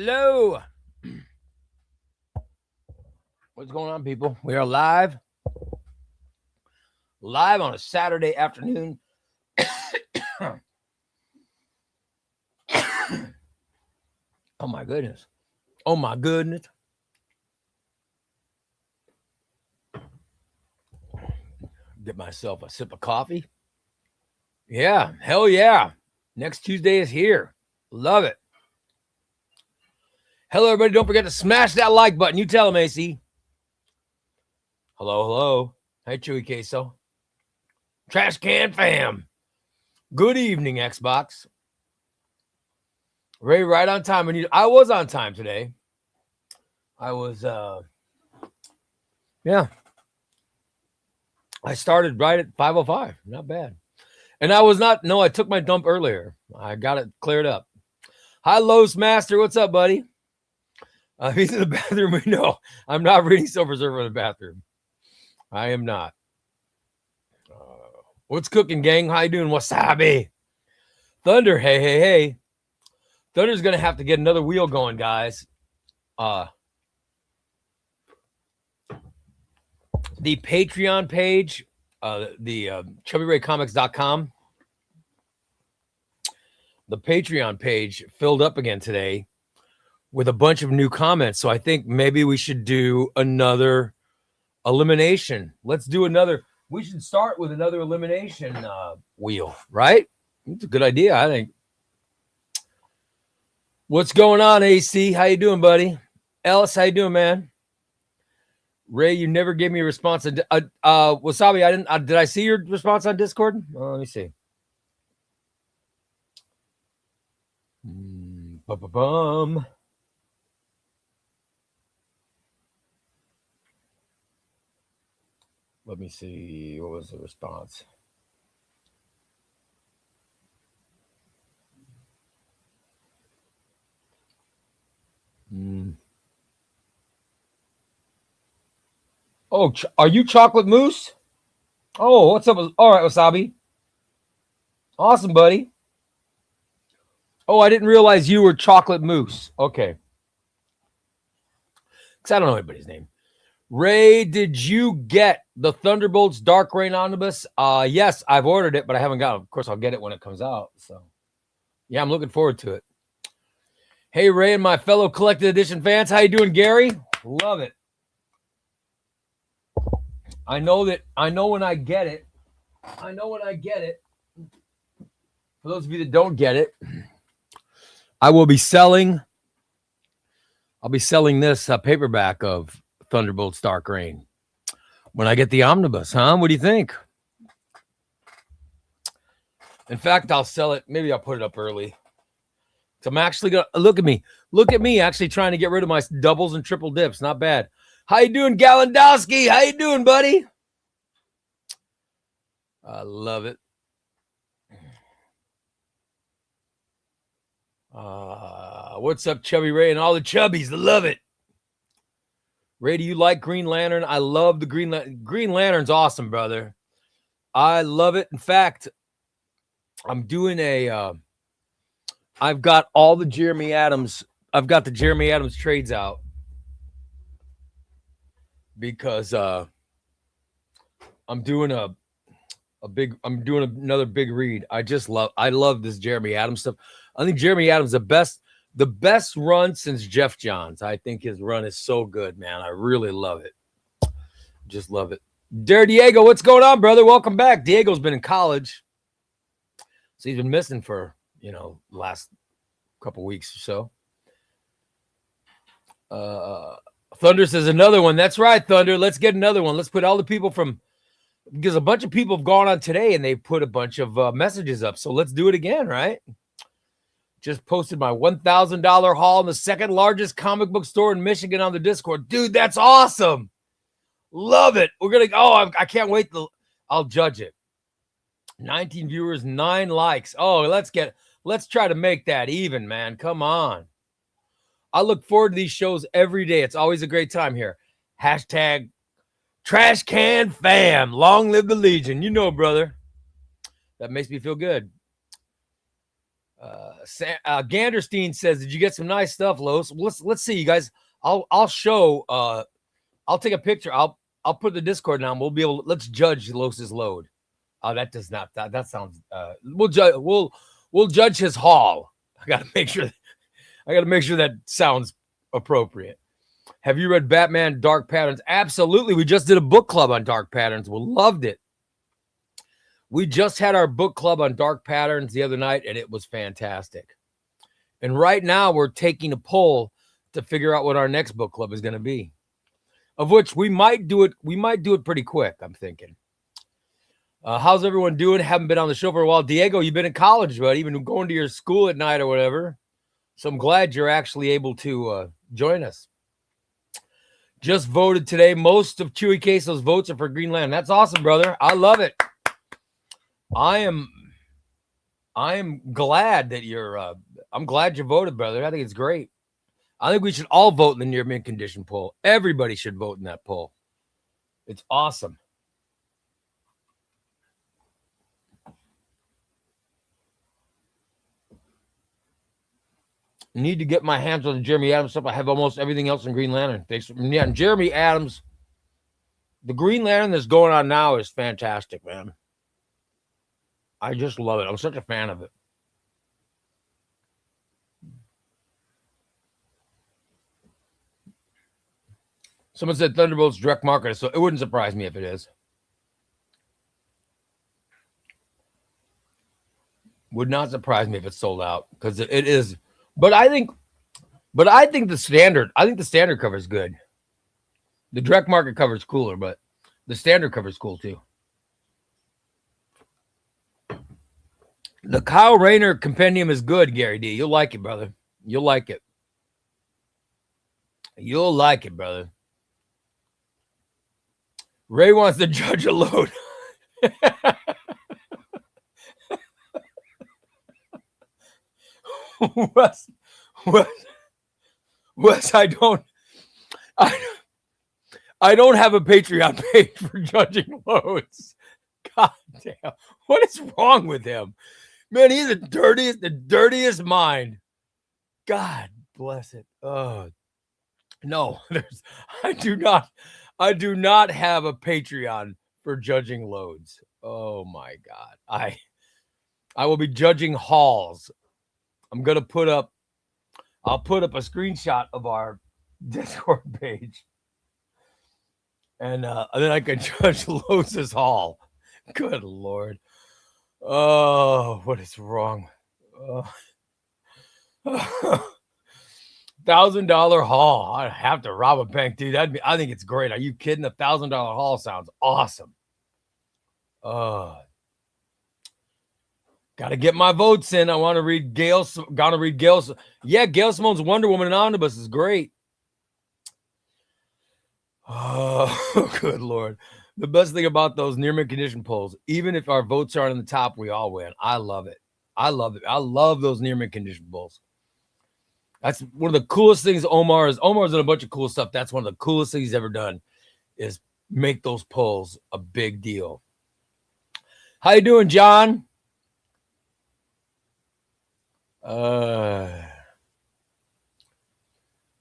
Hello. What's going on, people? We are live on a Saturday afternoon. Oh my goodness. Oh my goodness. Get myself a sip of coffee. Yeah, hell yeah. Next Tuesday is here. Love it. Hello, everybody. Don't forget to smash that like button. You tell them, AC. Hello. Hey, Chewy Queso. Trash Can Fam. Good evening, Xbox. Ray, right on time. I was on time today. I was, I started right at 5:05. Not bad. And I took my dump earlier. I got it cleared up. Hi, Los Master. What's up, buddy? He's in the bathroom. No, I'm not reading Silver Surfer in the bathroom. I am not. What's cooking, gang? How you doing? Wasabi. Thunder. Hey. Thunder's going to have to get another wheel going, guys. The Patreon page, ChubbyRayComics.com. The Patreon page filled up again today with a bunch of new comments. So I think maybe we should do another elimination. Let's do another. We should start with another elimination wheel, right? It's a good idea, I think. What's going on, AC? How you doing, buddy? Ellis, how you doing, man? Ray, you never gave me a response. Wasabi, I didn't. Did I see your response on Discord? Let me see. Let me see. What was the response? Oh, are you Chocolate Moose? Oh, what's up? All right, Wasabi. Awesome, buddy. Oh, I didn't realize you were Chocolate Moose. Okay. Because I don't know anybody's name. Ray, did you get the Thunderbolts Dark Reign Omnibus? Yes, I've ordered it, but I haven't got it. Of course, I'll get it when it comes out. So, yeah, I'm looking forward to it. Hey, Ray and my fellow collected edition fans. How you doing, Gary? Love it. I know when I get it. For those of you that don't get it, I'll be selling this paperback of Thunderbolts Dark Reign when I get the omnibus, huh? What do you think? In fact, I'll sell it. Maybe I'll put it up early. So I'm actually gonna look at me actually trying to get rid of my doubles and triple dips. Not bad. How you doing, Galandowski? How you doing, buddy? I love it. What's up, Chubby Ray and all the chubbies? I love it. Ray, do you like Green Lantern? I love the Green Lantern's awesome, brother. I love it. In fact, I'm doing I've got all the Jeremy Adams. I've got the Jeremy Adams trades out because I'm doing another big read. I love this Jeremy Adams stuff. I think Jeremy Adams the best run since Jeff Johns. I think his run is so good, man. I really love it. Just love it. Dare Diego, what's going on, brother? Welcome back. Diego's been in college, so he's been missing for last couple weeks or so. Thunder says another one. That's right, Thunder. Let's get another one. Let's put all the people because a bunch of people have gone on today and they put a bunch of messages up. So let's do it again, right? Just posted my $1,000 haul in the second largest comic book store in Michigan on the Discord. Dude, that's awesome. Love it. We're going to go. I can't wait. I'll judge it. 19 viewers, 9 likes. Oh, let's try to make that even, man. Come on. I look forward to these shows every day. It's always a great time here. Hashtag Trash Can Fam. Long live the Legion. You know, brother. That makes me feel good. Ganderstein says, "Did you get some nice stuff, Los?" Let's see, you guys. I'll show. I'll take a picture. I'll put the Discord now. And we'll be able. Let's judge Los's load. That does not. That sounds. We'll judge. We'll judge his haul. I got to make sure that sounds appropriate. Have you read Batman Dark Patterns? Absolutely. We just did a book club on Dark Patterns. We loved it. We just had our book club on Dark Patterns the other night, and it was fantastic. And right now we're taking a poll to figure out what our next book club is going to be, of which we might do it. We might do it pretty quick, I'm thinking. How's everyone doing? Haven't been on the show for a while. Diego, you've been in college, buddy. You've been going to your school at night or whatever. So I'm glad you're actually able to join us. Just voted today. Most of Chewy Queso's votes are for Green Lantern. That's awesome, brother. I love it. I am glad that you're I'm glad you voted, brother. I think it's great. I think we should all vote in the near mint condition poll. Everybody should vote in that poll. It's awesome. Need to get my hands on the Jeremy Adams stuff. I have almost everything else in Green Lantern. Yeah, and Jeremy Adams, the Green Lantern that's going on now is fantastic, man. I just love it. I'm such a fan of it. Someone said Thunderbolt's direct market, so it wouldn't surprise me if it is. Would not surprise me if it's sold out, because it is. But I think the standard cover is good. The direct market cover is cooler, but the standard cover is cool too. The Kyle Rayner compendium is good, Gary D. You'll like it, brother. You'll like it. You'll like it, brother. Ray wants to judge a load. Wes, I don't have a Patreon page for judging loads. God damn. What is wrong with him? Man, he's the dirtiest mind. God bless it. No, I do not have a Patreon for judging loads. Oh my God. I will be judging hauls. I'll put up a screenshot of our Discord page. And then I can judge Lowe's haul. Good Lord. Oh, what is wrong? $1,000 haul. I have to rob a bank, dude. I think it's great. Are you kidding? $1,000 haul sounds awesome. Got to get my votes in. I want to read Gail's. Gotta read Gail's. Yeah, Gail Simone's Wonder Woman and Omnibus is great. Oh, good Lord. The best thing about those near mint condition polls, even if our votes aren't in the top, we all win. I love it. I love it. I love those near mint condition polls. That's one of the coolest things Omar's done a bunch of cool stuff. That's one of the coolest things he's ever done is make those polls a big deal. How you doing, John?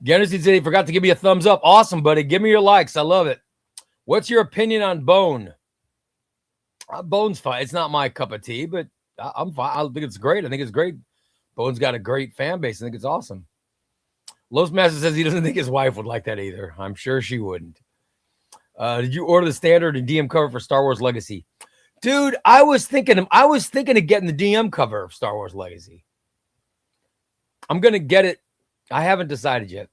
Guaranteed said he forgot to give me a thumbs up. Awesome, buddy. Give me your likes. I love it. What's your opinion on Bone? Bone's fine. It's not my cup of tea, but I'm fine. I think it's great. I think it's great. Bone's got a great fan base. I think it's awesome. Los Master says he doesn't think his wife would like that either. I'm sure she wouldn't. Did you order the standard and DM cover for Star Wars Legacy? Dude, I was thinking of getting the DM cover of Star Wars Legacy. I'm going to get it. I haven't decided yet.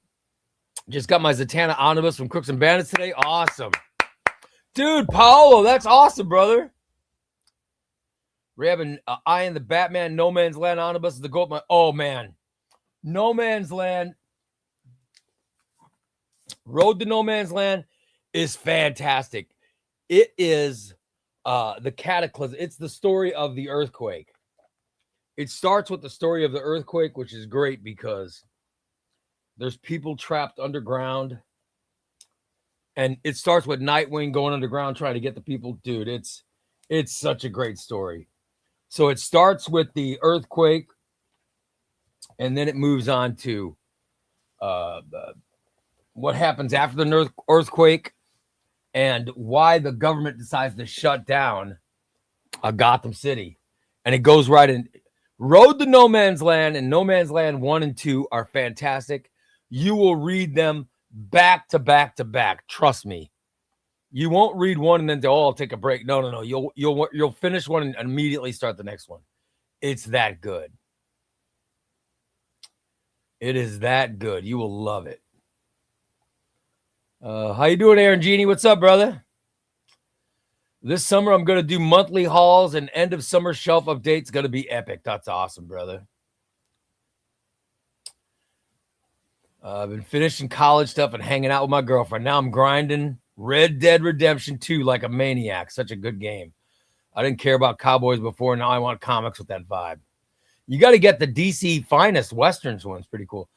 Just got my Zatanna Omnibus from Crooks and Bandits today. Awesome. Dude, Paolo, that's awesome, brother. We have an Eye in the Batman No Man's Land Omnibus. The goat. Oh, man. No Man's Land. Road to No Man's Land is fantastic. It is the cataclysm. It's the story of the earthquake. It starts with the story of the earthquake, which is great because there's people trapped underground. And it starts with Nightwing going underground trying to get the people. Dude, it's such a great story. So it starts with the earthquake. and then it moves on to what happens after the earthquake and why the government decides to shut down Gotham City. And it goes right in. Road to No Man's Land and No Man's Land 1 and 2 are fantastic. You will read them back to back to back. Trust me. You won't read one and then I'll take a break. No. You'll finish one and immediately start the next one. It's that good. It is that good. You will love it. How you doing, Aaron Genie? What's up, brother? This summer, I'm going to do monthly hauls and end of summer shelf updates. Going to be epic. That's awesome, brother. I've been finishing college stuff and hanging out with my girlfriend. Now I'm grinding Red Dead Redemption 2 like a maniac. Such a good game. I didn't care about cowboys before. Now I want comics with that vibe. You got to get the DC Finest Westerns one. It's pretty cool.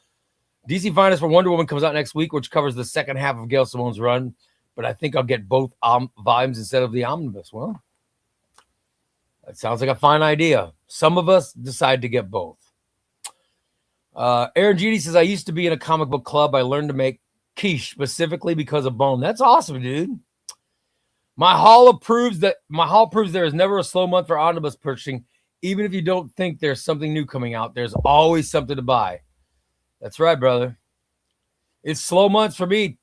DC Finest for Wonder Woman comes out next week, which covers the second half of Gail Simone's run. But I think I'll get both volumes instead of the Omnibus. Well, that sounds like a fine idea. Some of us decide to get both. Aaron Genie says, I used to be in a comic book club. I learned to make quiche specifically because of Bone. That's awesome, dude. My haul proves there is never a slow month for omnibus purchasing. Even if you don't think there's something new coming out, there's always something to buy. That's right, brother. It's slow months for me,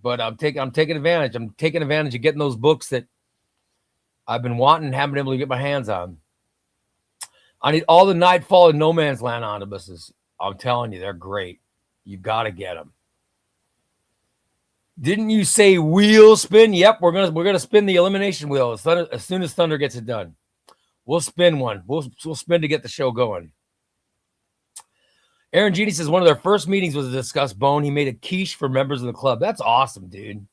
but I'm taking advantage. I'm taking advantage of getting those books that I've been wanting and haven't been able to get my hands on. I need all the Nightfall and No Man's Land omnibuses. I'm telling you, they're great. You got to get them. Didn't you say wheel spin? Yep, we're gonna spin the elimination wheel as soon as Thunder gets it done. We'll spin one. We'll spin to get the show going. Aaron Genie says one of their first meetings was to discuss Bone. He made a quiche for members of the club. That's awesome, dude.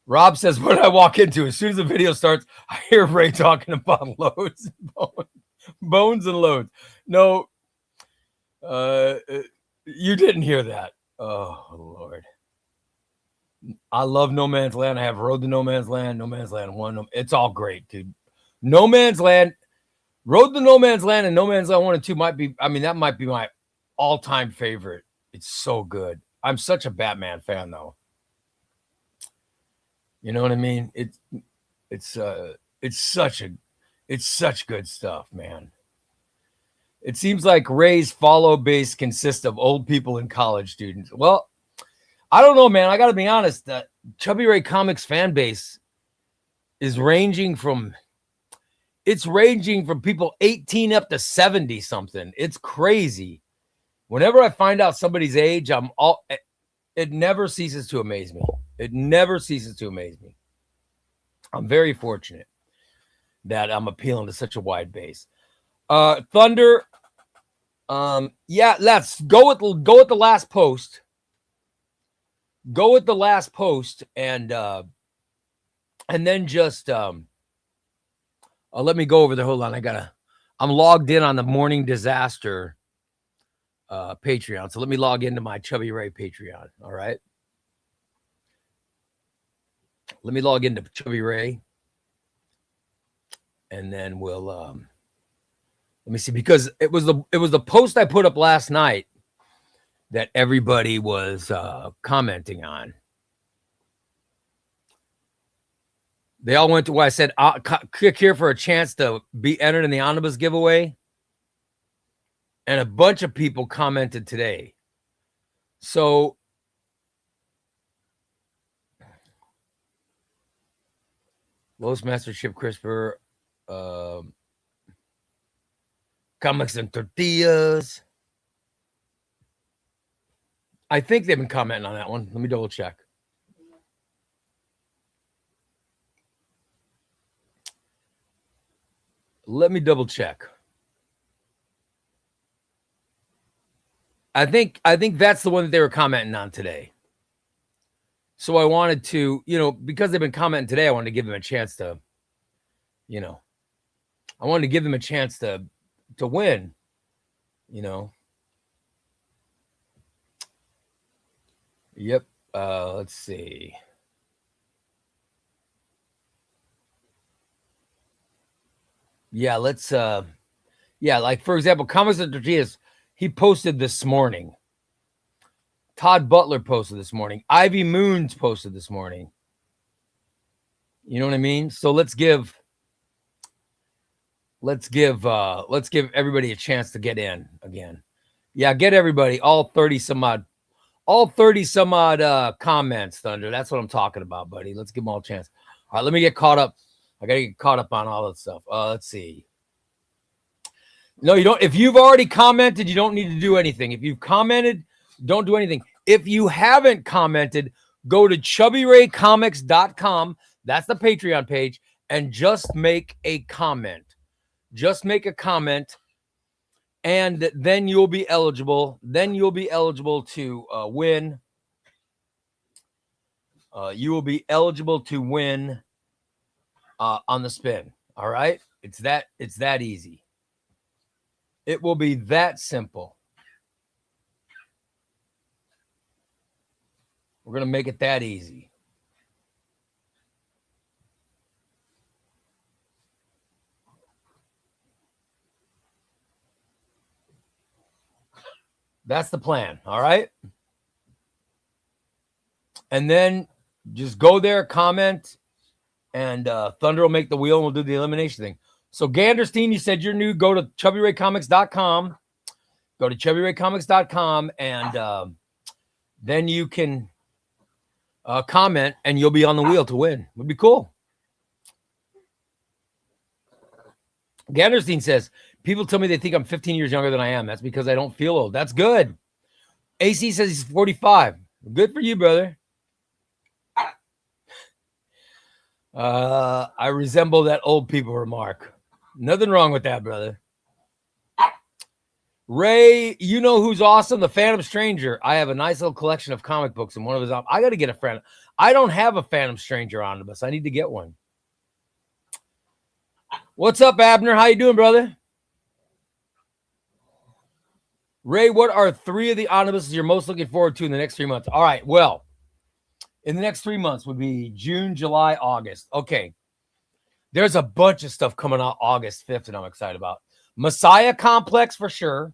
Rob says, what did I walk into? As soon as the video starts, I hear Ray talking about loads, bones and loads. No, you didn't hear that. Oh, Lord. I love No Man's Land. I have Road to No Man's Land, No Man's Land 1. It's all great, dude. No Man's Land, Road to No Man's Land and No Man's Land 1 and 2 might be, that might be my all-time favorite. It's so good. I'm such a Batman fan, though. You know what I mean? It's such good stuff, man. It seems like Ray's follow base consists of old people and college students. Well, I don't know, man. I got to be honest. Chubby Ray Comics fan base is ranging from people 18 up to 70 something. It's crazy. Whenever I find out somebody's age, it never ceases to amaze me. It never ceases to amaze me. I'm very fortunate that I'm appealing to such a wide base. Thunder. Yeah, let's go with the last post. Go with the last post and then just let me go over there. Hold on. I'm logged in on the Morning Disaster Patreon. So let me log into my Chubby Ray Patreon. All right. Let me log into Chubby Ray. And then we'll let me see, because it was the post I put up last night that everybody was commenting on. They all went to where I said, click here for a chance to be entered in the Omnibus giveaway. And a bunch of people commented today. So Los Mastership CRISPR, Comics and Tortillas. I think they've been commenting on that one. Let me double check. Let me double check. I think that's the one that they were commenting on today. So I wanted to, because they've been commenting today, I wanted to give them a chance to, I wanted to give them a chance to win, Yep. Let's see. Yeah, let's Yeah, like for example, Comics and Tortillas, he posted this morning. Todd Butler posted this morning. Ivy Moons posted this morning. You know what I mean? So let's give everybody a chance to get in again. Yeah, get everybody, all 30 some odd comments, Thunder. That's what I'm talking about, buddy. Let's give them all a chance. All right, let me get caught up. I gotta get caught up on all that stuff. Let's see. No, you don't. If you've already commented, you don't need to do anything. If you've commented, don't do anything. If you haven't commented, go to ChubbyRayComics.com. That's the Patreon page, and just make a comment. Just make a comment, and then you'll be eligible. Then you'll be eligible to win. You will be eligible to win on the spin. All right, it's that easy. It will be that simple. We're gonna make it that easy. That's the plan. All right. And then just go there, comment, and Thunder will make the wheel and we'll do the elimination thing. So Ganderstein, you said you're new. Go to ChubbyRayComics.com. Go to ChubbyRayComics.com, and then you can comment, and you'll be on the wheel to win. Would be cool. Ganderstein says, people tell me they think I'm 15 years younger than I am. That's because I don't feel old. That's good. AC says he's 45. Good for you, brother. I resemble that old people remark. Nothing wrong with that, brother. Ray, you know who's awesome? The Phantom Stranger. I have a nice little collection of comic books in one of his. I got to get a friend. I don't have a Phantom Stranger omnibus. I need to get one. What's up, Abner? How you doing, brother? Ray, what are 3 of the omnibuses you're most looking forward to in the next 3 months? All right, well, in the next 3 months would be June, July, August. Okay. There's a bunch of stuff coming out August 5th that I'm excited about. Messiah Complex for sure.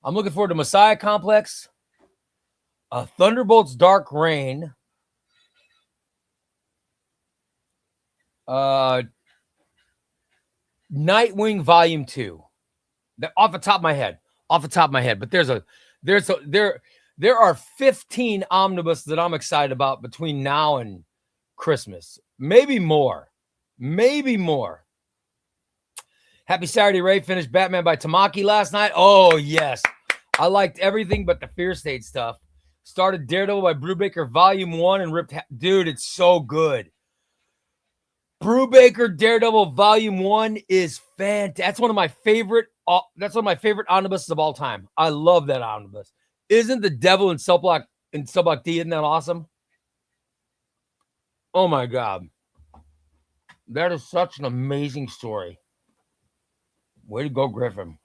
I'm looking forward to Messiah Complex. Thunderbolts Dark Reign. Nightwing Volume 2. Off the top of my head. But there are 15 omnibuses that I'm excited about between now and Christmas. Maybe more. Happy Saturday, Ray. Finished Batman by Tamaki last night. Oh, yes. I liked everything but the Fear State stuff. Started Daredevil by Brubaker Volume 1 and ripped. Dude, it's so good. Brubaker Daredevil Volume 1 is fantastic. That's one of my favorite omnibuses of all time. I love that omnibus. Isn't the Devil in Cell Block D, isn't that awesome? Oh my God. That is such an amazing story. Way to go, Griffin.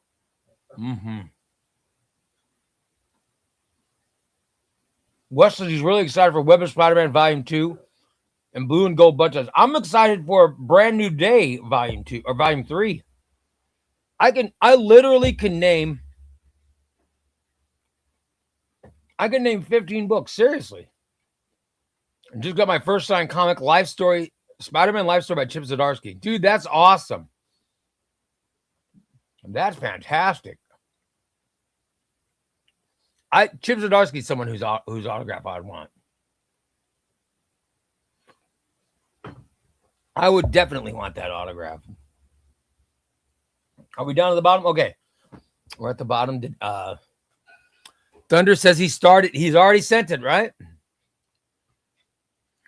Wesley's really excited for Web of Spider-Man Volume 2 and Blue and Gold Bunches. I'm excited for Brand New Day Volume 2 or Volume 3. I literally can name 15 books, seriously. I just got my first signed comic, Spider-Man Life Story by Chip Zdarsky. Dude, that's awesome. That's fantastic. Chip Zdarsky is someone whose autograph I'd want. I would definitely want that autograph. Are we down to the bottom? Okay. We're at the bottom. Thunder says he's already sent it, right?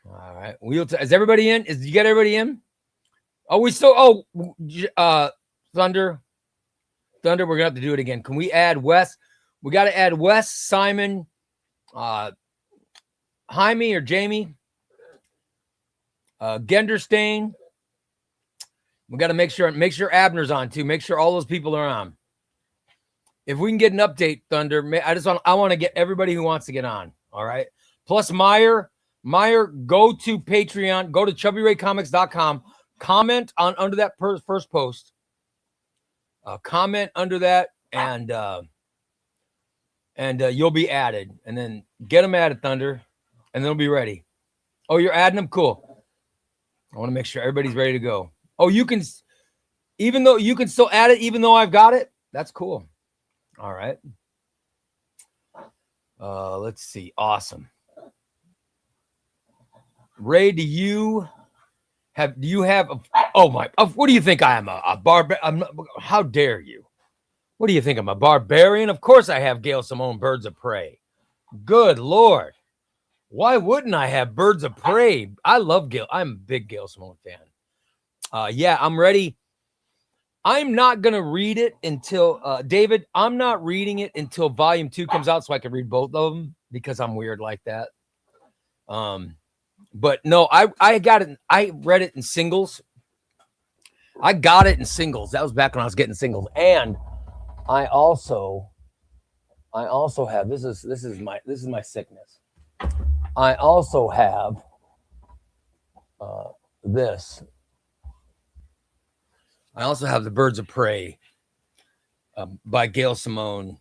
All right. Is everybody in? Did you get everybody in? Thunder, we're gonna have to do it again. Can we add Wes? We got to add Wes, Simon, Jaime or Jamie, Genderstein. We got to make sure Abner's on too. Make sure all those people are on. If we can get an update, Thunder, I want to get everybody who wants to get on. All right. Plus Meyer, go to Patreon, go to ChubbyRayComics.com, comment under that first post. comment under that, and you'll be added. And then get them added, Thunder, and they'll be ready. Oh, you're adding them? Cool. I want to make sure everybody's ready to go. Oh, you can, even though you can still add it, even though I've got it. That's cool. All right. Let's see. Awesome. Ray, do you have? What do you think I am? A barbarian? How dare you? What do you think? I'm a barbarian? Of course I have Gail Simone Birds of Prey. Good Lord. Why wouldn't I have Birds of Prey? I love Gail. I'm a big Gail Simone fan. Yeah, I'm ready. I'm not going to read it until, David, I'm not reading it until volume 2 comes out so I can read both of them because I'm weird like that. But no, I got it. I read it in singles. I got it in singles. That was back when I was getting singles. And I also have, this is my sickness. I also have this. I also have the Birds of Prey by Gail Simone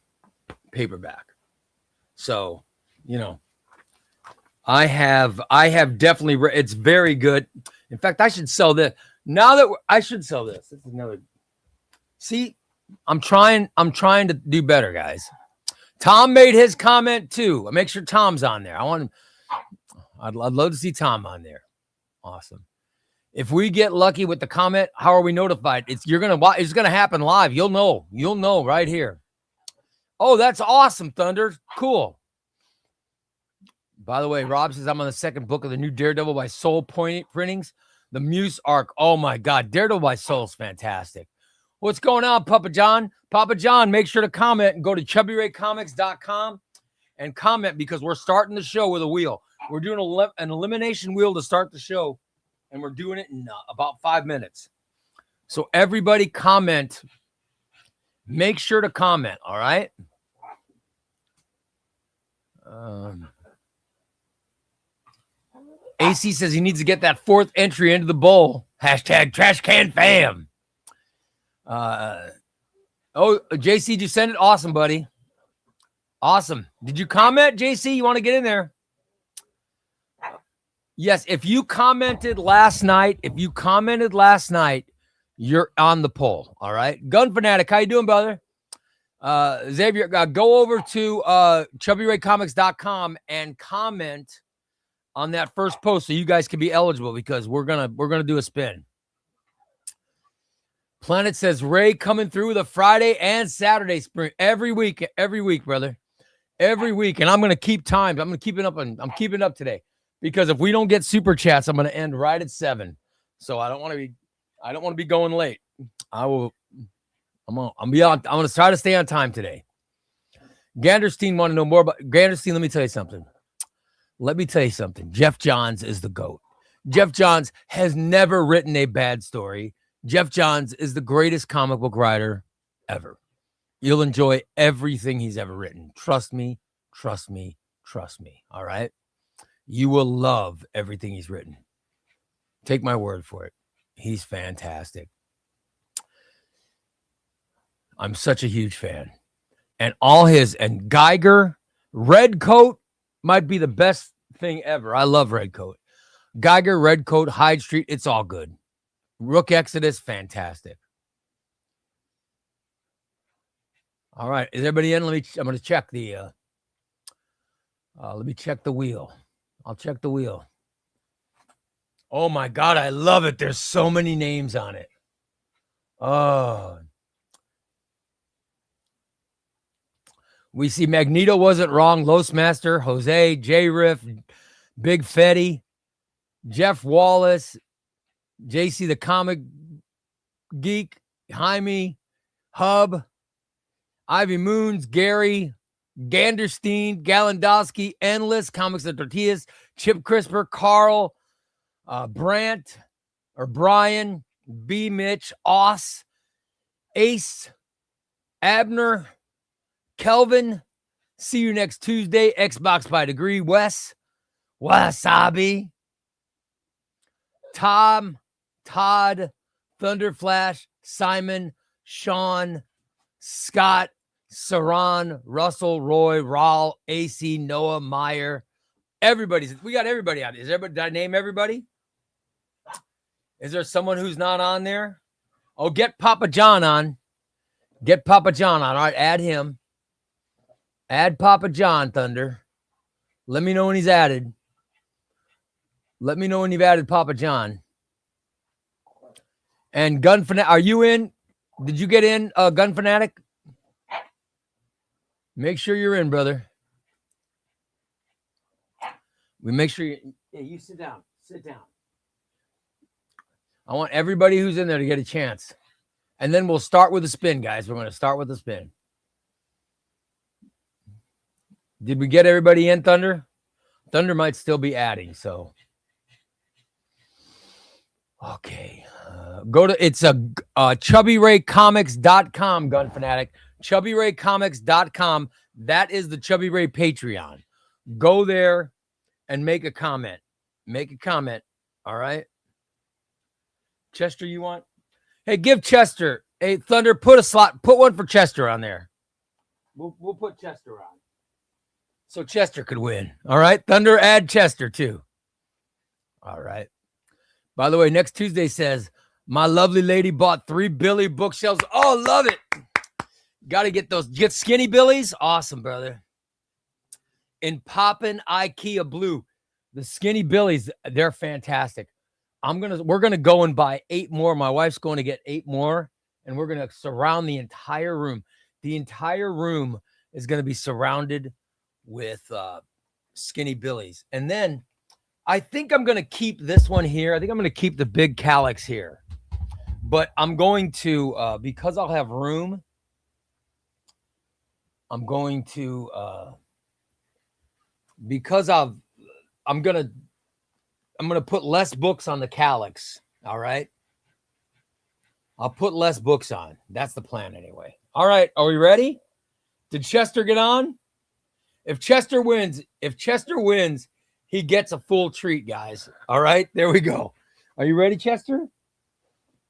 paperback. So, I have definitely it's very good. In fact, I should sell this. Now that I should sell this. This is another. See, I'm trying to do better, guys. Tom made his comment too. I make sure Tom's on there. I'd love to see Tom on there. Awesome. If we get lucky with the comment, how are we notified? It's gonna happen live. You'll know right here. Oh, that's awesome, Thunder. Cool. By the way, Rob says I'm on the second book of the new Daredevil by Soul Printings, the Muse arc. Oh my God, Daredevil by Soul is fantastic. What's going on, Papa John? Papa John, make sure to comment and go to ChubbyRayComics.com and comment because we're starting the show with a wheel. We're doing an elimination wheel to start the show, and we're doing it in about 5 minutes. So everybody comment. Make sure to comment, all right? AC says he needs to get that 4th entry into the bowl. Hashtag trash can fam. JC, did you send it? Awesome, buddy. Awesome. Did you comment, JC? You want to get in there? Yes, if you commented last night, you're on the poll, all right? Gun Fanatic, how you doing, brother? Xavier, go over to ChubbyRayComics.com and comment on that first post so you guys can be eligible because we're gonna do a spin. Planet says Ray coming through with a Friday and Saturday sprint every week, brother. Every week. And I'm gonna keep times. I'm keeping up today. Because if we don't get super chats, I'm gonna end right at 7. So I don't want to be going late. I'm gonna try to stay on time today. Ganderstein want to know more about Ganderstein. Let me tell you something. Jeff Johns is the GOAT. Jeff Johns has never written a bad story. Jeff Johns is the greatest comic book writer ever. You'll enjoy everything he's ever written. Trust me. All right. You will love everything he's written. Take my word for it. He's fantastic. I'm such a huge fan. And Geiger, Red Coat might be the best thing ever. I love Red Coat. Geiger, Red Coat, Hyde Street, it's all good. Rook Exodus, fantastic. All right, is everybody in? I'm going to check the let me check the wheel. I'll check the wheel. Oh my God, I love it. There's so many names on it. Oh. We see Magneto wasn't wrong. Los Master, Jose, J Riff, Big Fetty, Jeff Wallace, JC the Comic Geek, Jaime, Hub, Ivy Moons, Gary, Ganderstein, Galandowski, Endless, Comics and Tortillas, Chip Crisper, Carl, Brant, or Brian, B. Mitch, Oss, Ace, Abner, Kelvin, see you next Tuesday, Xbox by Degree, Wes, Wasabi, Tom, Todd, Thunderflash, Simon, Sean, Scott, Saran, Russell, Roy, Raul, AC, Noah, Meyer. We got everybody on. Did I name everybody? Is there someone who's not on there? Oh, get Papa John on. Get Papa John on. All right, add him. Add Papa John, Thunder. Let me know when he's added. Let me know when you've added Papa John. And Gun Fanatic, are you in? Did you get in, Gun Fanatic? Make sure you're in, brother. We make sure you sit down. Sit down. I want everybody who's in there to get a chance. And then we'll start with a spin, guys. We're going to start with a spin. Did we get everybody in, Thunder? Thunder might still be adding, so. Okay. Go to, it's ChubbyRayComics.com, Gun Fanatic. ChubbyRayComics.com. That is the Chubby Ray Patreon. Go there and make a comment. Make a comment. All right. Chester, you want? Hey, give Chester. Hey, Thunder, put one for Chester on there. We'll put Chester on. So Chester could win. All right. Thunder, add Chester too. All right. By the way, next Tuesday says, my lovely lady bought 3 Billy bookshelves. Oh, love it. Got to get those. Get Skinny Billies. Awesome, brother. In poppin' IKEA blue. The Skinny Billies, they're fantastic. We're gonna go and buy 8 more. My wife's going to get 8 more, and we're gonna surround the entire room. The entire room is gonna be surrounded with Skinny Billies. And then I think I'm gonna keep this one here. I think I'm gonna keep the big Calyx here. But I'm going to because I'll have room. I'm going to because I'm gonna put less books on the Calyx. All right. I'll put less books on. That's the plan anyway. All right. Are we ready? Did Chester get on? If Chester wins, he gets a full treat, guys. All right. There we go. Are you ready, Chester?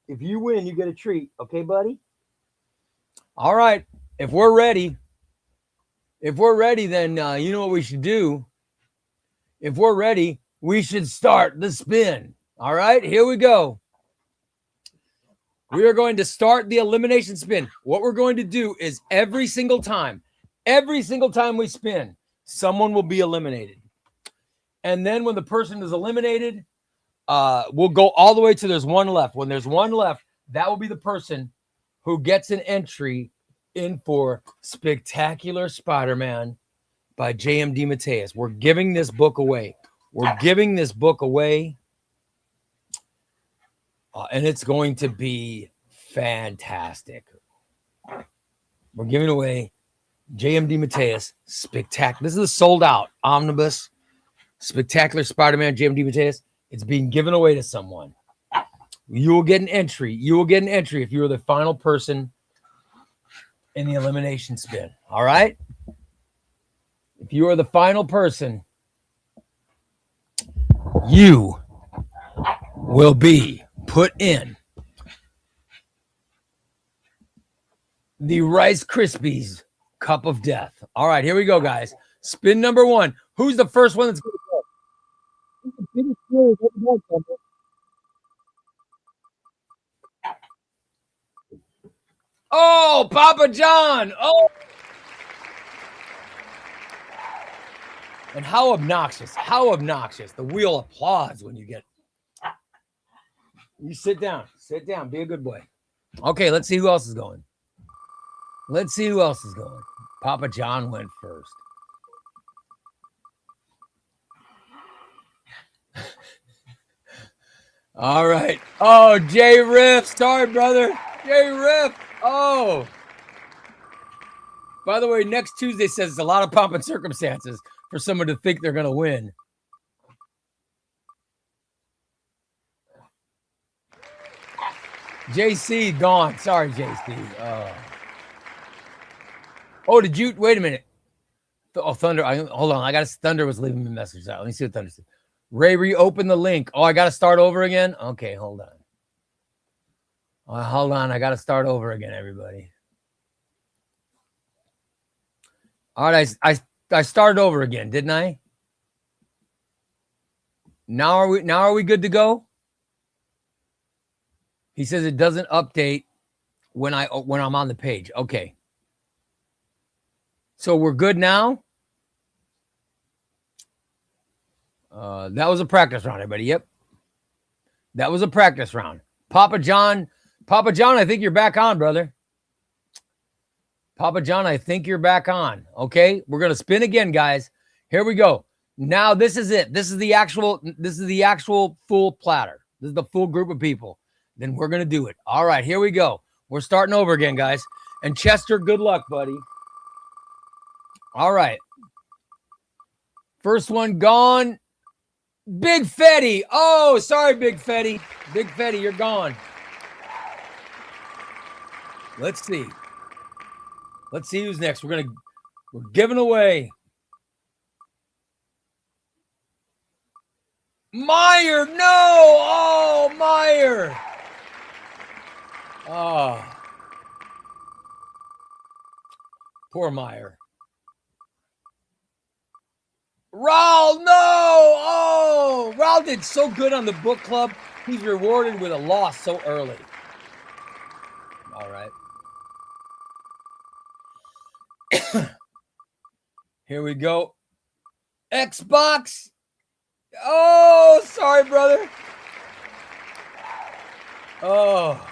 If you win, you get a treat. Okay, buddy? All right. If we're ready, then you know what we should do. If we're ready, we should start the spin. All right, here we go. We are going to start the elimination spin. What we're going to do is every single time we spin, someone will be eliminated. And then when the person is eliminated, we'll go all the way to there's one left. When there's one left, that will be the person who gets an entry in for Spectacular Spider-Man by J.M. DeMatteis. We're giving this book away. And it's going to be fantastic. We're giving away J.M. DeMatteis Spectacular. This is a sold out Omnibus Spectacular Spider-Man J.M. DeMatteis. It's being given away to someone. You will get an entry. If you are the final person in the elimination spin. All right? If you are the final person, you will be put in the Rice Krispies Cup of Death. All right, here we go, guys. Spin number 1. Who's the first one that's going to go? Oh, Papa John. Oh. And how obnoxious. The wheel applauds when you get. You sit down. Be a good boy. Okay, let's see who else is going. Papa John went first. All right. Oh, Jay Riff. Sorry, brother. Jay Riff. Oh. By the way, next Tuesday says it's a lot of pomp and circumstances for someone to think they're going to win. JC gone. Sorry, JC. Oh, did you? Wait a minute. Oh, Thunder. Hold on. Thunder was leaving me a message out. Let me see what Thunder said. Ray, reopen the link. Oh, I got to start over again? Okay, hold on. Hold on. I got to start over again, everybody. All right. I started over again, didn't I? Now are we good to go? He says it doesn't update when I'm on the page. Okay. So we're good now. That was a practice round, everybody. Yep. That was a practice round. Papa John, I think you're back on, brother. Papa John, I think you're back on. Okay. We're going to spin again, guys. Here we go. Now this is it. This is the actual full platter. This is the full group of people. Then we're going to do it. All right, here we go. We're starting over again, guys. And Chester, good luck, buddy. All right. First one gone. Big Fetty. Oh, sorry, Big Fetty. Big Fetty, you're gone. Let's see. Let's see who's next. We're giving away Meyer. No. Oh, Meyer. Oh. Poor Meyer. Raul, no. Oh, Raul did so good on the book club. He's rewarded with a loss so early. All right. Here we go. Xbox. Oh, sorry, brother. Oh.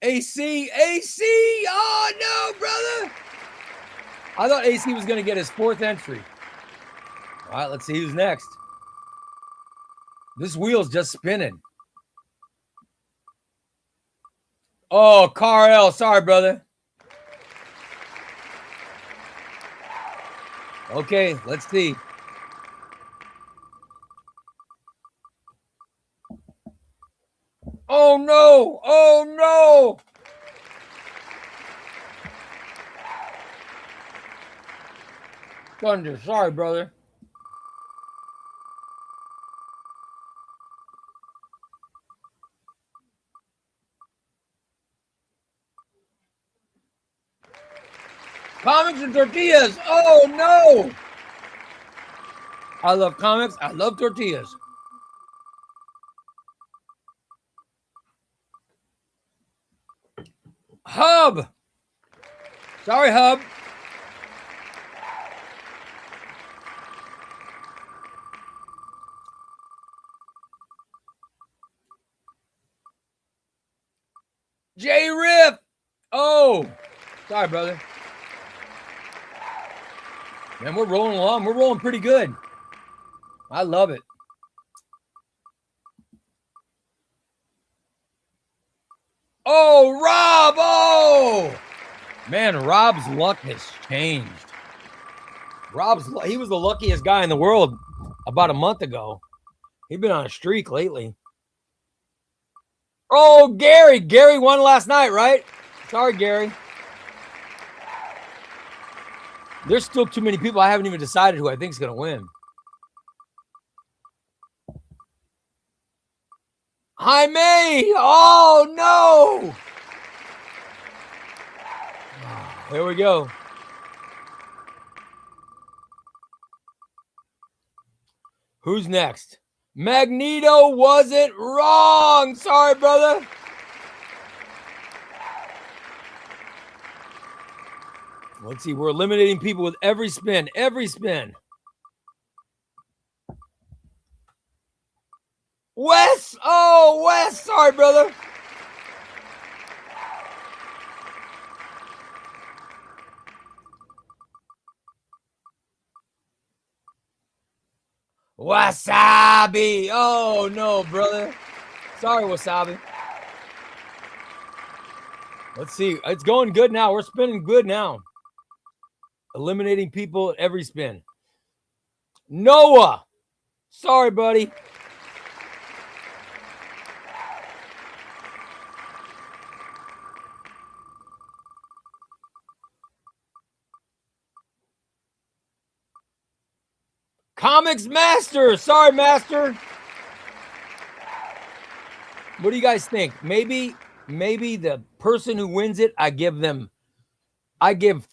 AC. Oh, no, brother. I thought AC was going to get his 4th entry. All right, let's see who's next. This wheel's just spinning. Oh, Carl. Sorry, brother. Okay, let's see. Oh, no. Oh, no. Thunder. Sorry, brother. Comics and tortillas. Oh, no. I love comics. I love tortillas. Hub. Sorry, Hub. J Riff. Oh, sorry, brother. Man, we're rolling along. We're rolling pretty good. I love it. Oh, Rob. Oh, man, Rob's luck has changed. He was the luckiest guy in the world about a month ago. He's been on a streak lately. Oh, Gary. Gary won last night, right? Sorry, Gary. There's still too many people. I haven't even decided who I think is going to win. Jaime. Oh, no. Here we go. Who's next? Magneto wasn't wrong. Sorry, brother. Let's see. We're eliminating people with every spin. Every spin. Wes. Oh, Wes. Sorry, brother. Wasabi. Oh, no, brother. Sorry, Wasabi. Let's see. It's going good now. We're spinning good now. Eliminating people at every spin. Noah. Sorry, buddy. Comics Master. Sorry, Master. What do you guys think? Maybe the person who wins it, I give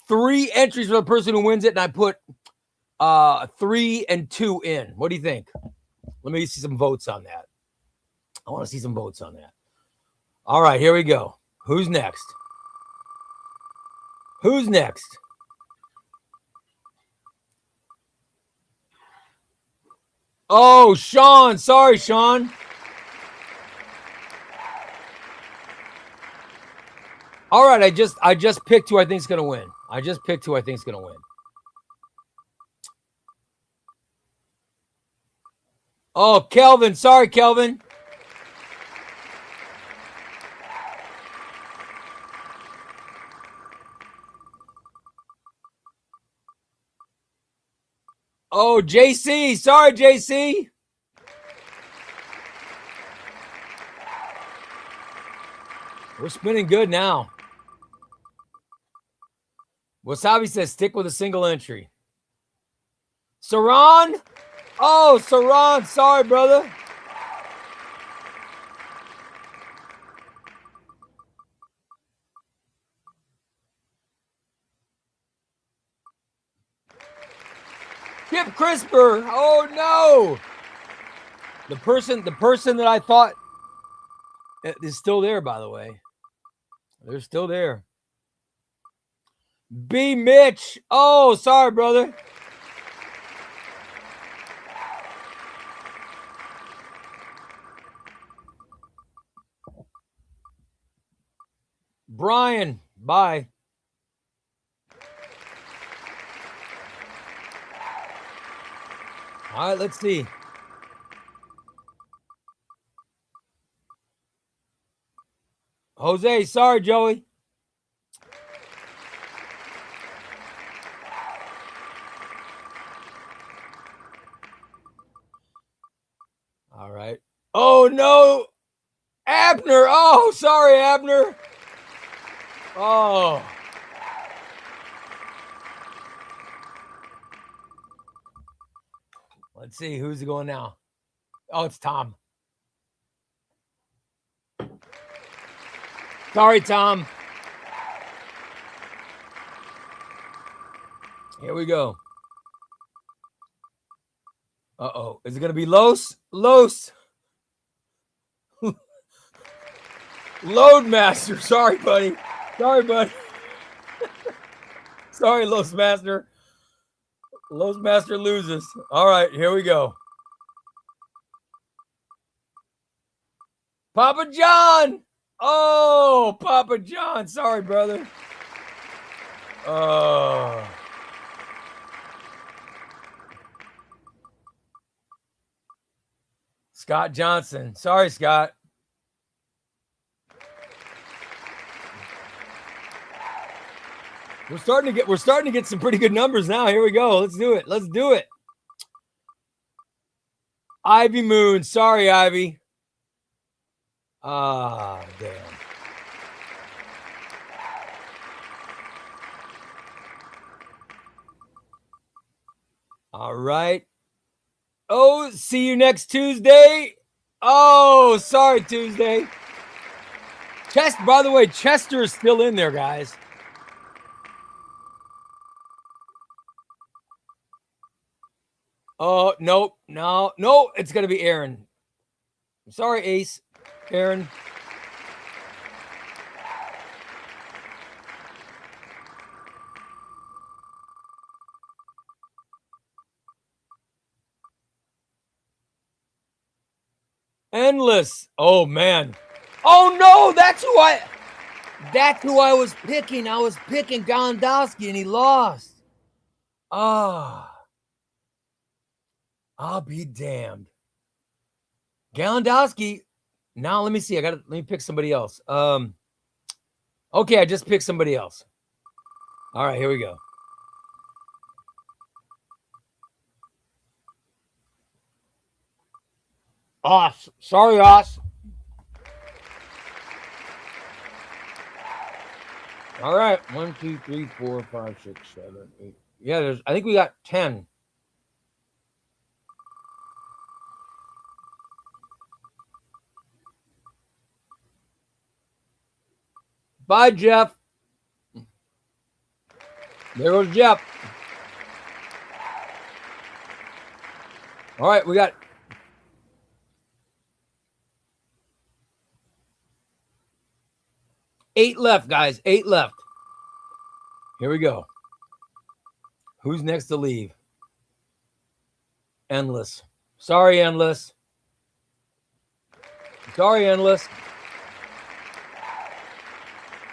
3 entries for the person who wins it, and I put 3 and 2 in. What do you think? Let me see some votes on that. I want to see some votes on that. All right, here we go. Who's next? Who's next? Oh, Sean. Sorry, Sean. All right, I just picked who I think is going to win. I just picked who I think is going to win. Oh, Kelvin. Sorry, Kelvin. Oh, JC. Sorry, JC. We're spinning good now. Wasabi says stick with a single entry. Saran? Oh, Saran. Sorry, brother. Kip Crisper. Oh, no. The person that I thought is still there, by the way. They're still there. B. Mitch. Oh, sorry, brother. Brian. Bye. All right, let's see. Jose. Sorry, Joey. All right. Oh, no. Abner. Oh, sorry, Abner. Oh. Let's see. Who's going now? Oh, it's Tom. Sorry, Tom. Here we go. Uh-oh. Is it going to be Los? Los. Loadmaster. Sorry, buddy. Sorry, buddy. Sorry, Los Master. Los Master loses. All right, here we go. Papa John. Oh, Papa John. Sorry, brother. Oh. Scott Johnson. Sorry, Scott. We're starting to get some pretty good numbers now. Here we go. Let's do it. Let's do it. Ivy Moon. Sorry, Ivy. Ah, damn. All right. Oh, see you next Tuesday. Oh, sorry, Tuesday. By the way, Chester is still in there, guys. Oh, nope. No, it's going to be Aaron. I'm sorry, Ace. Aaron. Endless. Oh, man. Oh, no, that's who I was picking. I was picking Gondowski, and he lost. Ah. I'll be damned. Gallandowski. Now let me see. Let me pick somebody else. Okay, I just picked somebody else. All right, here we go. Oss. Sorry, Oss. All right. 1, 2, 3, 4, 5, 6, 7, 8. Yeah, I think we got 10. Bye, Jeff. There goes Jeff. All right, we got 8 left, guys. 8 left. Here we go. Who's next to leave? Endless. Sorry, Endless. Sorry, Endless.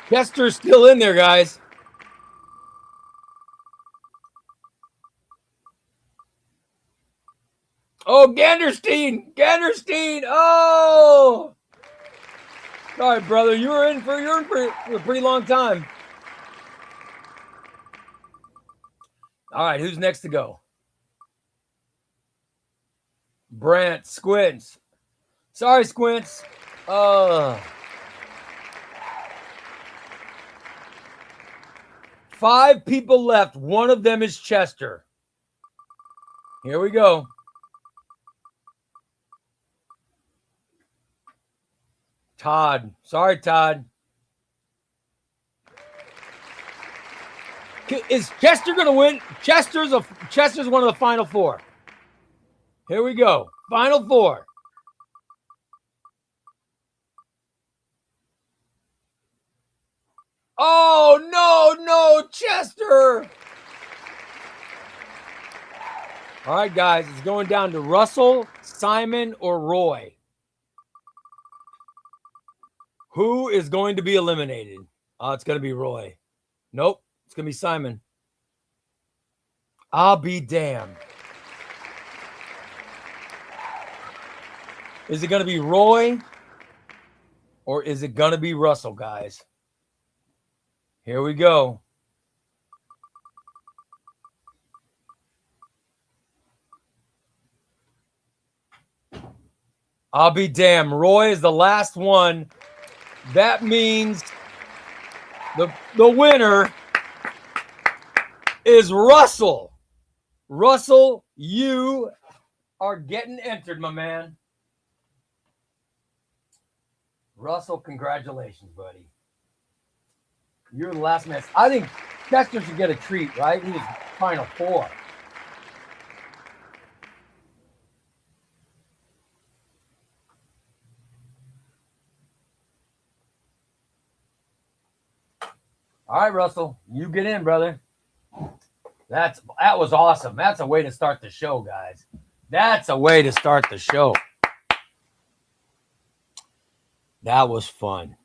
Chester's still in there, guys. Oh, Ganderstein. Ganderstein. Oh. Sorry, brother. You're in for a pretty long time. All right, who's next to go? Brant, Squints. Sorry, Squints. 5 people left. One of them is Chester. Here we go. Todd. Sorry, Todd. Is Chester going to win? Chester's one of the final 4. Here we go. Final 4. Oh, no, Chester. All right, guys. It's going down to Russell, Simon, or Roy. Who is going to be eliminated? Oh, it's going to be Roy. Nope. It's going to be Simon. I'll be damned. Is it going to be Roy or is it going to be Russell, guys? Here we go. I'll be damned. Roy is the last one. That means the winner is Russell. Russell, you are getting entered, my man. Russell, congratulations, buddy. You're the last man. I think Chester should get a treat, right? He was final 4. All right, Russell, you get in, brother. That was awesome. That's a way to start the show, guys. That's a way to start the show. That was fun.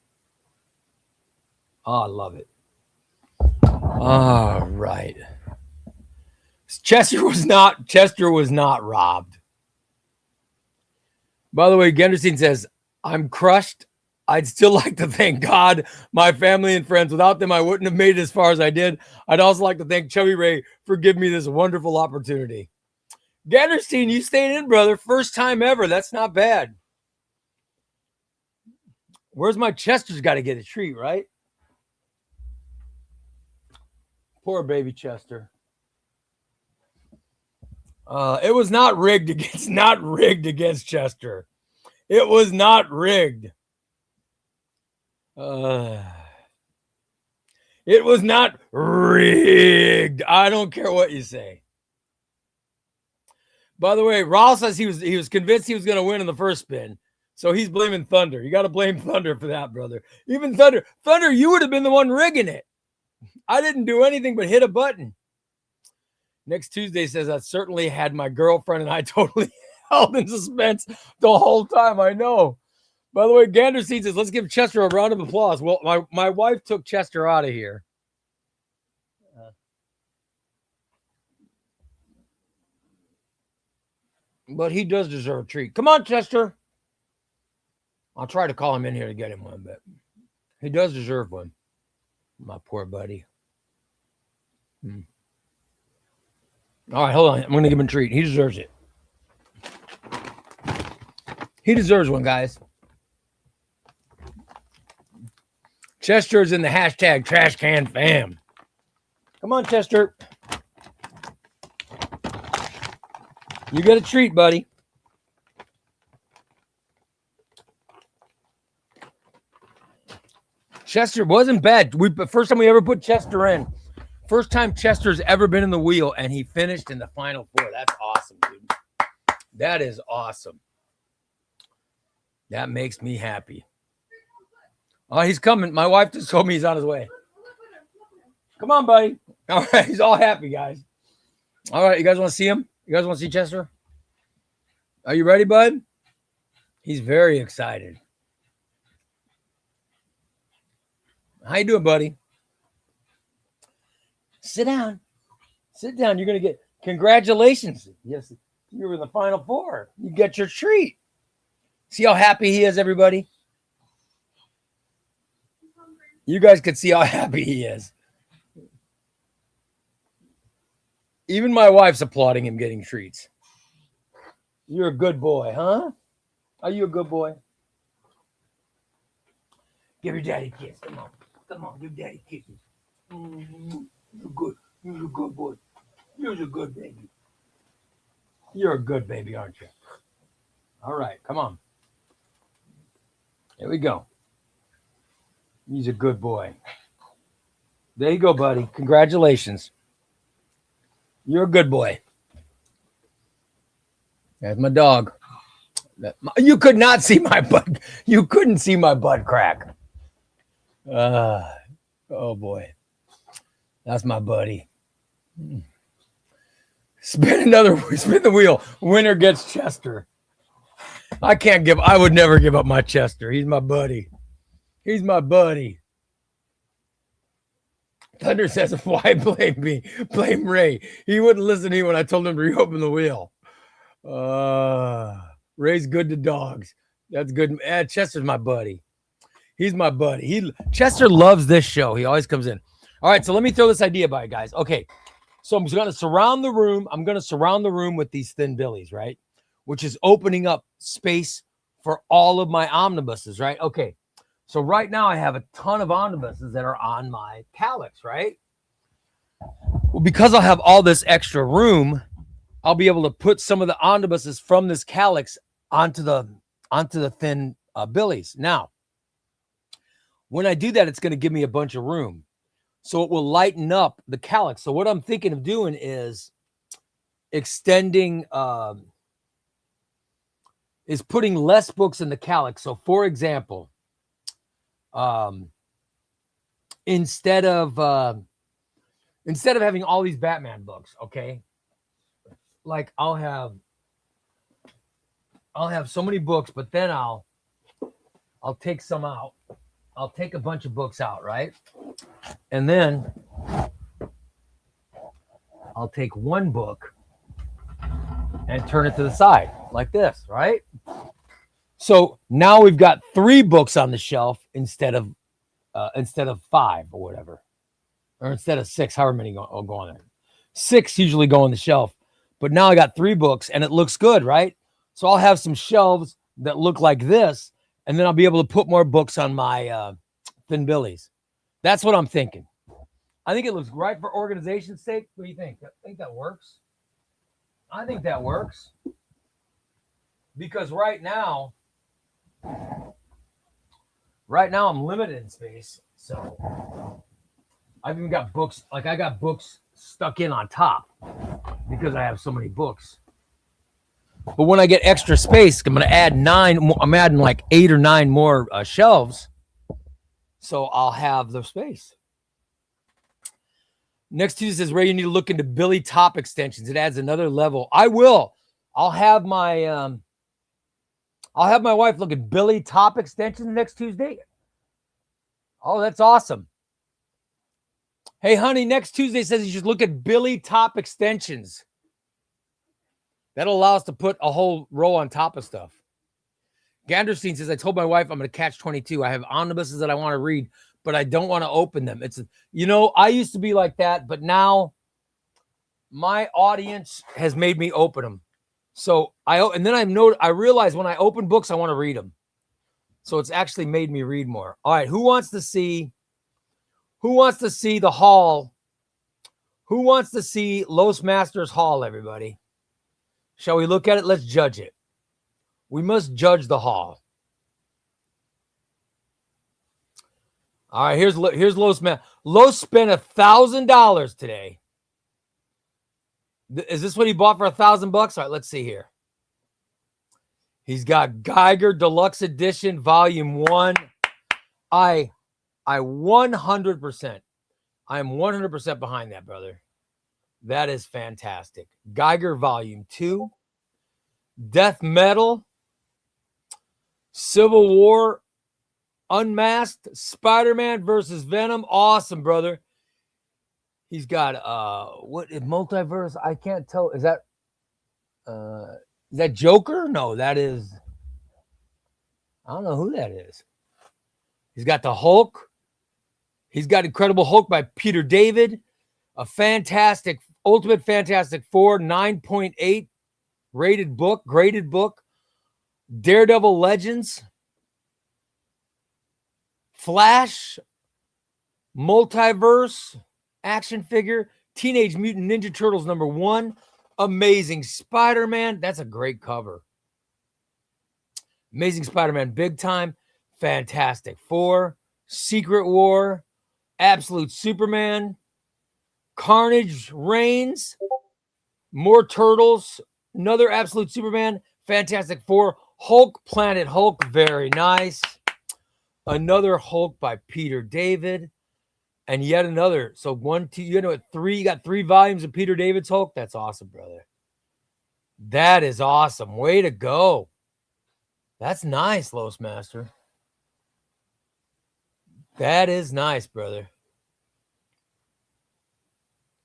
Oh, I love it. All right. Chester was not robbed. By the way, Genderstein says, I'm crushed. I'd still like to thank God, my family, and friends. Without them, I wouldn't have made it as far as I did. I'd also like to thank ChubbyRay for giving me this wonderful opportunity. Ganderstein, you stayed in, brother. First time ever. That's not bad. Where's my Chester's got to get a treat, right? Poor baby Chester. It was not rigged against Chester. It was not rigged. It was not rigged. I don't care what you say. By the way, Raul says he was convinced he was going to win in the first spin. So he's blaming Thunder. You got to blame Thunder for that, brother. Even Thunder, you would have been the one rigging it. I didn't do anything but hit a button. Next Tuesday says I certainly had my girlfriend and I totally held in suspense the whole time. I know. By the way, Ganderstein says, let's give Chester a round of applause. Well, my wife took Chester out of here. But he does deserve a treat. Come on, Chester. I'll try to call him in here to get him one, but he does deserve one. My poor buddy. All right, hold on. I'm going to give him a treat. He deserves it. He deserves one, guys. Chester's in the hashtag trash can fam. Come on, Chester. You get a treat, buddy. Chester wasn't bad. First time we ever put Chester in. First time Chester's ever been in the wheel, and he finished in the final 4. That's awesome, dude. That is awesome. That makes me happy. Oh, he's coming. My wife just told me he's on his way. Come on, buddy. All right, he's all happy, guys. All right, you guys want to see him? You guys want to see Chester? Are you ready, bud? He's very excited. How you doing, buddy? Sit down. Sit down. You're going to get congratulations. Yes, you were in the final 4. You get your treat. See how happy he is, everybody? You guys can see how happy he is. Even my wife's applauding him getting treats. You're a good boy, huh? Are you a good boy? Give your daddy a kiss. Come on. Come on, give daddy kisses. You're good. You're a good boy. You're a good baby. You're a good baby, aren't you? All right, come on. Here we go. He's a good boy. There you go, buddy. Congratulations. You're a good boy. That's my dog. You could not see my butt. You couldn't see my butt crack. Oh boy. That's my buddy. Spin the wheel. Winner gets Chester. I would never give up my Chester. He's my buddy. He's my buddy. Thunder says, why blame me? Blame Ray. He wouldn't listen to me when I told him to reopen the wheel. Ray's good to dogs. That's good. Chester's my buddy. He's my buddy. Chester loves this show. He always comes in. All right, so let me throw this idea by you guys. Okay, so I'm going to surround the room. I'm going to surround the room with these thin billies, right? Which is opening up space for all of my omnibuses, right? Okay, so right now I have a ton of omnibuses that are on my calyx, right? Well, because I'll have all this extra room, I'll be able to put some of the omnibuses from this calyx onto the thin billies. Now, when I do that, it's going to give me a bunch of room. So it will lighten up the calyx. So what I'm thinking of doing is extending, is putting less books in the calyx. So for example, instead of having all these Batman books, okay, like I'll have so many books, but then I'll take some out. I'll take a bunch of books out, right? And then I'll take one book and turn it to the side like this, right? So now we've got 3 books on the shelf instead of 5 or whatever, or instead of 6, however many go on there. 6 usually go on the shelf, but now I got 3 books and it looks good, right? So I'll have some shelves that look like this, and then I'll be able to put more books on my thin billies. That's what I'm thinking. I think it looks right for organization's sake. What do you think? I think that works. I think that works. Because right now I'm limited in space. So I've even got books, like I got books stuck in on top because I have so many books. But when I get extra space, I'm going to add 9. I'm adding like 8 or 9 more shelves. So I'll have the space. Next Tuesday says, Ray, you need to look into Billy top extensions. It adds another level. I will. I'll have my wife look at Billy top extensions next Tuesday. Oh, that's awesome. Hey, honey, next Tuesday says you should look at Billy top extensions. That'll allow us to put a whole row on top of stuff. Ganderstein says, I told my wife I'm going to catch 22. I have omnibuses that I want to read, but I don't want to open them. I used to be like that, but now my audience has made me open them. So I realize when I open books, I want to read them. So it's actually made me read more. All right. Who wants to see the haul? Who wants to see Los Masters haul, everybody? Shall we look at it? Let's judge it. We must judge the haul. All right, here's Los, man. Los spent $1,000 today. Is this what he bought for $1,000? All right, let's see here. He's got Geiger Deluxe Edition Volume 1. I 100%. I am 100% behind that, brother. That is fantastic. Geiger Volume 2. Death Metal. Civil War. Unmasked. Spider-Man versus Venom. Awesome, brother. He's got what multiverse? I can't tell. Is that Joker? No, that is. I don't know who that is. He's got the Hulk. He's got Incredible Hulk by Peter David. A fantastic, Ultimate Fantastic Four, 9.8 rated book, graded book. Daredevil Legends. Flash. Multiverse action figure. Teenage Mutant Ninja Turtles #1. Amazing Spider-Man. That's a great cover. Amazing Spider-Man Big Time. Fantastic Four. Secret War. Absolute Superman. Carnage Reigns. More Turtles. Another Absolute Superman. Fantastic Four. Hulk, Planet Hulk. Very nice. Another Hulk by Peter David. And yet another. So 1, 2, you got 3 volumes of Peter David's Hulk. That's awesome, brother. That is awesome. Way to go. That's nice, Los Master. That is nice, brother.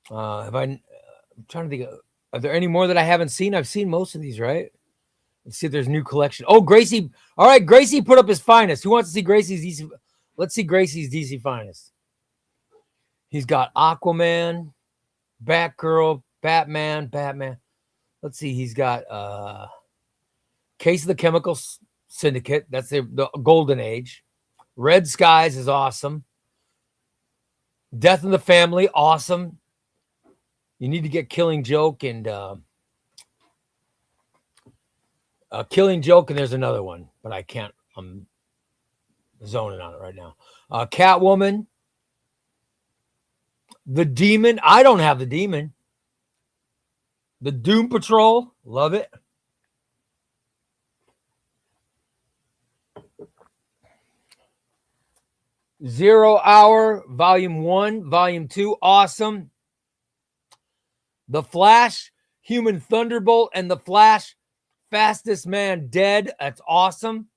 I'm trying to think. Are there any more that I haven't seen? I've seen most of these, right? Let's see if there's new collection. Oh, Gracie. All right, Gracie put up his finest. Who wants to see Gracie's DC? Let's see Gracie's DC finest. He's got Aquaman, Batgirl, Batman. Let's see. He's got Case of the Chemical Syndicate. That's the Golden Age. Red Skies is awesome. Death in the Family, awesome. You need to get Killing Joke and Killing Joke, and there's another one, but I can't. I'm zoning on it right now. Catwoman. The Demon. I don't have the Demon. The Doom Patrol. Love it. Zero Hour, Volume 1, Volume 2. Awesome. The Flash, Human Thunderbolt, and The Flash, Fastest Man Dead. That's awesome.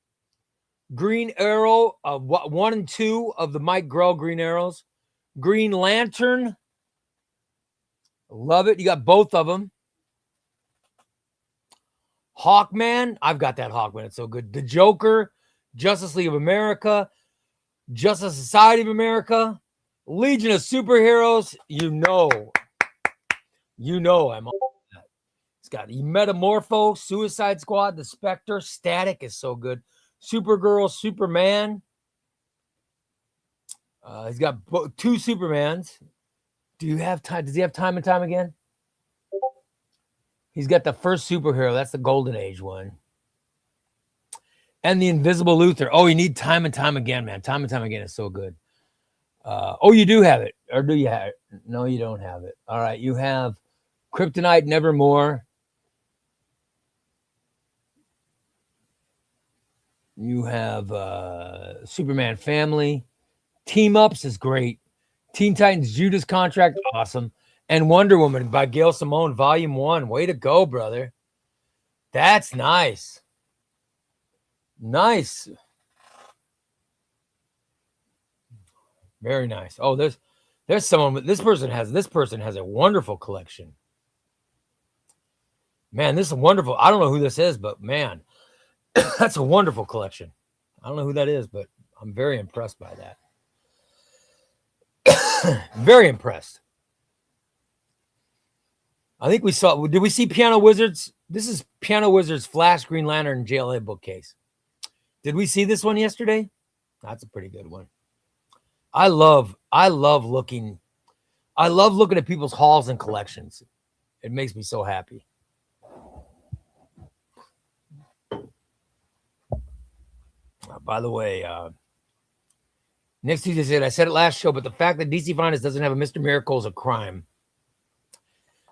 Green Arrow, 1 and 2 of the Mike Grell Green Arrows. Green Lantern. Love it. You got both of them. Hawkman. I've got that Hawkman. It's so good. The Joker. Justice League of America. Justice Society of America. Legion of Superheroes. You know I'm on that. It's got Metamorpho, Suicide Squad, The Spectre. Static is so good. Supergirl, Superman. He's got 2 Supermans. Do you have time? Does he have Time and Time Again? He's got the first superhero. That's the Golden Age one. And the Invisible Luther. Oh, you need Time and Time Again, man. Time and Time Again is so good. Oh, you do have it. Or do you have it? No, you don't have it. All right. You have Kryptonite Nevermore. You have Superman Family. Team Ups is great. Teen Titans Judas Contract, awesome. And Wonder Woman by Gail Simone, Volume 1. Way to go, brother. That's nice. Nice. Very nice. Oh, there's someone. This person has a wonderful collection. Man, this is wonderful. I don't know who this is, but man, that's a wonderful collection. I don't know who that is, but I'm very impressed by that. Very impressed. I think did we see Piano Wizards? This is Piano Wizards Flash, Green Lantern, and JLA bookcase. Did we see this one yesterday? That's a pretty good one. I love looking at people's hauls and collections. It makes me so happy. By the way, Next Tuesday said, I said it last show, but the fact that DC Finest doesn't have a Mr. Miracle is a crime.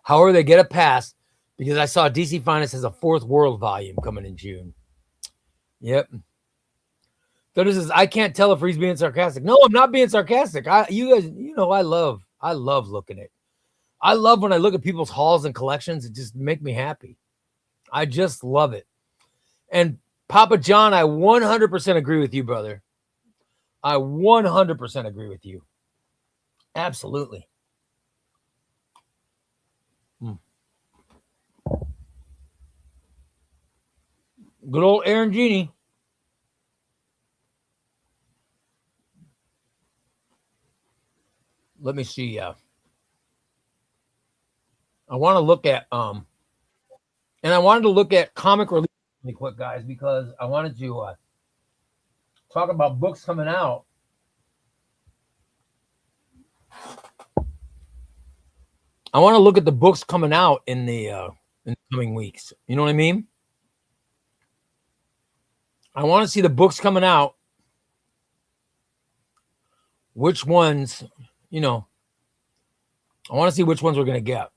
However, they get a pass because I saw DC Finest has a Fourth World volume coming in June. Yep. Thunder says, I can't tell if he's being sarcastic. No, I'm not being sarcastic. You guys, I love looking at. I love when I look at people's hauls and collections. It just make me happy. I just love it. And Papa John, I 100% agree with you, brother. I 100% agree with you. Absolutely. Good old Aaron Genie. Let me see. I want to look at and I wanted to look at comic release really quick, guys, because I wanted to talk about books coming out. I want to look at the books coming out in the coming weeks. You know what I mean? I want to see the books coming out. Which ones, I want to see which ones we're going to get.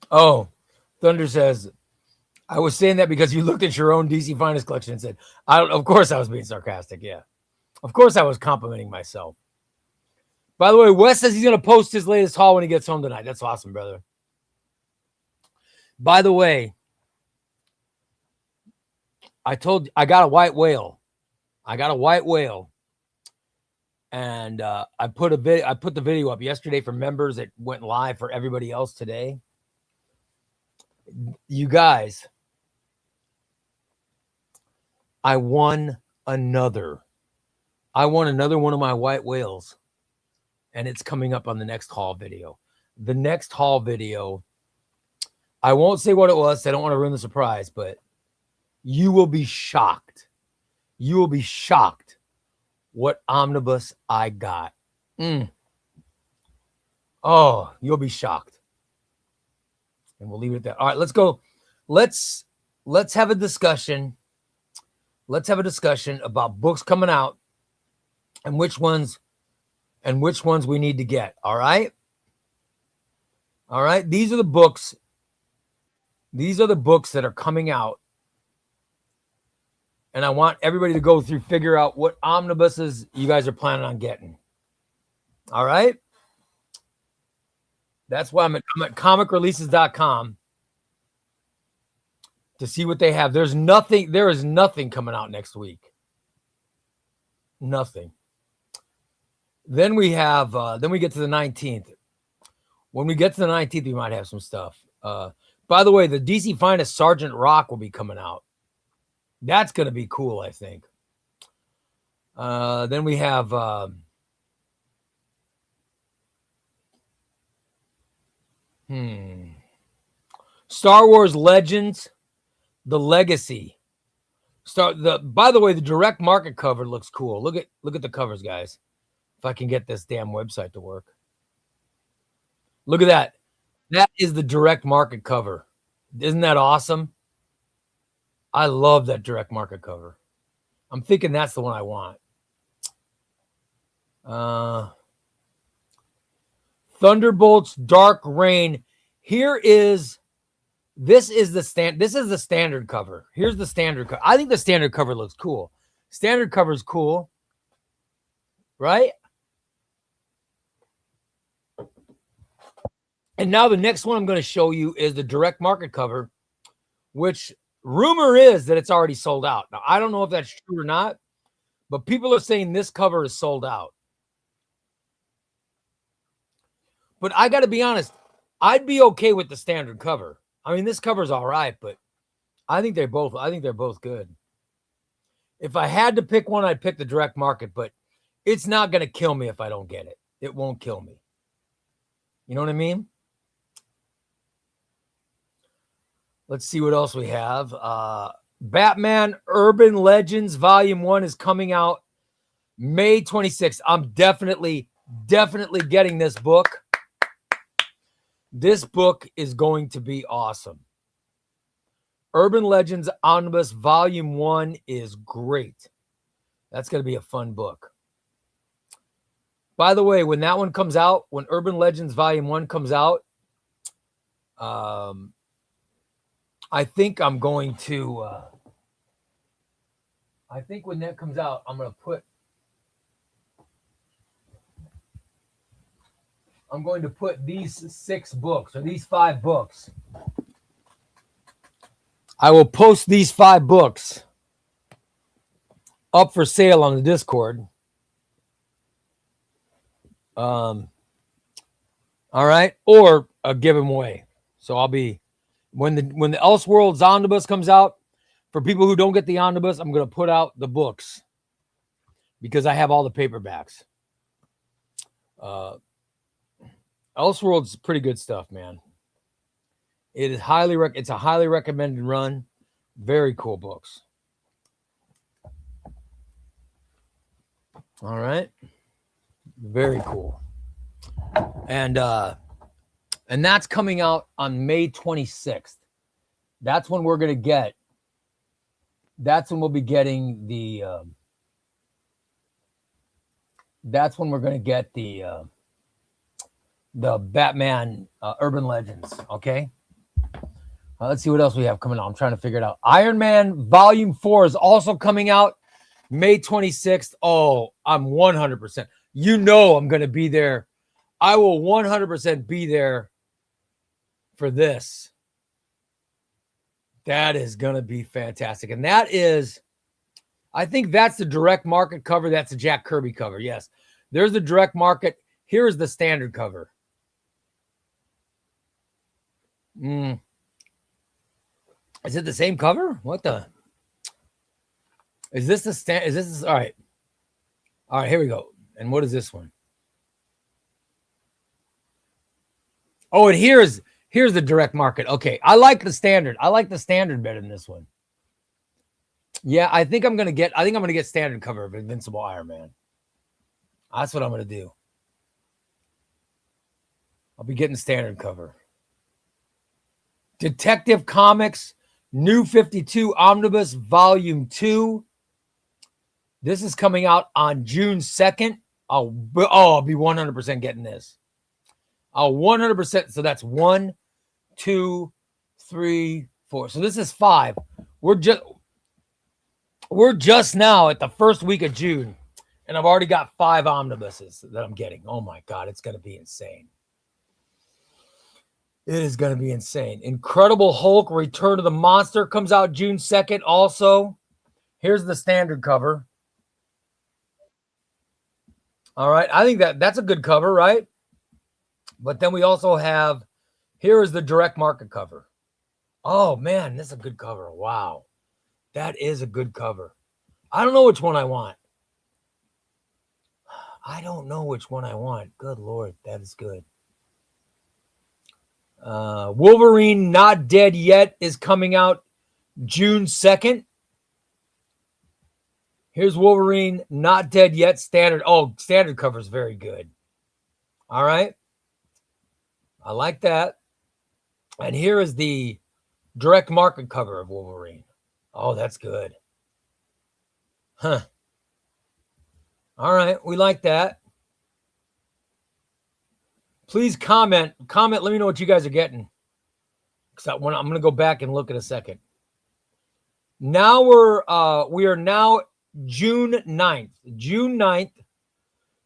Oh, Thunder says, I was saying that because you looked at your own DC Finest collection and said, of course I was being sarcastic. Yeah. Of course I was complimenting myself. By the way, Wes says he's going to post his latest haul when he gets home tonight. That's awesome, brother. By the way, I got a white whale. And I put the video up yesterday for members. It went live for everybody else today. You guys, I won another one of my white whales, and it's coming up on the next haul video. The next haul video, I won't say what it was. I don't want to ruin the surprise, but you will be shocked. You will be shocked what omnibus I got. Oh, you'll be shocked. And we'll leave it at that. All right, let's go. Let's have a discussion. Let's have a discussion about books coming out and which ones we need to get. All right. All right. These are the books. These are the books that are coming out. And I want everybody to go through, figure out what omnibuses you guys are planning on getting. All right. That's why I'm at comicreleases.com to see what they have. There is nothing coming out next week. Nothing. Then we have, then we get to the 19th. When we get to the 19th, we might have some stuff. By the way, the DC Finest Sergeant Rock will be coming out. That's going to be cool, I think. Then we have Star Wars Legends, The Legacy. By the way, the direct market cover looks cool. Look at the covers, guys. If I can get this damn website to work. Look at that. That is the direct market cover. Isn't that awesome? I love that direct market cover. I'm thinking that's the one I want. Thunderbolts Dark Reign. This is the standard cover. Here's the standard cover. I think the standard cover looks cool. Standard cover is cool. Right? And now the next one I'm going to show you is the direct market cover, which rumor is that it's already sold out. Now, I don't know if that's true or not, but people are saying this cover is sold out. But I got to be honest, I'd be okay with the standard cover. I mean, this cover's all right, but I think they're both good. If I had to pick one, I'd pick the direct market, but it's not going to kill me if I don't get it. It won't kill me. You know what I mean? Let's see what else we have. Batman Urban Legends Volume 1 is coming out May 26th. I'm definitely getting this book. This book is going to be awesome. Urban Legends Omnibus Volume 1 is great. That's going to be a fun book. By the way, when that one comes out, when Urban Legends Volume 1 comes out, I think I'm going to, I think when that comes out, I'm going to put these 6 books or these 5 books. I will post these 5 books up for sale on the Discord. All right, or give them away. So I'll be when the Elseworlds Omnibus comes out. For people who don't get the Omnibus, I'm going to put out the books because I have all the paperbacks. Elseworlds is pretty good stuff, man. It is it's a highly recommended run. Very cool books. All right. Very cool. And that's coming out on May 26th. That's when we're going to get. That's when we'll be getting the. That's when we're going to get the Batman Urban Legends. Okay. Let's see what else we have coming out. I'm trying to figure it out. Iron Man Volume 4 is also coming out May 26th. Oh, I'm 100%. You know I'm going to be there. I will 100% be there for this. That is going to be fantastic. And that is, I think that's the direct market cover. That's the Jack Kirby cover. Yes. There's the direct market. Here's the standard cover. Is it the same cover? What the? Is this the stand? Is this all right? All right, here we go. And what is this one? Oh, and here's the direct market. Okay, I like the standard. I like the standard better than this one. Yeah, I think I'm gonna get standard cover of Invincible Iron Man. That's what I'm gonna do. I'll be getting standard cover. Detective Comics New 52 Omnibus Volume 2. This is coming out on June 2nd. I'll be 100% getting this. I'll 100%. So that's 1, 2, 3, 4. So this is 5. We're just now at the first week of June, and I've already got 5 omnibuses that I'm getting. Oh my God, it's going to be insane. It is going to be insane. Incredible Hulk Return of the Monster comes out June 2nd also. Here's the standard cover. All right. I think that's a good cover, right? But then we also have, here is the direct market cover. Oh, man, this is a good cover. Wow. That is a good cover. I don't know which one I want. Good Lord, that is good. Wolverine Not Dead Yet is coming out June 2nd. Here's Wolverine Not Dead Yet standard. Oh, standard cover is very good. All right. I like that. And here is the direct market cover of Wolverine. Oh, that's good. Huh. All right. We like that. Please comment. Let me know what you guys are getting. Because I'm going to go back and look in a second. Now we are now June 9th. June 9th,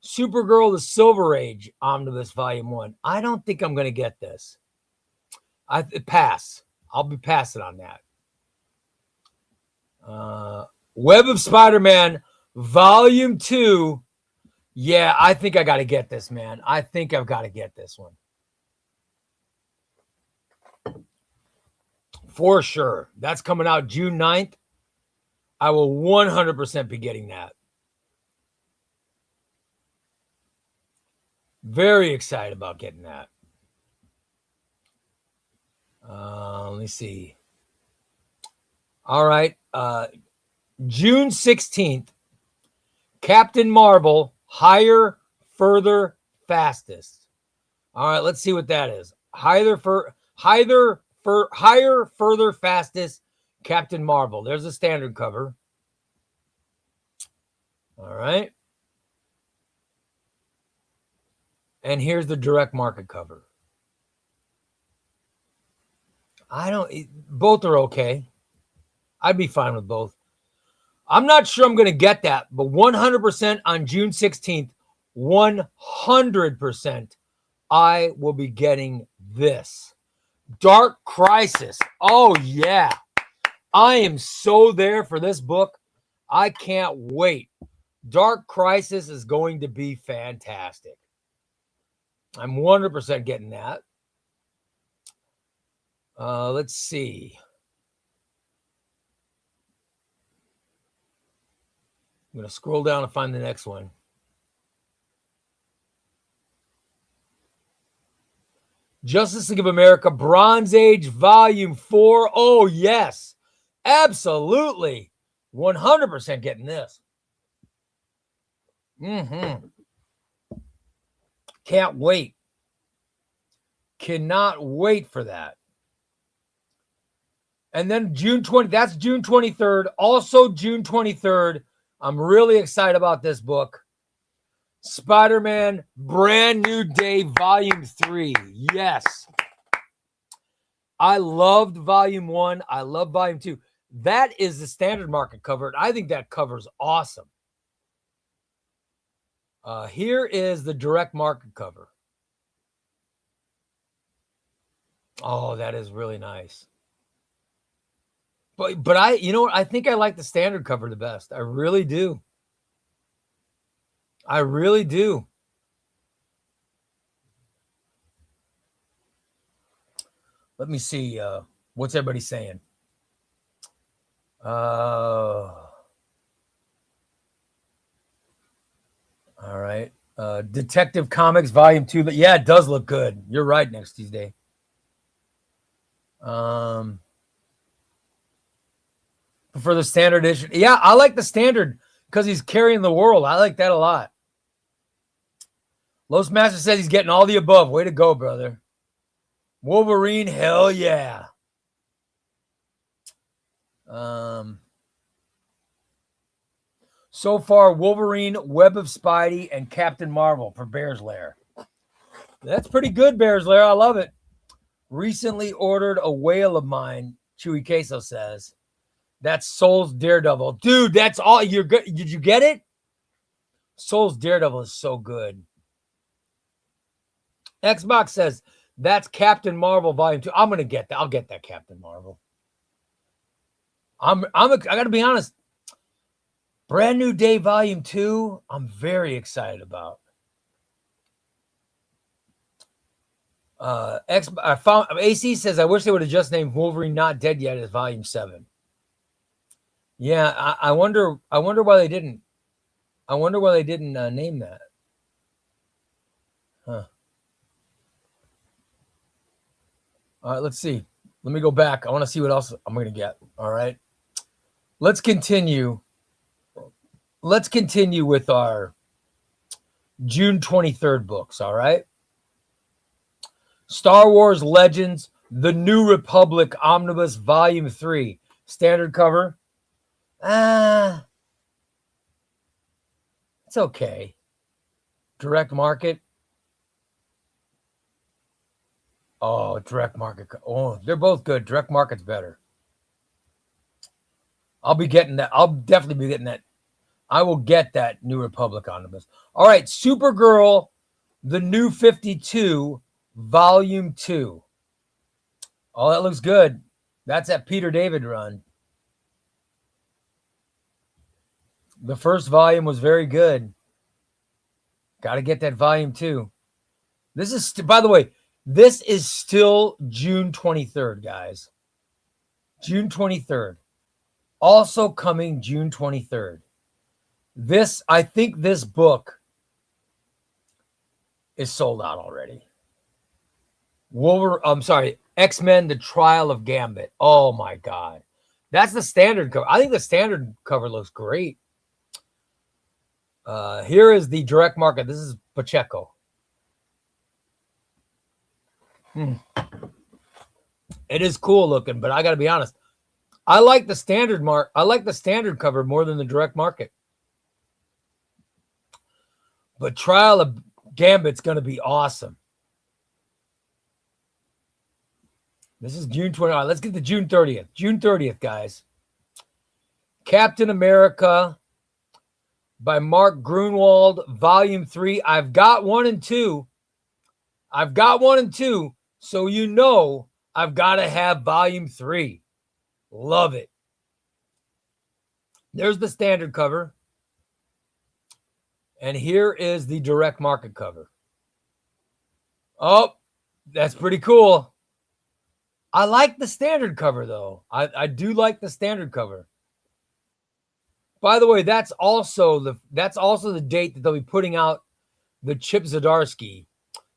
Supergirl, the Silver Age Omnibus Volume 1. I don't think I'm going to get this. Pass. I'll be passing on that. Web of Spider-Man Volume 2. Yeah, I think I got to get this, man. I think I've got to get this one. For sure. That's coming out June 9th. I will 100% be getting that. Very excited about getting that. Let me see. All right. June 16th, Captain Marvel, Higher, Further, Fastest. All right, let's see what that is. Higher, Further, Fastest, Captain Marvel. There's a standard cover. All right. And here's the direct market cover. Both are okay. I'd be fine with both. I'm not sure I'm going to get that, but 100% on June 16th, 100% I will be getting this. Dark Crisis. Oh, yeah. I am so there for this book. I can't wait. Dark Crisis is going to be fantastic. I'm 100% getting that. Let's see. I'm going to scroll down and find the next one. Justice League of America, Bronze Age, Volume 4. Oh, yes. Absolutely. 100% getting this. Can't wait. Cannot wait for that. And then that's June 23rd. Also June 23rd. I'm really excited about this book. Spider-Man, Brand New Day, Volume 3. Yes. I loved Volume 1. I love Volume 2. That is the standard market cover. And I think that cover is awesome. Here is the direct market cover. Oh, that is really nice. But I think I like the standard cover the best. I really do. I really do. Let me see. What's everybody saying? All right. Detective Comics Volume 2. But yeah, it does look good. You're right, Next Tuesday. For the standard issue. Yeah, I like the standard because he's carrying the world. I like that a lot. Los Master says he's getting all the above. Way to go, brother. Wolverine, hell yeah. So far, Wolverine, Web of Spidey, and Captain Marvel for Bear's Lair. That's pretty good, Bear's Lair. I love it. Recently ordered a whale of mine, Chewy Queso says. That's Soul's Daredevil. Dude, that's all. You're good. Did you get it? Soul's Daredevil is so good. Xbox says that's Captain Marvel Volume 2. I'm gonna get that. I'll get that Captain Marvel. I gotta be honest. Brand New Day Volume 2, I'm very excited about. I found AC says I wish they would have just named Wolverine Not Dead Yet as Volume 7. Yeah, I wonder why they didn't. I wonder why they didn't name that. Huh. All right, let's see. Let me go back. I want to see what else I'm going to get. All right. Let's continue. Let's continue with our June 23rd books. All right. Star Wars Legends, The New Republic Omnibus Volume 3. Standard cover. It's okay. Direct market. Oh, direct market. Oh, they're both good. Direct market's better. I'll be getting that. I'll definitely be getting that. I will get that New Republic Omnibus. All right. Supergirl, The New 52, Volume 2. Oh, that looks good. That's that Peter David run. The first volume was very good. Got to get that Volume 2. This is, by the way, this is still June 23rd, guys. June 23rd. Also coming June 23rd. I think this book is sold out already. X-Men, The Trial of Gambit. Oh my God. That's the standard cover. I think the standard cover looks great. Here is the direct market. This is Pacheco. It is cool looking, but I got to be honest. I like the standard I like the standard cover more than the direct market. But Trial of Gambit's going to be awesome. This is June 20th. Let's get to June 30th. June 30th, guys. Captain America by Mark Grunwald, Volume 3. I've got 1 and 2. I've got 1 and 2. So you know I've got to have Volume 3. Love it. There's the standard cover. And here is the direct market cover. Oh, that's pretty cool. I like the standard cover, though. I do like the standard cover. By the way, that's also the date that they'll be putting out the Chip Zdarsky,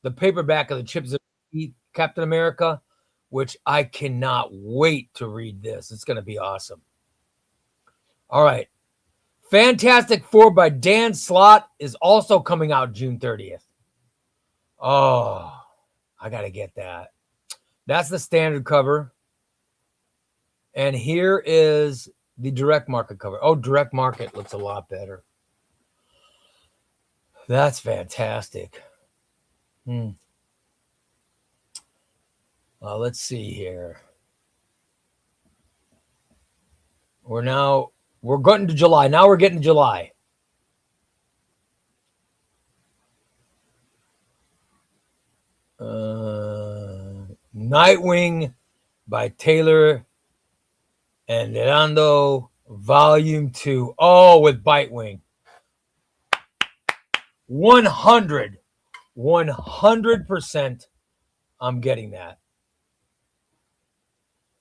the paperback of the Chip Zdarsky Captain America, which I cannot wait to read this. It's going to be awesome. All right. Fantastic Four by Dan Slott is also coming out June 30th. Oh, I got to get that. That's the standard cover. And here is the direct market cover. Oh, direct market looks a lot better. That's fantastic. Let's see here. We're getting to July. Now we're getting to July. Nightwing by Taylor and Lando, Volume 2. Oh, with Bitewing. 100% I'm getting that.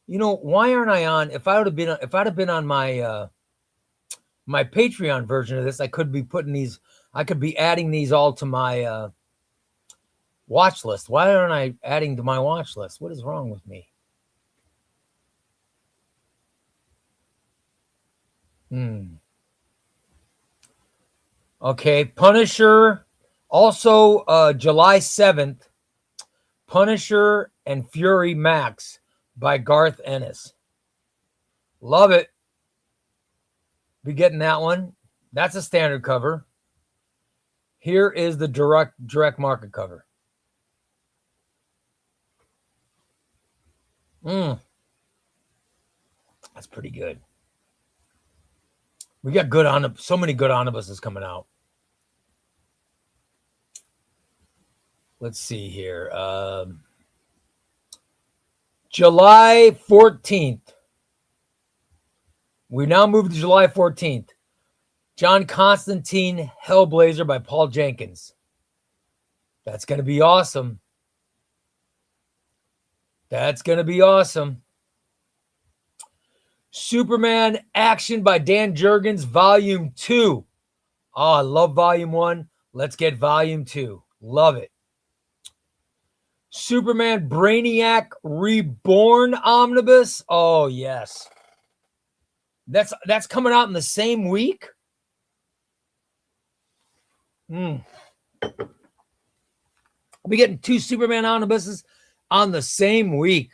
You know, why aren't I on? If I'd have been on my my Patreon version of this, I could be adding these all to my watch list. Why aren't I adding to my watch list? What is wrong with me? Okay, Punisher. Also, July 7th, Punisher and Fury Max by Garth Ennis. Love it. Be getting that one. That's a standard cover. Here is the direct market cover. That's pretty good. We got so many good omnibuses coming out. Let's see here. July 14th. We now move to July 14th. John Constantine, Hellblazer by Paul Jenkins. That's going to be awesome. That's going to be awesome. Superman Action by Dan Jurgens, Volume 2. Oh, I love Volume 1. Let's get Volume 2. Love it. Superman Brainiac Reborn Omnibus. Oh, yes. That's coming out in the same week? I'll be getting 2 Superman omnibuses on the same week.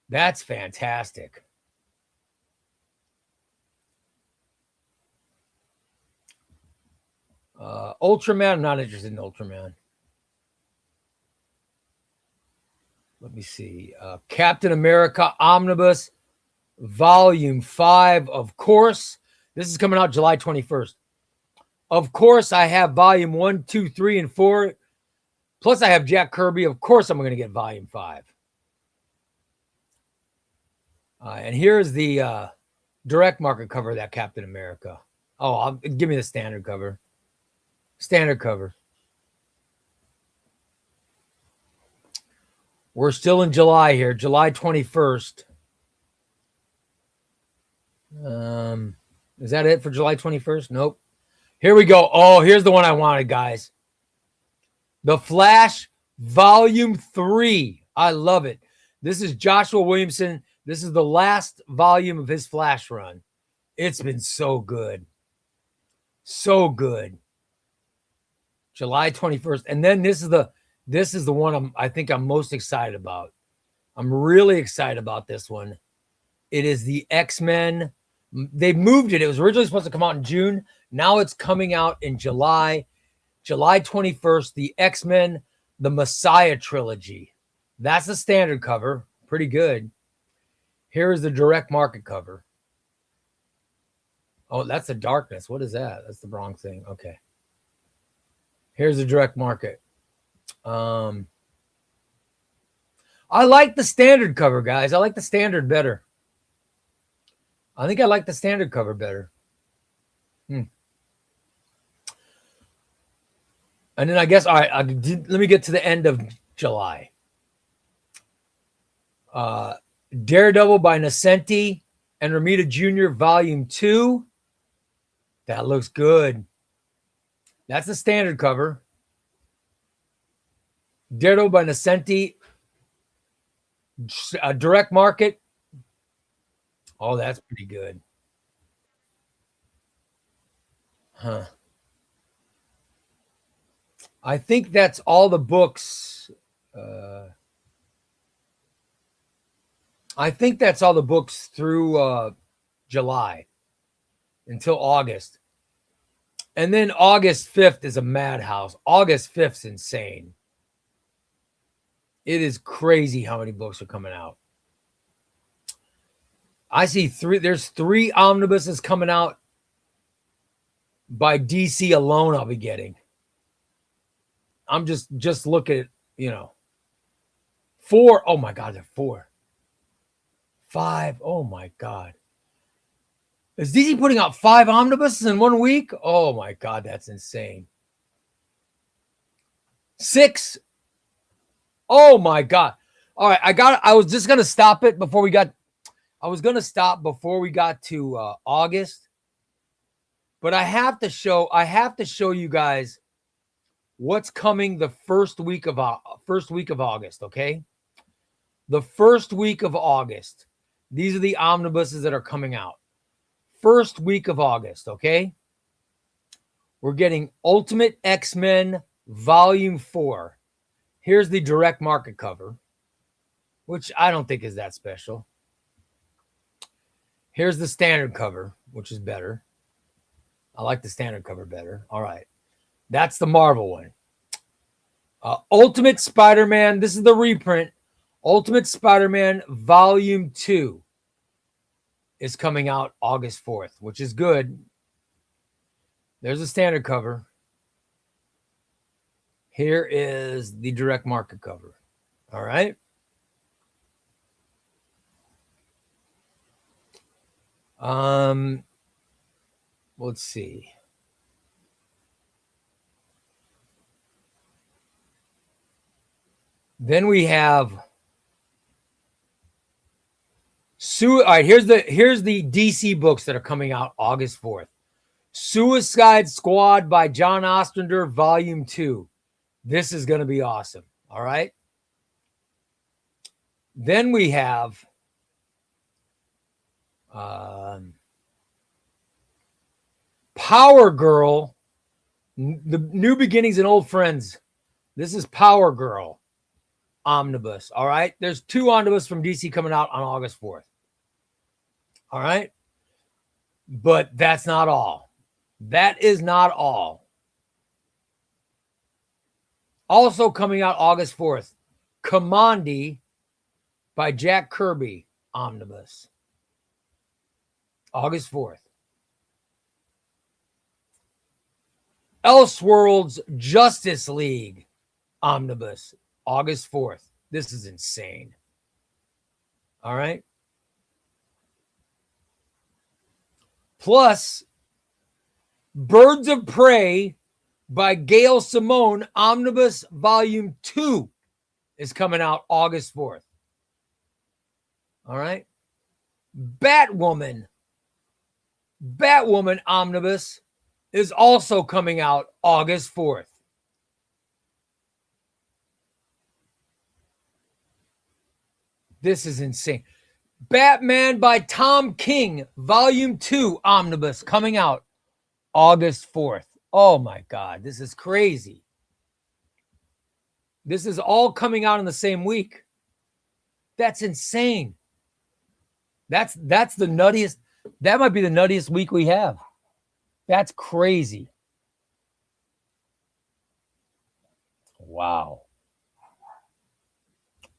That's fantastic. Ultraman, I'm not interested in Ultraman. Let me see. Captain America Omnibus, Volume 5. Of course, this is coming out July 21st. Of course, I have Volume 1, 2, 3, and 4. Plus, I have Jack Kirby. Of course, I'm going to get Volume 5. And here's the direct market cover of that Captain America. Oh, give me the standard cover. Standard cover. We're still in July here, July 21st. Is that it for July 21st? Nope. Here we go. Oh, here's the one I wanted, guys. The Flash, Volume 3. I love it. This is Joshua Williamson. This is the last volume of his Flash run. It's been so good. So good. July 21st. And then this is the one I think I'm most excited about. I'm really excited about this one. It is the X-Men. They moved it. It was originally supposed to come out in June. Now it's coming out in July 21st. The X-Men, the Messiah trilogy. That's the standard cover. Pretty good. Here is the direct market cover. Oh, that's the darkness. What is that? That's the wrong thing. Okay. Here's the direct market. I like the standard cover, guys. I like the standard better. I think I like the standard cover better. And then I guess, all right, let me get to the end of July. Daredevil by Nascenti and Romita Jr. Volume 2. That looks good. That's the standard cover. Daredevil by Nascenti. Direct market. Oh, that's pretty good. Huh. I think that's all the books. I think that's all the books through July until August. And then August 5th is a madhouse. August 5th is insane. It is crazy how many books are coming out. I see there's 3 omnibuses coming out by DC alone I'll be getting. I'm just looking at, 4. Oh my God, they're 4. 5. Oh my God. Is DC putting out 5 omnibuses in 1 week? Oh my God, that's insane. 6. Oh my God. All right, I was just gonna stop it before we got. I was gonna stop before we got to August, but I have to show you guys what's coming the first week of August. Okay, the first week of August. These are the omnibuses that are coming out. First week of August. Okay, we're getting Ultimate X-Men Volume 4. Here's the direct market cover, which I don't think is that special. Here's the standard cover, which is better. I like the standard cover better. All right. That's the Marvel one. Ultimate Spider-Man. This is the reprint. Ultimate Spider-Man Volume 2 is coming out August 4th, which is good. There's a standard cover. Here is the direct market cover. All right. Let's see. Then we have all right, here's the DC books that are coming out August 4th. Suicide Squad by John Ostrander, Volume 2. This is going to be awesome. All right. Then we have Power Girl, the New Beginnings and Old Friends. This is Power Girl Omnibus. All right. There's 2 omnibus from DC coming out on August 4th. All right. But that's not all. That is not all. Also coming out August 4th, Commandi by Jack Kirby Omnibus. August 4th. Elseworlds Justice League Omnibus. August 4th. This is insane. All right. Plus, Birds of Prey by Gail Simone Omnibus Volume 2 is coming out August 4th. All right. Batwoman Omnibus is also coming out August 4th. This is insane. Batman by Tom King, Volume 2 Omnibus coming out August 4th. Oh my God, this is crazy. This is all coming out in the same week. That's insane. That's the nuttiest. That might be the nuttiest week we have. That's crazy. Wow.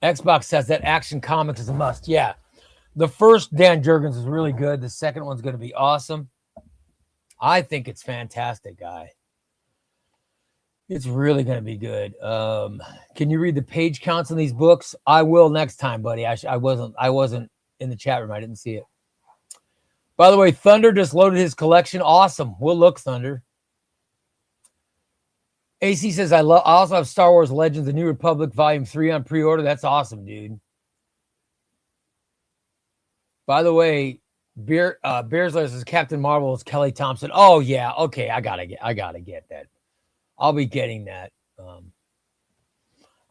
Xbox says that Action Comics is a must. Yeah. The first Dan Jurgens is really good. The second one's going to be awesome. I think it's fantastic, guy. It's really going to be good. Can you read the page counts on these books? I will next time, buddy. I wasn't in the chat room. I didn't see it. By the way, Thunder just loaded his collection. Awesome. We'll look, Thunder. AC says, I also have Star Wars Legends, The New Republic, Volume 3 on pre-order. That's awesome, dude. By the way, Bears says Captain Marvel is Kelly Thompson. Oh, yeah. Okay, I gotta get that. I'll be getting that.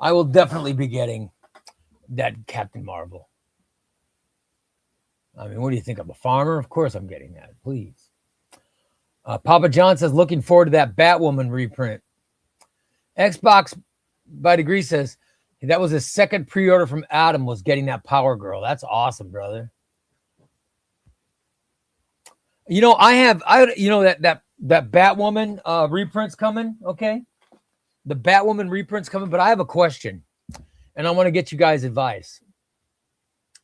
I will definitely be getting that Captain Marvel. I mean, what do you think? I'm a farmer? Of course I'm getting that. Please. Papa John says, looking forward to that Batwoman reprint. Xbox by Degree says, that was his second pre-order from Adam, was getting that Power Girl. That's awesome, brother. You know, that Batwoman reprint's coming, okay? The Batwoman reprint's coming, but I have a question, and I want to get you guys' advice.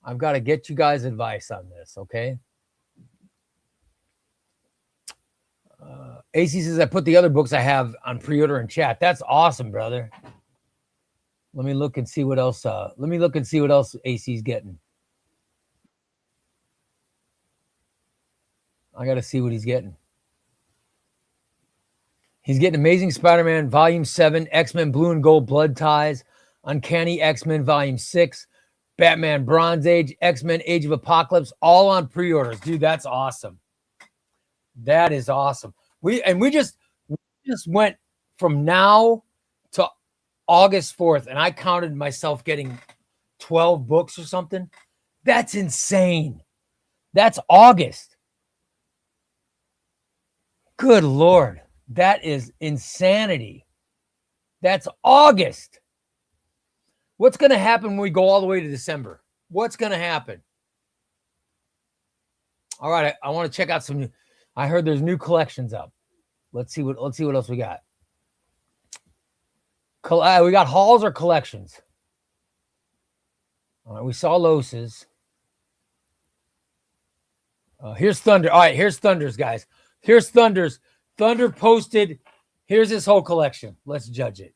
I've got to get you guys' advice on this, okay? AC says, I put the other books I have on pre-order in chat. That's awesome, brother. Let me look and see what else. AC's getting. I got to see what he's getting. He's getting Amazing Spider-Man Volume 7, X-Men Blue and Gold Blood Ties, Uncanny X-Men Volume 6, Batman Bronze Age, X-Men Age of Apocalypse, all on pre-orders. Dude, that's awesome. That is awesome. We just went from now to August 4th, and I counted myself getting 12 books or something. That's insane. That's August. Good Lord. That is insanity. That's August. What's going to happen when we go all the way to December? What's going to happen? All right, I want to check out some new. I heard there's new collections up. Let's see what else we got. We got hauls or collections. All right, we saw Los's. Here's Thunder. All right, here's Thunder's, guys. Here's Thunder's. Thunder posted. Here's his whole collection. Let's judge it.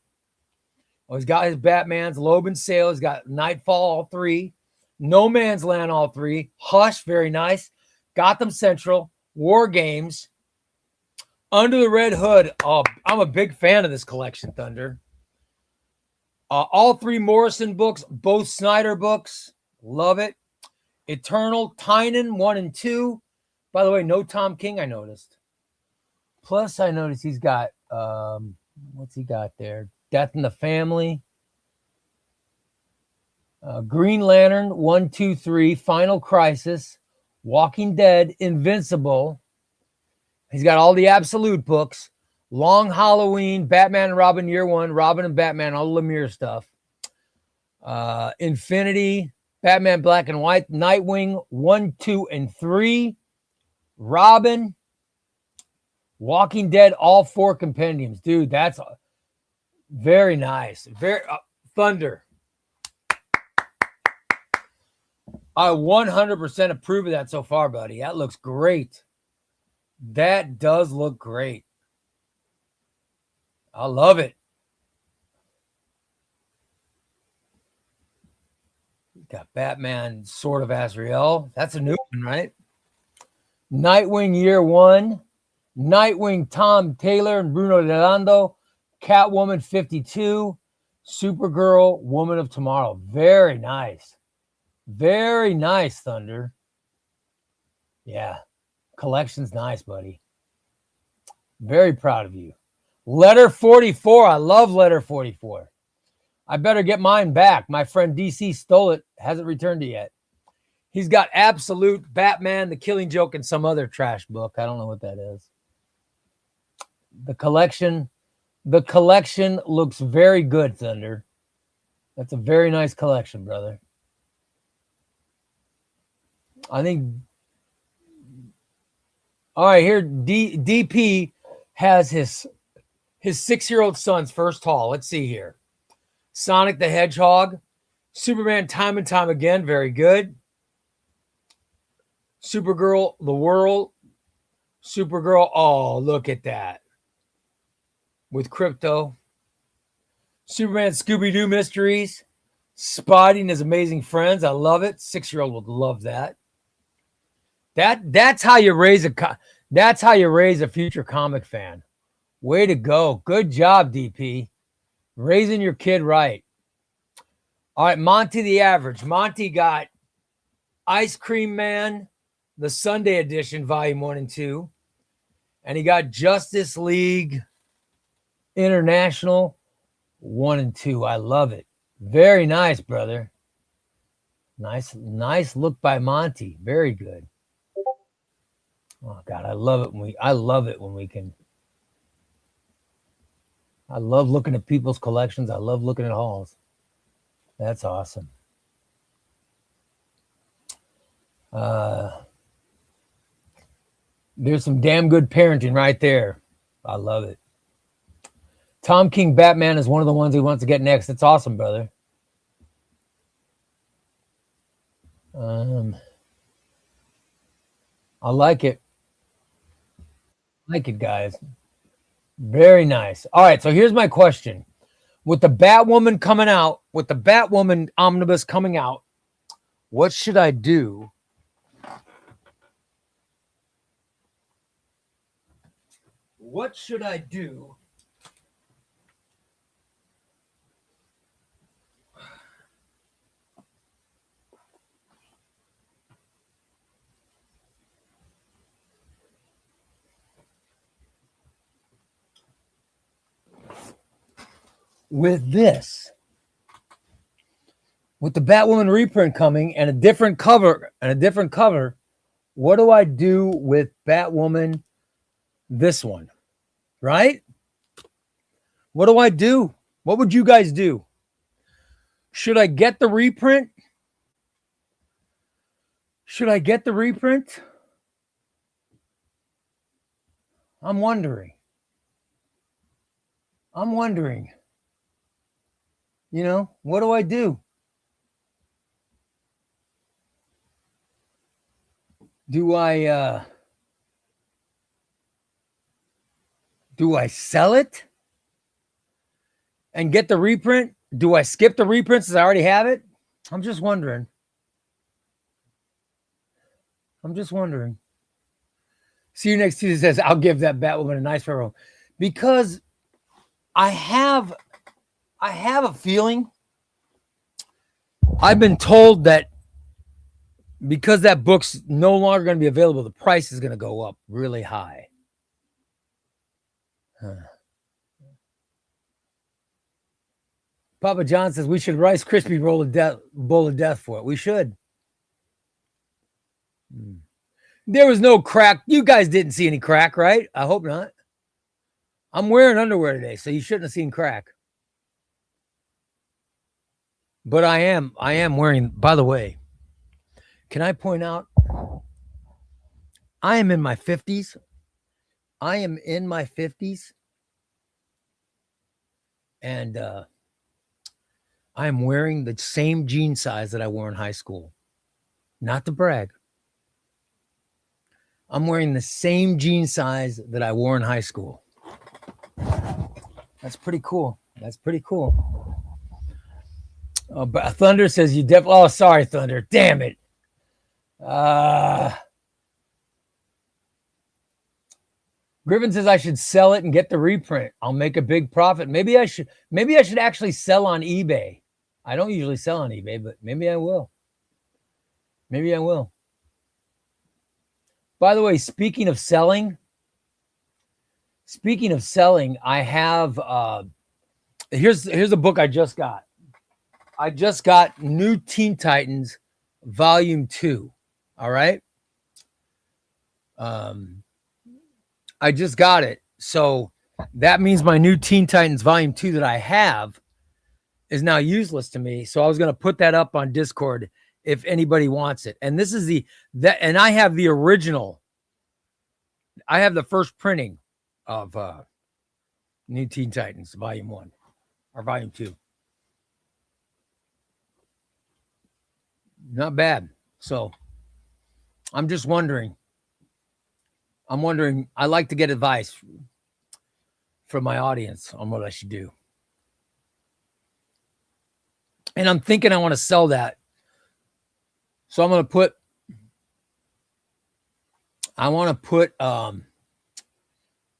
Oh, he's got his Batman's, Loeb & Sale. He's got Nightfall, all 3. No Man's Land, all 3. Hush, very nice. Gotham Central, War Games, Under the Red Hood. Oh, I'm a big fan of this collection, Thunder. All 3 Morrison books, both Snyder books. Love it. Eternal, Tynan 1 and 2. By the way, no Tom King, I noticed. Plus, I noticed he's got, what's he got there? Death in the Family. Green Lantern 1, 2, 3. Final Crisis. Walking Dead, Invincible. He's got all the Absolute books. Long Halloween, Batman and Robin Year 1, Robin and Batman, all the Lemire stuff. Infinity, Batman Black and White, Nightwing 1, 2, and 3. Robin, Walking Dead, all 4 compendiums. Dude, that's very nice. Very Thunder. I 100% approve of that so far, buddy. That looks great. That does look great. I love it. Got Batman, Sword of Azrael. That's a new one, right? Nightwing Year 1. Nightwing Tom Taylor and Bruno Delando. Catwoman 52. Supergirl, Woman of Tomorrow. Very nice. Very nice, Thunder. Yeah. Collection's nice, buddy. Very proud of you. Letter 44. I love Letter 44. I better get mine back. My friend DC stole it. Hasn't returned it yet. He's got Absolute, Batman, The Killing Joke, and some other trash book. I don't know what that is. The collection looks very good, Thunder. That's a very nice collection, brother. I think. All right, here DP has his 6-year-old son's first haul. Let's see here. Sonic the Hedgehog, Superman time and time again, very good. Supergirl, The World, Supergirl. Oh, look at that. With Crypto. Superman Scooby-Doo Mysteries. Spotty and His Amazing Friends. I love it. 6-year-old would love that. That's how you raise a future comic fan. Way to go. Good job, DP. Raising your kid right. All right, Monty the Average. Monty got Ice Cream Man, the Sunday edition, volume 1 and 2. And he got Justice League International 1 and 2. I love it. Very nice, brother. Nice look by Monty. Very good. Oh God, I love it when we can. I love looking at people's collections. I love looking at hauls. That's awesome. There's some damn good parenting right there. I love it. Tom King Batman is one of the ones he wants to get next. That's awesome, brother. I like it. Like it, guys. Very nice. All right, so here's my question. With the Batwoman coming out, with the Batwoman Omnibus coming out, what should I do? What should I do with this? With the Batwoman reprint coming and a different cover, what do I do with Batwoman, this one? Right? What do I do? What would you guys do? Should I get the reprint? I'm wondering. You know, what do I do? Do I sell it and get the reprint? Do I skip the reprint since I already have it? I'm just wondering. See you next Tuesday says, I'll give that Batwoman a nice farewell. Because I have a feeling, I've been told that because that book's no longer going to be available, the price is going to go up really high. Papa John says we should Rice Krispie bowl of death for it. We should. There was no crack. You guys didn't see any crack, right? I hope not. I'm wearing underwear today, so you shouldn't have seen crack. But I am wearing, by the way, can I point out, I am in my 50s. And I am wearing the same jean size that I wore in high school. Not to brag. I'm wearing the same jean size that I wore in high school. That's pretty cool. But Thunder says you definitely. Oh, sorry, Thunder. Damn it. Griffin says I should sell it and get the reprint. I'll make a big profit. Maybe I should actually sell on eBay. I don't usually sell on eBay, but maybe I will. By the way, speaking of selling, I have here's a book I just got. I just got New Teen Titans Volume 2. All right. I just got it. So that means my New Teen Titans Volume 2 that I have is now useless to me. So I was going to put that up on Discord if anybody wants it. And this is and I have the original. I have the first printing of New Teen Titans Volume 1 or Volume 2. Not bad. So I'm just wondering. I like to get advice from my audience on what I should do. And I'm thinking I want to sell that. So I want to put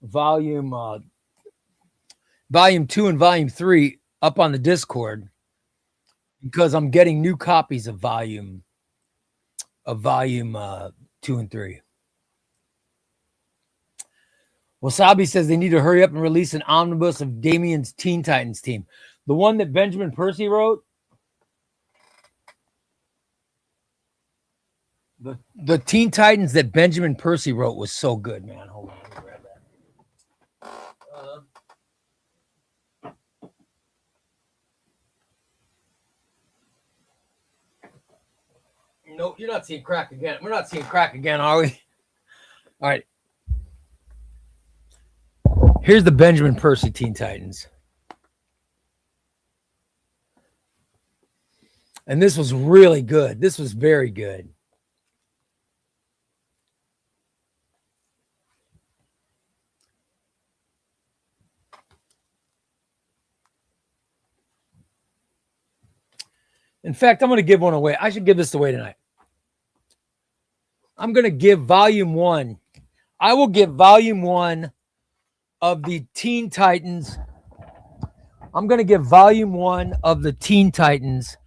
volume 2 and volume 3 up on the Discord, because I'm getting new copies of volume 2 and 3. Wasabi says they need to hurry up and release an omnibus of Damien's Teen Titans team. The one that Benjamin Percy wrote. The Teen Titans that Benjamin Percy wrote was so good, man. Hold on, let me grab that. No, you're not seeing crack again. We're not seeing crack again, are we? All right. Here's the Benjamin Percy Teen Titans. And this was really good. This was very good. In fact, I'm going to give one away. I should give this away tonight. I'm going to give volume 1. I will give volume 1 of the Teen Titans. I'm going to give volume 1 of the Teen Titans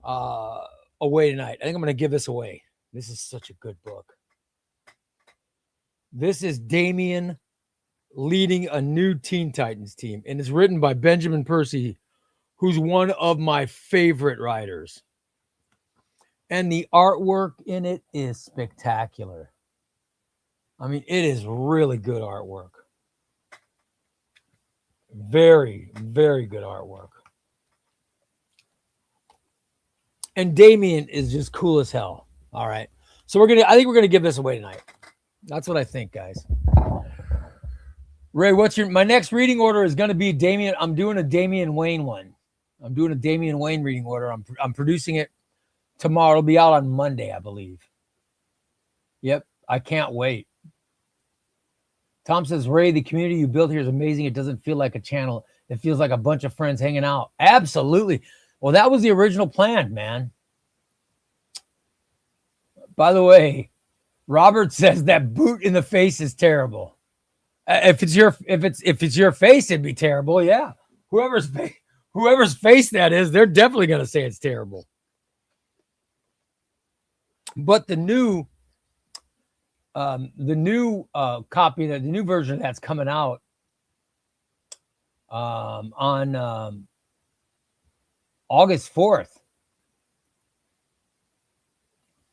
away tonight. I think I'm going to give this away. This is such a good book. This is Damien leading a new Teen Titans team, and it's written by Benjamin Percy, who's one of my favorite writers. And the artwork in it is spectacular. I mean, it is really good artwork. Very, very good artwork. And Damien is just cool as hell. All right. So I think we're gonna give this away tonight. That's what I think, guys. Ray, my next reading order is gonna be Damien. I'm doing a Damian Wayne one. I'm doing a Damian Wayne reading order. I'm producing it tomorrow. It'll be out on Monday, I believe. Yep. I can't wait. Tom says, Ray, the community you built here is amazing. It doesn't feel like a channel. It feels like a bunch of friends hanging out. Absolutely. Well, that was the original plan, man. By the way, Robert says that boot in the face is terrible. If it's your face, it'd be terrible. Yeah. Whoever's face that is, they're definitely going to say it's terrible. But the new copy, the new version that's coming out on August 4th.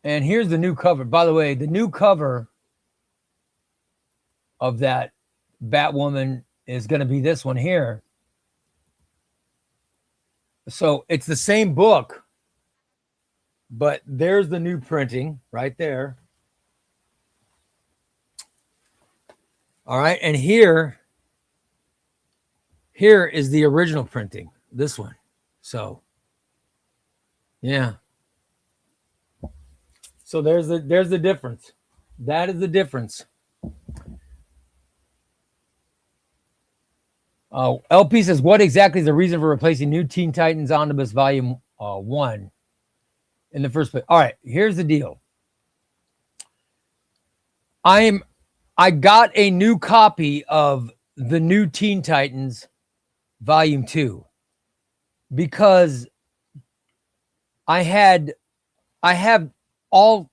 And here's the new cover. By the way, the new cover of that Batwoman is going to be this one here. So it's the same book, but there's the new printing right there. All right. And here is the original printing, this one. So, yeah. So there's the difference. That is the difference. LP says, what exactly is the reason for replacing New Teen Titans Omnibus Volume 1 in the first place? All right, here's the deal. I got a new copy of the New Teen Titans Volume 2 because I have all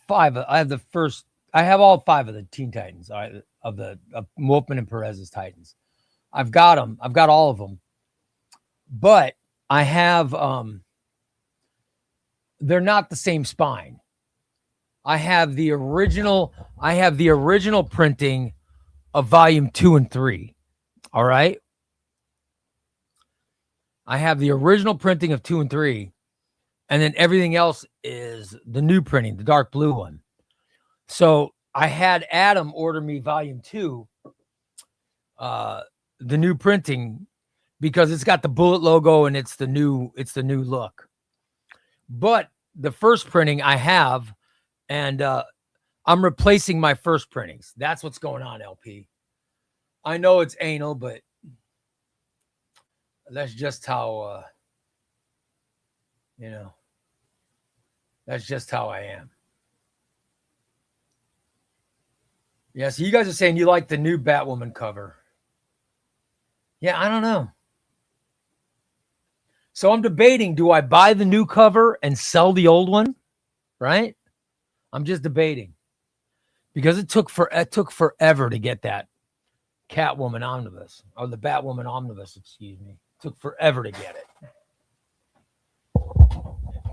five of the Teen Titans, of Wolfman and Perez's Titans. I've got them. I've got all of them. But I have they're not the same spine. I have the original printing of Volume 2 and 3. All right. I have the original printing of 2 and 3. And then everything else is the new printing, the dark blue one. So I had Adam order me volume 2, the new printing, because it's got the bullet logo and it's the new look. But the first printing I have, and I'm replacing my first printings. That's what's going on, LP. I know it's anal, but that's just how, that's just how I am. Yeah, so you guys are saying you like the new Batwoman cover. Yeah, I don't know. So I'm debating, do I buy the new cover and sell the old one? Right? I'm just debating. Because it took forever to get that Catwoman Omnibus, or the Batwoman Omnibus, excuse me. It took forever to get it.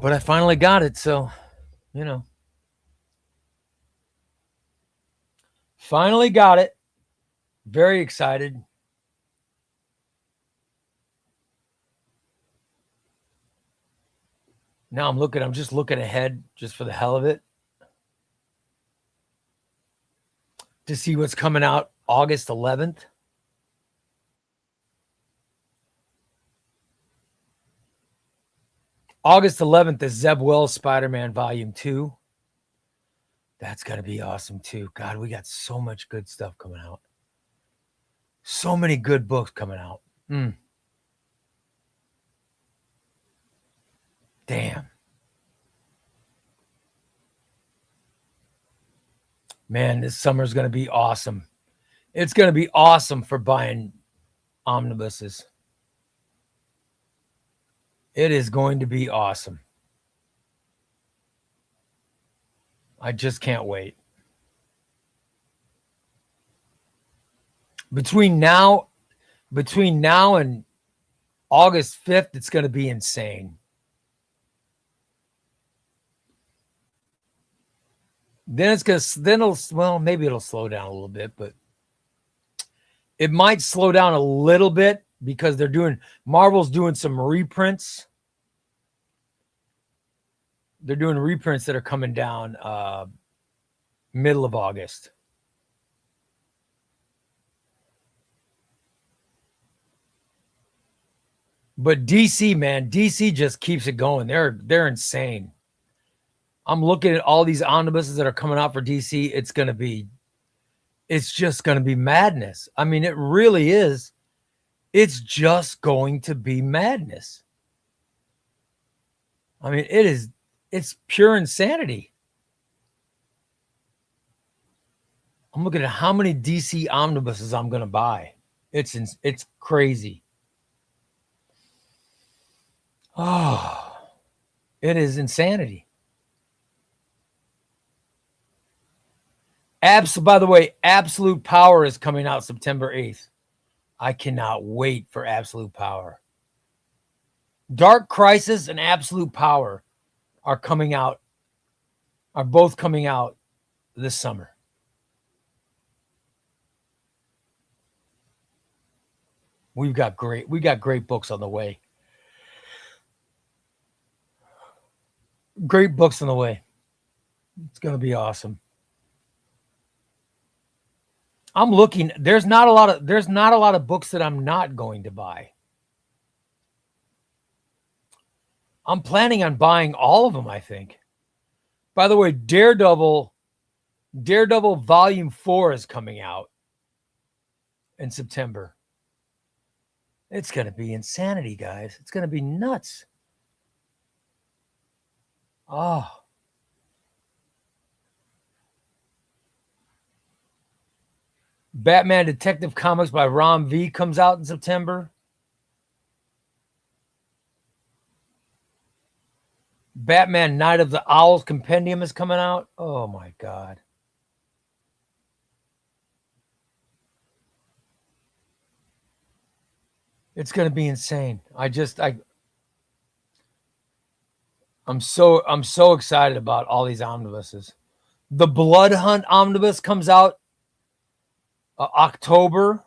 But I finally got it, so, finally got it. Very excited. Now I'm just looking ahead just for the hell of it to see what's coming out August 11th. August 11th is Zeb Wells Spider-Man Volume 2. That's going to be awesome too. God, we got so much good stuff coming out. So many good books coming out. Damn. Man, this summer's going to be awesome. It's going to be awesome for buying omnibuses. It is going to be awesome. I just can't wait. Between now and August 5th, it's going to be insane. Then maybe it'll slow down a little bit, but it might slow down a little bit because Marvel's doing some reprints. They're doing reprints that are coming down middle of August. But DC, man, DC just keeps it going. They're insane. I'm looking at all these omnibuses that are coming out for DC. It's just going to be madness. I mean, it really is. It's just going to be madness. I mean, it's pure insanity. I'm looking at how many DC omnibuses I'm going to buy. It's crazy. Oh, it is insanity. By the way, Absolute Power is coming out September 8th. I cannot wait for Absolute Power. Dark Crisis and Absolute Power are both coming out this summer. We got great books on the way. Great books on the way. It's going to be awesome. I'm looking. There's not a lot of books that I'm not going to buy. I'm planning on buying all of them, I think. By the way, Daredevil Volume 4 is coming out in September. It's going to be insanity, guys. It's going to be nuts. Oh. Batman Detective Comics by Rom V comes out in September. Batman Night of the Owls Compendium is coming out. Oh my God. It's going to be insane. I'm so excited about all these omnibuses. The Blood Hunt Omnibus comes out October.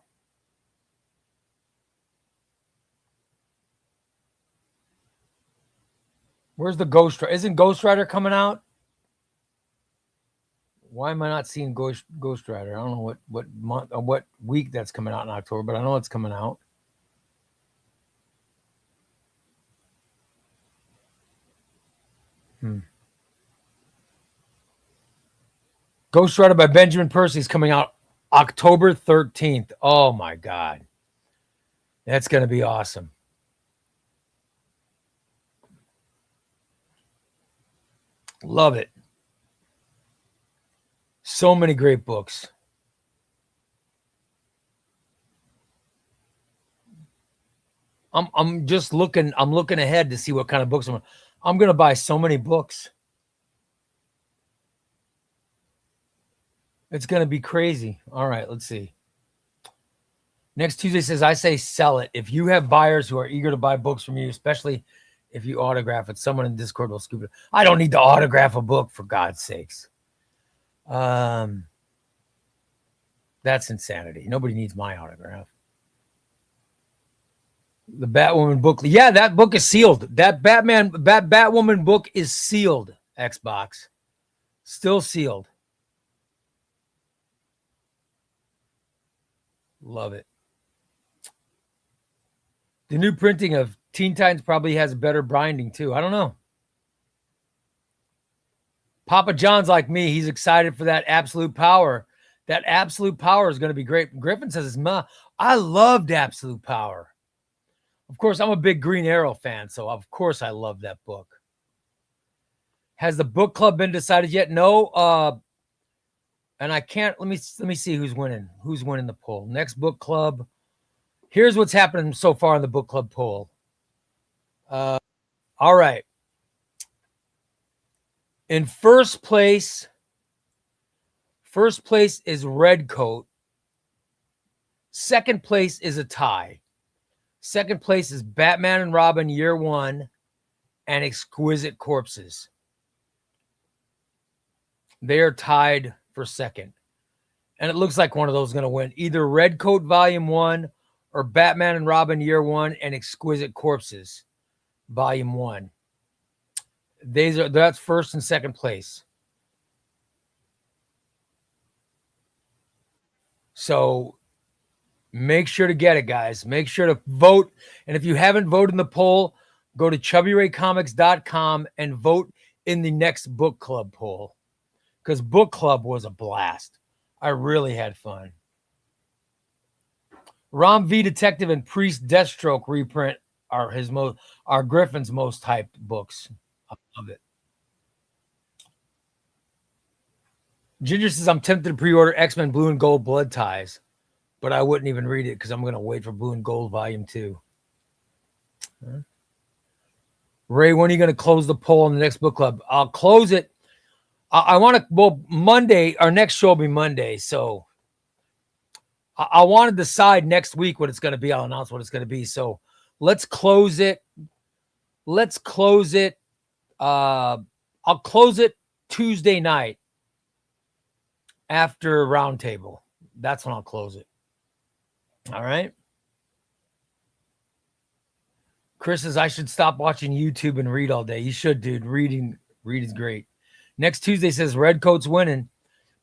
Where's the Ghost Rider? Isn't Ghost Rider coming out? Why am I not seeing Ghost Rider? I don't know what month or what week that's coming out in October, but I know it's coming out. Ghost Rider by Benjamin Percy is coming out October 13th. Oh my God. That's going to be awesome. Love it. So many great books. I'm just looking. I'm looking ahead to see what kind of books I'm going to buy. So many books. It's going to be crazy. All right, let's see. Next Tuesday says, I say sell it. If you have buyers who are eager to buy books from you, especially if you autograph it, someone in Discord will scoop it. I don't need to autograph a book, for God's sakes. That's insanity. Nobody needs my autograph. The Batwoman book. Yeah, that book is sealed. That Batwoman book is sealed, Xbox. Still sealed. Love it. The new printing of Teen Titans probably has better binding too. I don't know. Papa John's like me. He's excited for that Absolute Power. That Absolute Power is going to be great. Griffin says, I loved Absolute Power. Of course, I'm a big Green Arrow fan, so of course I love that book. Has the book club been decided yet? No. And I can't. Let me see who's winning. Who's winning the poll? Next book club. Here's what's happening so far in the book club poll. All right. In first place is Redcoat. Second place is a tie. Second place is Batman and Robin Year One and Exquisite Corpses. They are tied for second. And it looks like one of those is going to win. Either Redcoat Volume 1 or Batman and Robin Year One and Exquisite Corpses Volume 1. That's first and second place. So make sure to get it, guys. Make sure to vote. And if you haven't voted in the poll, go to ChubbyRayComics.com and vote in the next book club poll. Because book club was a blast. I really had fun. Rom V Detective and Priest Deathstroke reprint are Griffin's most hyped books. I love it. Ginger says, I'm tempted to pre-order X-Men Blue and Gold Blood Ties, but I wouldn't even read it because I'm going to wait for Blue and Gold Volume 2. Huh? Ray, when are you going to close the poll on the next book club? I'll close it. I want to, well, Monday, our next show will be Monday. So I want to decide next week what it's going to be. I'll announce what it's going to be. So let's close it. I'll close it Tuesday night after Roundtable. That's when I'll close it. All right. Chris says, I should stop watching YouTube and read all day. You should, dude. Read is great. Next Tuesday says Redcoat's winning.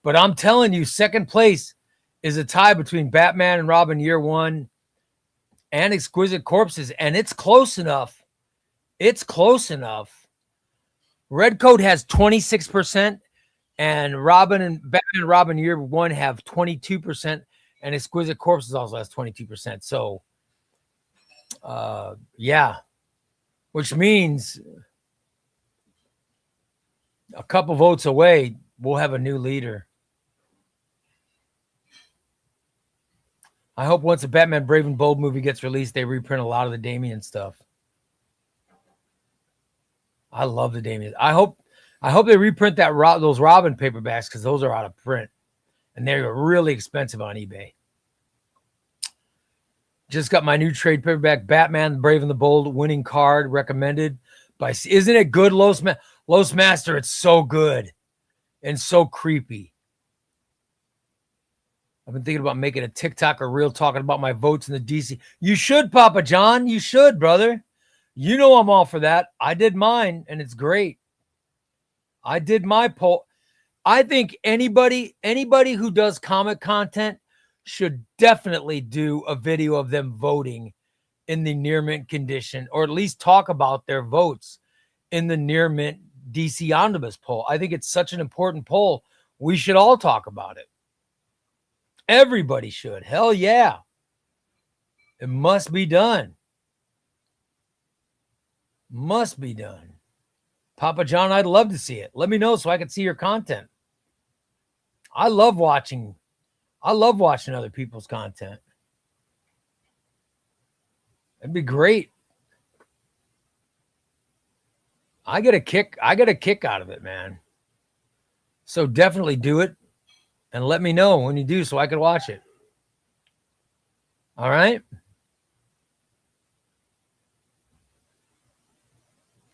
But I'm telling you, second place is a tie between Batman and Robin Year One and Exquisite Corpses. And it's close enough. It's close enough. Redcoat has 26%, and Batman and Robin Year One have 22%, and Exquisite Corpses also has 22%. So, yeah, which means a couple votes away, we'll have a new leader. I hope once the Batman Brave and Bold movie gets released, they reprint a lot of the Damian stuff. I love the Damian. I hope they reprint those Robin paperbacks because those are out of print and they're really expensive on eBay. Just got my new trade paperback, Batman Brave and the Bold, winning card, recommended by. Isn't it good, Los Master? It's so good and so creepy. I've been thinking about making a TikTok or reel talking about my votes in the DC. You should, Papa John. You should, brother. You know I'm all for that. I did mine, and it's great. I did my poll. I think anybody who does comic content should definitely do a video of them voting in the near mint condition, or at least talk about their votes in the near mint DC Omnibus poll. I think it's such an important poll. We should all talk about it. Everybody should. Hell yeah. It must be done. Must be done. Papa John, I'd love to see it. Let me know so I can see your content. I love watching other people's content. It'd be great. I get a kick out of it, man. So definitely do it and let me know when you do so I can watch it. All right?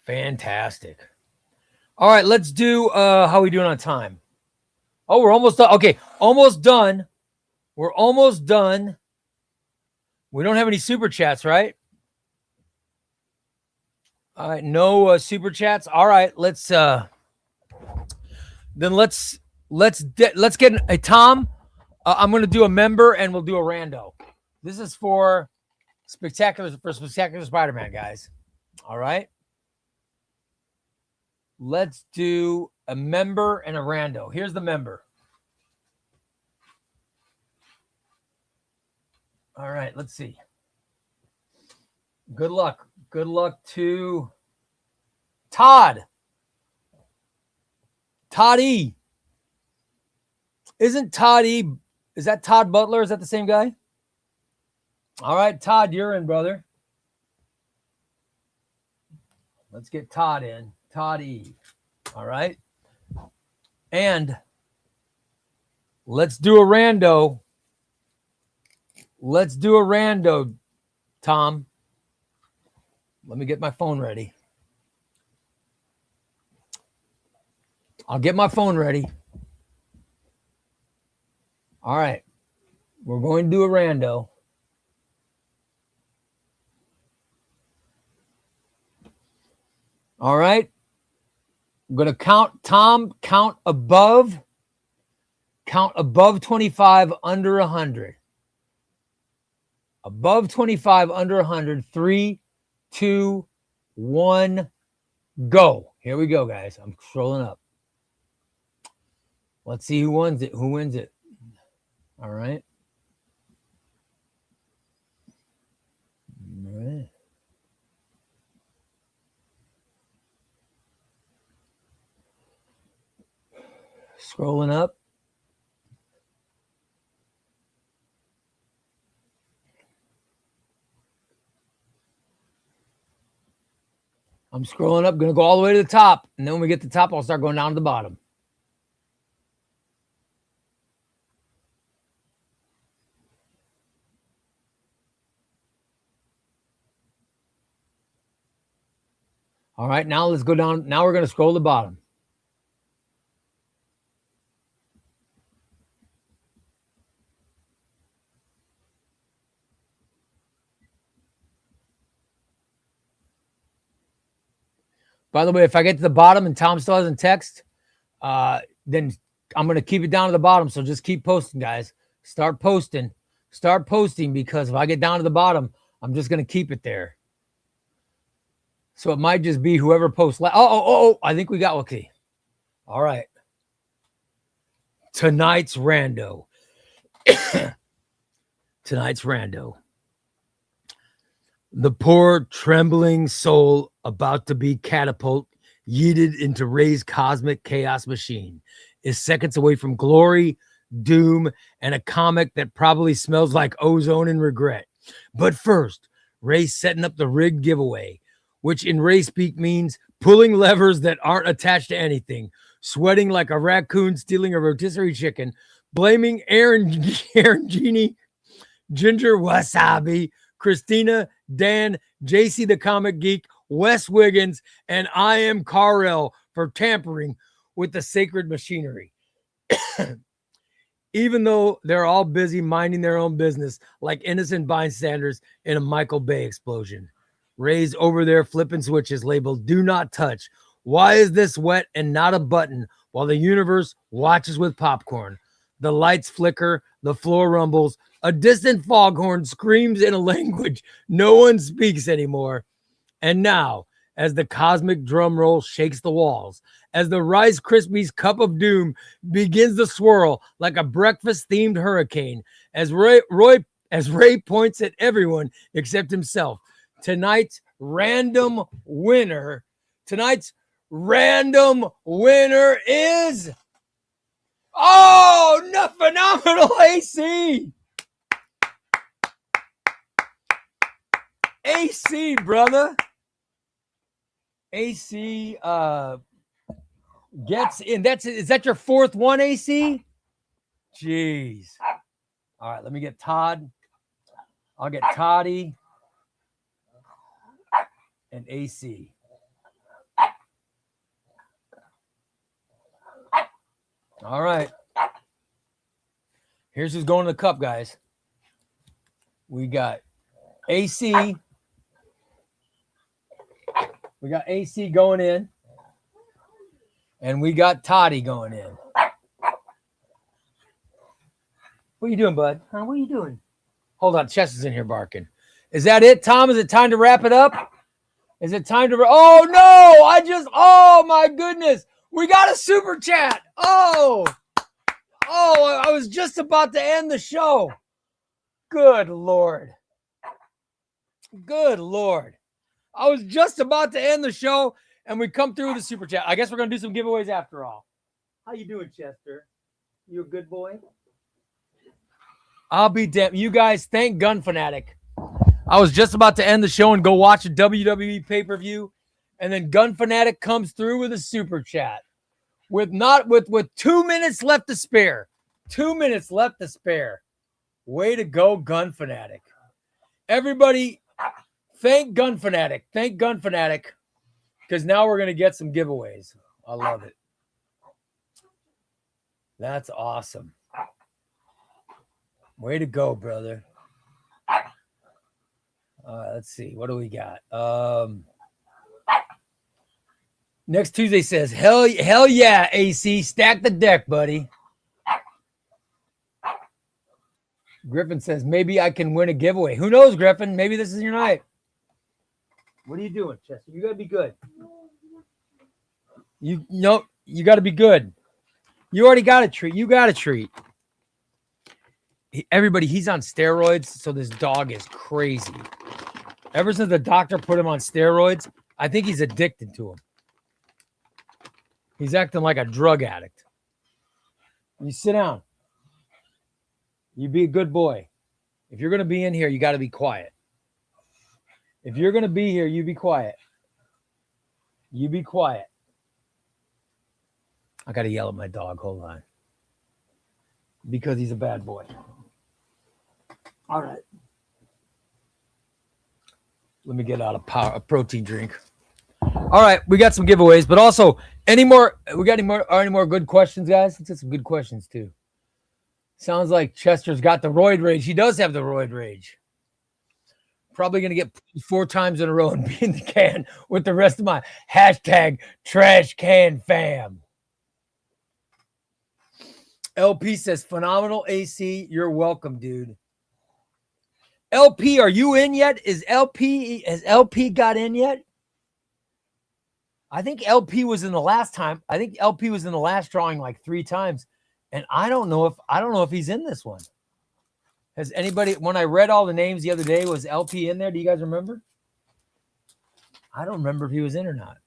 Fantastic. All right, let's do how are we doing on time? Oh, we're almost done. Okay, almost done. We're almost done. We don't have any super chats, right? All right, no super chats. All right, let's get a Tom. I'm going to do a member and we'll do a rando. This is for Spectacular Spider-Man, guys. All right. Let's do a member and a rando. Here's the member. All right, let's see. Good luck. Good luck to Todd. Todd E. Isn't Todd E. Is that Todd Butler? Is that the same guy? All right, Todd, you're in, brother. Let's get Todd in. Todd E. All right. And let's do a rando. Let's do a rando, Tom. Let me get my phone ready. I'll get my phone ready. All right. We're going to do a rando. All right. I'm going to count, Tom, count above 25, under 100. Above 25, under 100. 3, 2, 1, go. Here we go, guys. I'm scrolling up. Let's see who wins it. Who wins it? All right. All right. Scrolling up. I'm scrolling up. Going to go all the way to the top. And then when we get to the top, I'll start going down to the bottom. All right, now let's go down. Now we're going to scroll to the bottom. By the way, if I get to the bottom and Tom still hasn't text, then I'm going to keep it down to the bottom. So just keep posting, guys. Start posting. Start posting, because if I get down to the bottom, I'm just going to keep it there. So it might just be whoever posts. I think we got okay. All right. Tonight's rando. Tonight's rando. The poor trembling soul about to be yeeted into Ray's cosmic chaos machine is seconds away from glory, doom, and a comic that probably smells like ozone and regret. But first, Ray's setting up the rigged giveaway, which in Ray speak means pulling levers that aren't attached to anything, sweating like a raccoon stealing a rotisserie chicken, blaming Aaron Genie, Ginger Wasabi, Christina, Dan, JC the Comic Geek, Wes Wiggins, and I am Carl for tampering with the sacred machinery. Even though they're all busy minding their own business like innocent bystanders in a Michael Bay explosion. Ray's over there flipping switches labeled "Do Not Touch." Why is this wet and not a button? While the universe watches with popcorn. The lights flicker, the floor rumbles, a distant foghorn screams in a language no one speaks anymore. And now, as the cosmic drum roll shakes the walls, as the Rice Krispies cup of doom begins to swirl like a breakfast-themed hurricane, as Ray points at everyone except himself, tonight's random winner is phenomenal AC. AC, brother. AC gets in. Is that your fourth one, AC? Jeez. All right, let me get Todd. I'll get Toddy and AC. All right. Here's who's going to the cup, guys. We got AC. We got AC going in. And we got Toddy going in. What are you doing, bud? Huh? What are you doing? Hold on. Chester's in here barking. Is that it, Tom? Is it time to wrap it up? Is it time to... Oh, no! Oh, my goodness. We got a super chat. Oh, I was just about to end the show. Good Lord. Good Lord. I was just about to end the show, and we come through with a super chat. I guess we're going to do some giveaways after all. How you doing, Chester? You a good boy? I'll be damned. You guys, thank Gun Fanatic. I was just about to end the show and go watch a WWE pay-per-view, and then Gun Fanatic comes through with a super chat with 2 minutes left to spare. 2 minutes left to spare. Way to go, Gun Fanatic. Everybody, thank Gun Fanatic. Thank Gun Fanatic, because now we're going to get some giveaways. I love it. That's awesome. Way to go, brother. Let's see. What do we got? Next Tuesday says, hell yeah, AC. Stack the deck, buddy. Griffin says, maybe I can win a giveaway. Who knows, Griffin? Maybe this is your night. What are you doing, Chester? You got to be good. You got to be good. You already got a treat. You got a treat. Everybody, he's on steroids, so this dog is crazy. Ever since the doctor put him on steroids, I think he's addicted to them. He's acting like a drug addict. You sit down. You be a good boy. If you're going to be in here, you got to be quiet. If you're going to be here, you be quiet. You be quiet. I got to yell at my dog. Hold on. Because he's a bad boy. All right. Let me get out a protein drink. All right, we got some giveaways, but also any more good questions, guys? Let's get some good questions too. Sounds like Chester's got the roid rage. He does have the roid rage. Probably gonna get 4 times in a row and be in the can with the rest of my hashtag trash can fam. LP says phenomenal AC. You're welcome, dude. LP, are you in yet? Has LP got in yet? I think LP was in the last time. I think LP was in the last drawing like 3 times. And I don't know if he's in this one. Has anybody, when I read all the names the other day, was LP in there? Do you guys remember? I don't remember if he was in or not.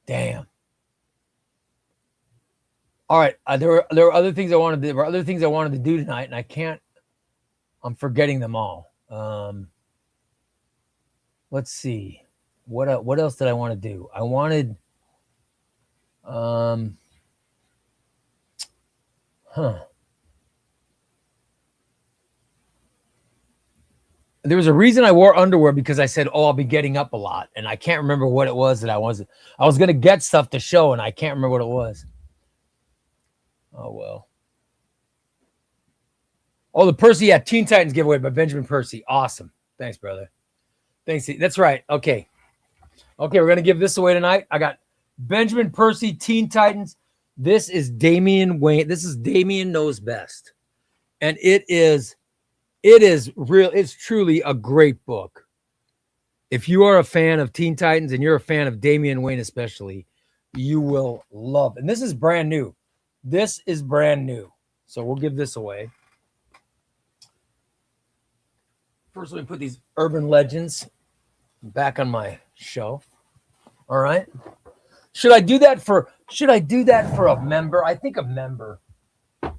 Damn. All right. There were other things I wanted to do tonight, and I can't. I'm forgetting them all. Let's see. What else did I want to do? I wanted. There was a reason I wore underwear, because I said, "Oh, I'll be getting up a lot," and I can't remember what it was that I was going to get stuff to show, and I can't remember what it was. Oh well. Oh, the Percy, Teen Titans giveaway by Benjamin Percy. Awesome. Thanks, brother. Thanks. That's right. Okay. Okay, we're going to give this away tonight. I got Benjamin Percy, Teen Titans. This is Damian Wayne. This is Damian Knows Best. And it is real. It's truly a great book. If you are a fan of Teen Titans and you're a fan of Damian Wayne especially, you will love it. And this is brand new. This is brand new. So we'll give this away. First, let me put these urban legends back on my shelf. All right. Should I do that for a member? I think a member.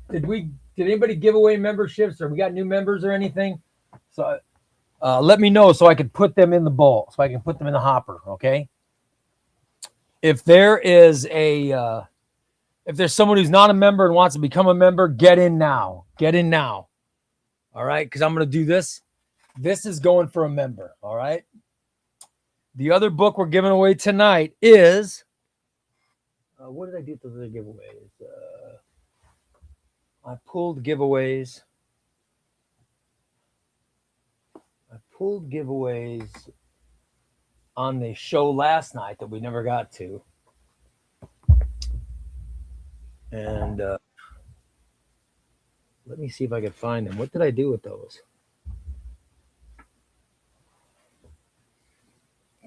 Did anybody give away memberships, or we got new members or anything? So let me know so I could put them in the bowl, so I can put them in the hopper. Okay. If there's someone who's not a member and wants to become a member, get in now. Get in now. All right, because I'm going to do this. This is going for a member. All right. The other book we're giving away tonight is. What did I do for the giveaways? I pulled giveaways. On the show last night that we never got to. And let me see if I can find them. What did I do with those?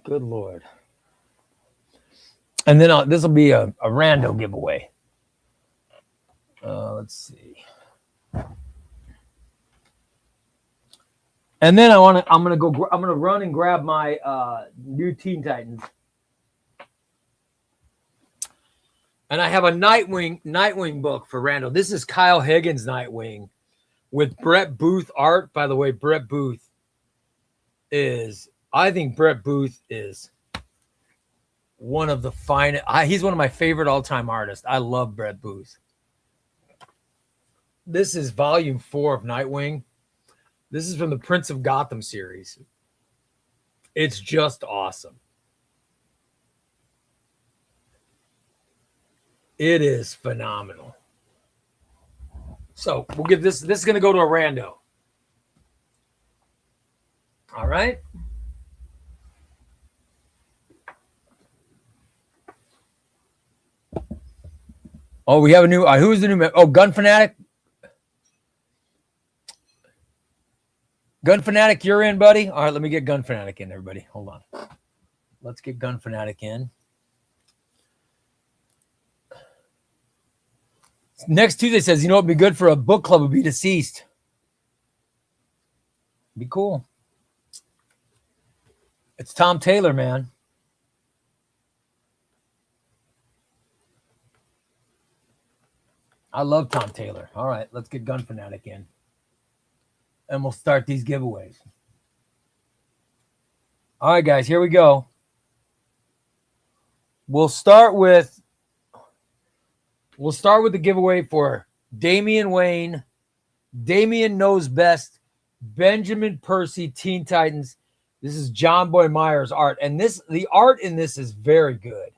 Good Lord. And then this will be a rando giveaway. Let's see. And then I'm gonna run and grab my new Teen Titans. And I have a Nightwing book for rando. This is Kyle Higgins' Nightwing with Brett Booth art. By the way, I think Brett Booth is one of the finest. He's one of my favorite all-time artists. I love Brett Booth. This is volume 4 of Nightwing. This is from the Prince of Gotham series. It's just awesome. It is phenomenal. So we'll give this is going to go to a rando. All right. Oh, we have a new. Who is the new member? Oh, Gun Fanatic. Gun Fanatic, you're in, buddy. All right, let me get Gun Fanatic in, everybody. Hold on. Let's get Gun Fanatic in. Next Tuesday says, you know what would be good for a book club would be Deceased. Be cool. It's Tom Taylor, man. I love Tom Taylor. All right, let's get Gun Fanatic in. And we'll start these giveaways. All right, guys, here we go. We'll start with the giveaway for Damian Wayne, Damian Knows Best, Benjamin Percy, Teen Titans. This is John Boy Myers art. And the art in this is very good.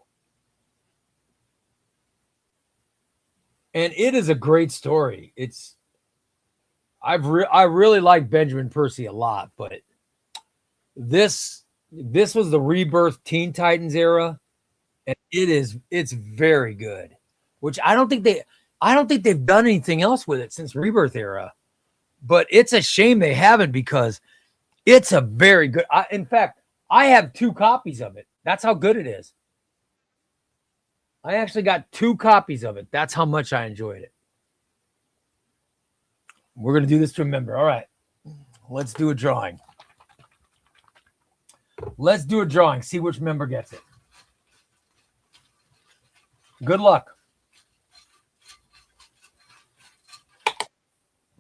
And it is a great story. I really like Benjamin Percy a lot, but this was the Rebirth Teen Titans era, and it's very good. Which I don't think they've done anything else with it since Rebirth era. But it's a shame they haven't, because it's a very good. In fact, I have 2 copies of it. That's how good it is. I actually got 2 copies of it. That's how much I enjoyed it. We're going to do this to remember. All right. Let's do a drawing. See which member gets it. Good luck.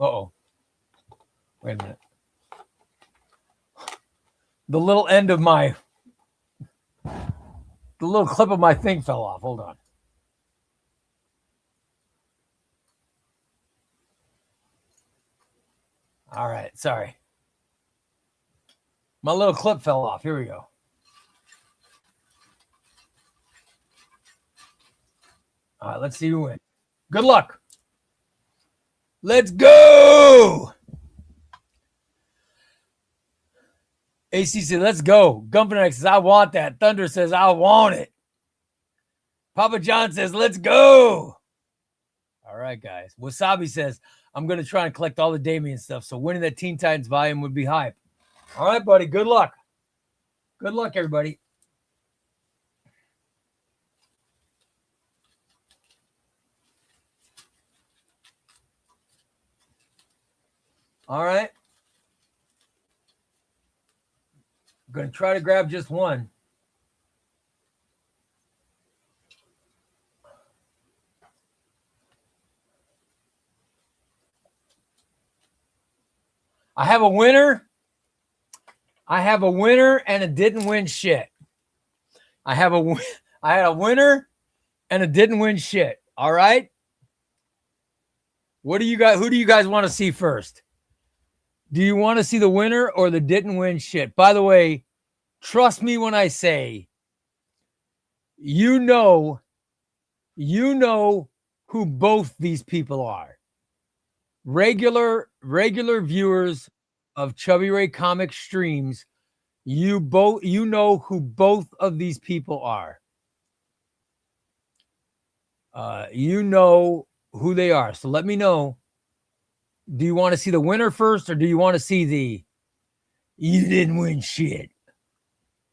Uh-oh. Wait a minute. The little clip of my thing fell off. Hold on. All right. Sorry. My little clip fell off. Here we go. All right. Let's see who wins. Good luck. Let's go. AC said, let's go. Gumpanack says, I want that. Thunder says, I want it. Papa John says, let's go. All right, guys. Wasabi says, I'm going to try and collect all the Damien stuff. So winning that Teen Titans volume would be hype. All right, buddy. Good luck. Good luck, everybody. All right. I'm going to try to grab just one. I have a winner. I have a winner and it didn't win shit. I had a winner and it didn't win shit. All right. What do you guys? Who do you guys want to see first? Do you want to see the winner or the didn't win shit? By the way, trust me when I say, you know who both these people are. Regular viewers of ChubbyRay comic streams, you know who both of these people are. You know who they are. So let me know. Do you want to see the winner first or do you want to see the you didn't win shit?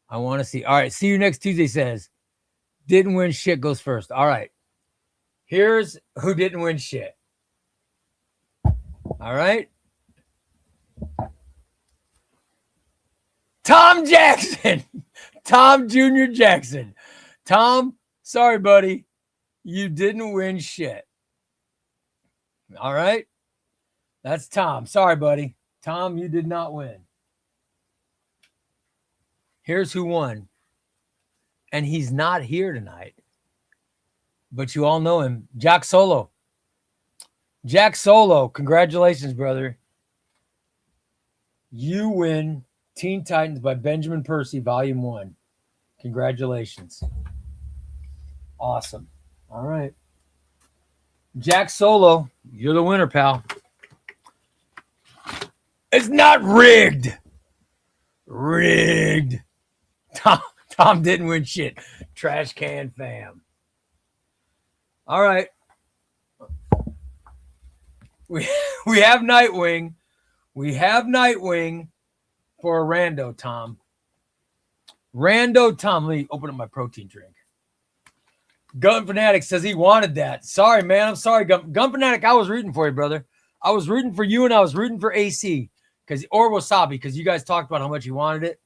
I want to see. All right. See you next Tuesday says didn't win shit goes first. All right. Here's who didn't win shit. All right. Tom Jackson. Tom Jr. Jackson. Tom, sorry, buddy. You didn't win shit. All right. That's Tom. Sorry, buddy. Tom, you did not win. Here's who won. And he's not here tonight. But you all know him. Jack Solo. Jack Solo, congratulations, brother. You win Teen Titans by Benjamin Percy, Volume 1. Congratulations. Awesome. All right. Jack Solo, you're the winner, pal. It's not rigged. Rigged. Tom didn't win shit. Trash can fam. All right. We have Nightwing. We have Nightwing for a rando, Tom. Rando Tom. Let me open up my protein drink. Gun Fanatic says he wanted that. Sorry, man. I'm sorry, Gun Fanatic. I was rooting for you, brother. I was rooting for you and I was rooting for AC or Wasabi because you guys talked about how much you wanted it.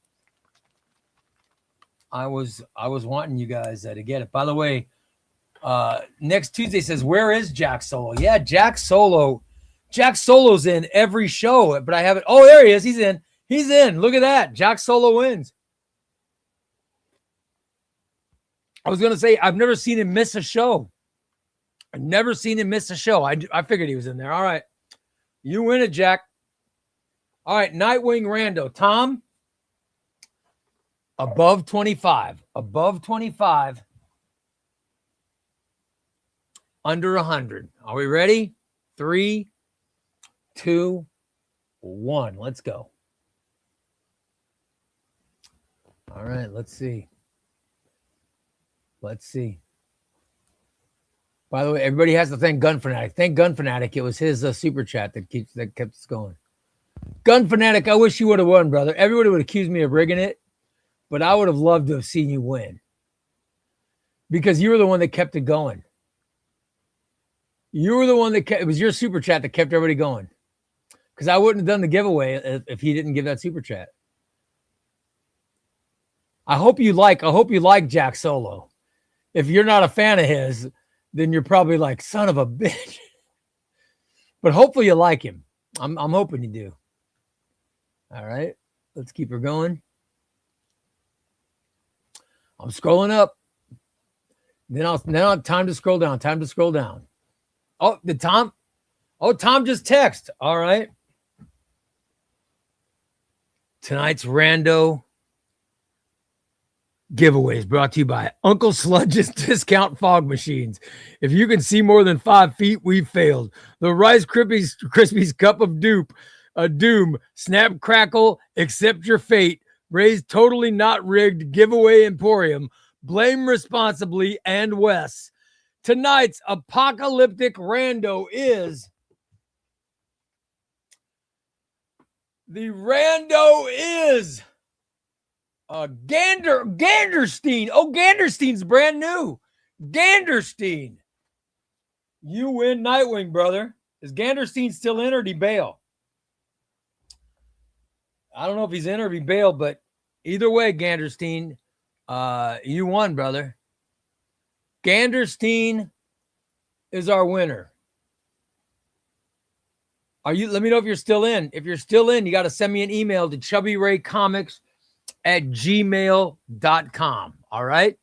I was wanting you guys to get it. By the way, next Tuesday says, where is Jack Solo? Yeah, Jack Solo. Jack Solo's in every show, but I haven't. Oh, there he is. He's in. He's in. Look at that. Jack Solo wins. I was going to say, I've never seen him miss a show. I've never seen him miss a show. I figured he was in there. All right. You win it, Jack. All right. Nightwing Rando. Tom, above 25. Above 25. Under 100. Are we ready? 3, 2, 1. Let's go. All right. Let's see. Let's see. By the way, everybody has to thank Gun Fanatic. Thank Gun Fanatic. It was his super chat that kept us going. Gun Fanatic, I wish you would have won, brother. Everybody would accuse me of rigging it, but I would have loved to have seen you win because you were the one that kept it going. You were the one that kept. It was your super chat that kept everybody going. Because I wouldn't have done the giveaway if he didn't give that super chat. I hope you like Jack Solo. If you're not a fan of his, then you're probably like, son of a bitch. But hopefully you like him. I'm hoping you do. All right. Let's keep her going. I'm scrolling up. Then I'll time to scroll down. Time to scroll down. Oh, Tom just text. All right. Tonight's rando giveaways brought to you by Uncle Sludge's Discount Fog Machines. If you can see more than 5 feet, we've failed. The Rice Krispies Cup of Doom. Snap, crackle, accept your fate. Ray's Totally Not Rigged Giveaway Emporium. Blame responsibly, and Wes. Tonight's apocalyptic rando is Ganderstein. Oh, Ganderstein's brand new. Ganderstein. You win Nightwing, brother. Is Ganderstein still in or did he bail? I don't know if he's in or if he bailed, but either way, Ganderstein, you won, brother. Ganderstein is our winner. Let me know if you're still in. If you're still in, you got to send me an email to chubbyraycomics@gmail.com. All right?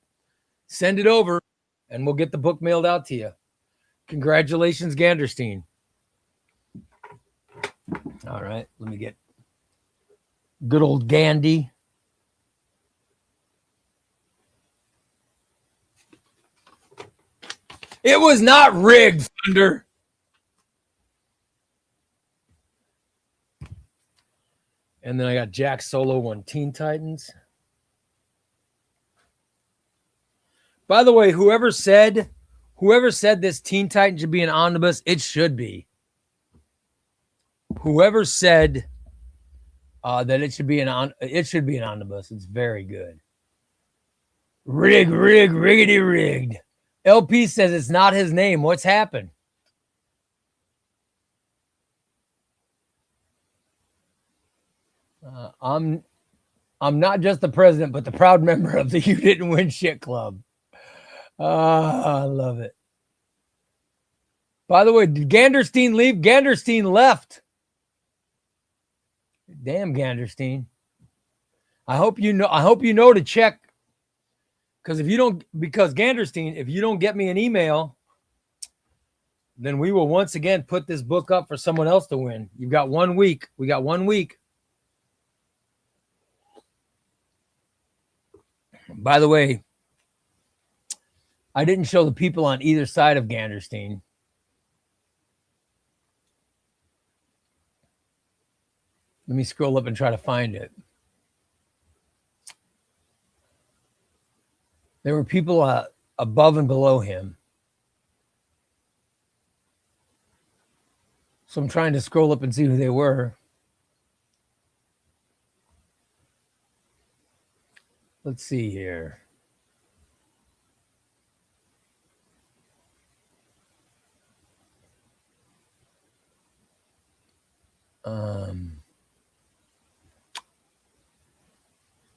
Send it over and we'll get the book mailed out to you. Congratulations, Ganderstein. All right. Let me get good old Gandhi. It was not rigged, Thunder. And then I got Jack Solo on Teen Titans. By the way, whoever said this Teen Titan should be an omnibus, it should be. Whoever said that it should be an omnibus. It's very good. Riggedy rigged. LP says it's not his name. What's happened? I'm not just the president, but the proud member of the You Didn't Win Shit Club. I love it. By the way, did Ganderstein leave? Ganderstein left. Damn, Ganderstein. I hope you know to check. Because Ganderstein, if you don't get me an email, then we will once again put this book up for someone else to win. You've got 1 week. We got 1 week. By the way, I didn't show the people on either side of Ganderstein. Let me scroll up and try to find it. There were people above and below him. So I'm trying to scroll up and see who they were. Let's see here.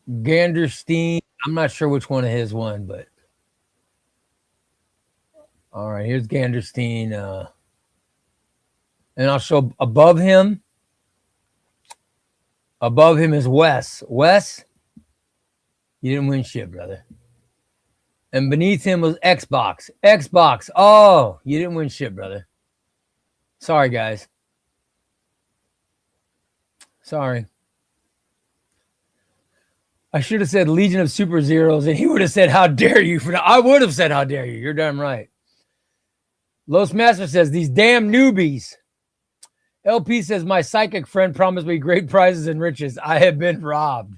Ganderstein. I'm not sure which one of his won, but all right, here's Ganderstein. And I'll show above him. Above him is Wes. Wes, you didn't win shit, brother. And beneath him was Xbox. Xbox. Oh, you didn't win shit, brother. Sorry, guys. Sorry. I should have said Legion of Super Zeros, and he would have said, how dare you? I would have said, how dare you? You're damn right. Los Master says, these damn newbies. LP says, my psychic friend promised me great prizes and riches. I have been robbed.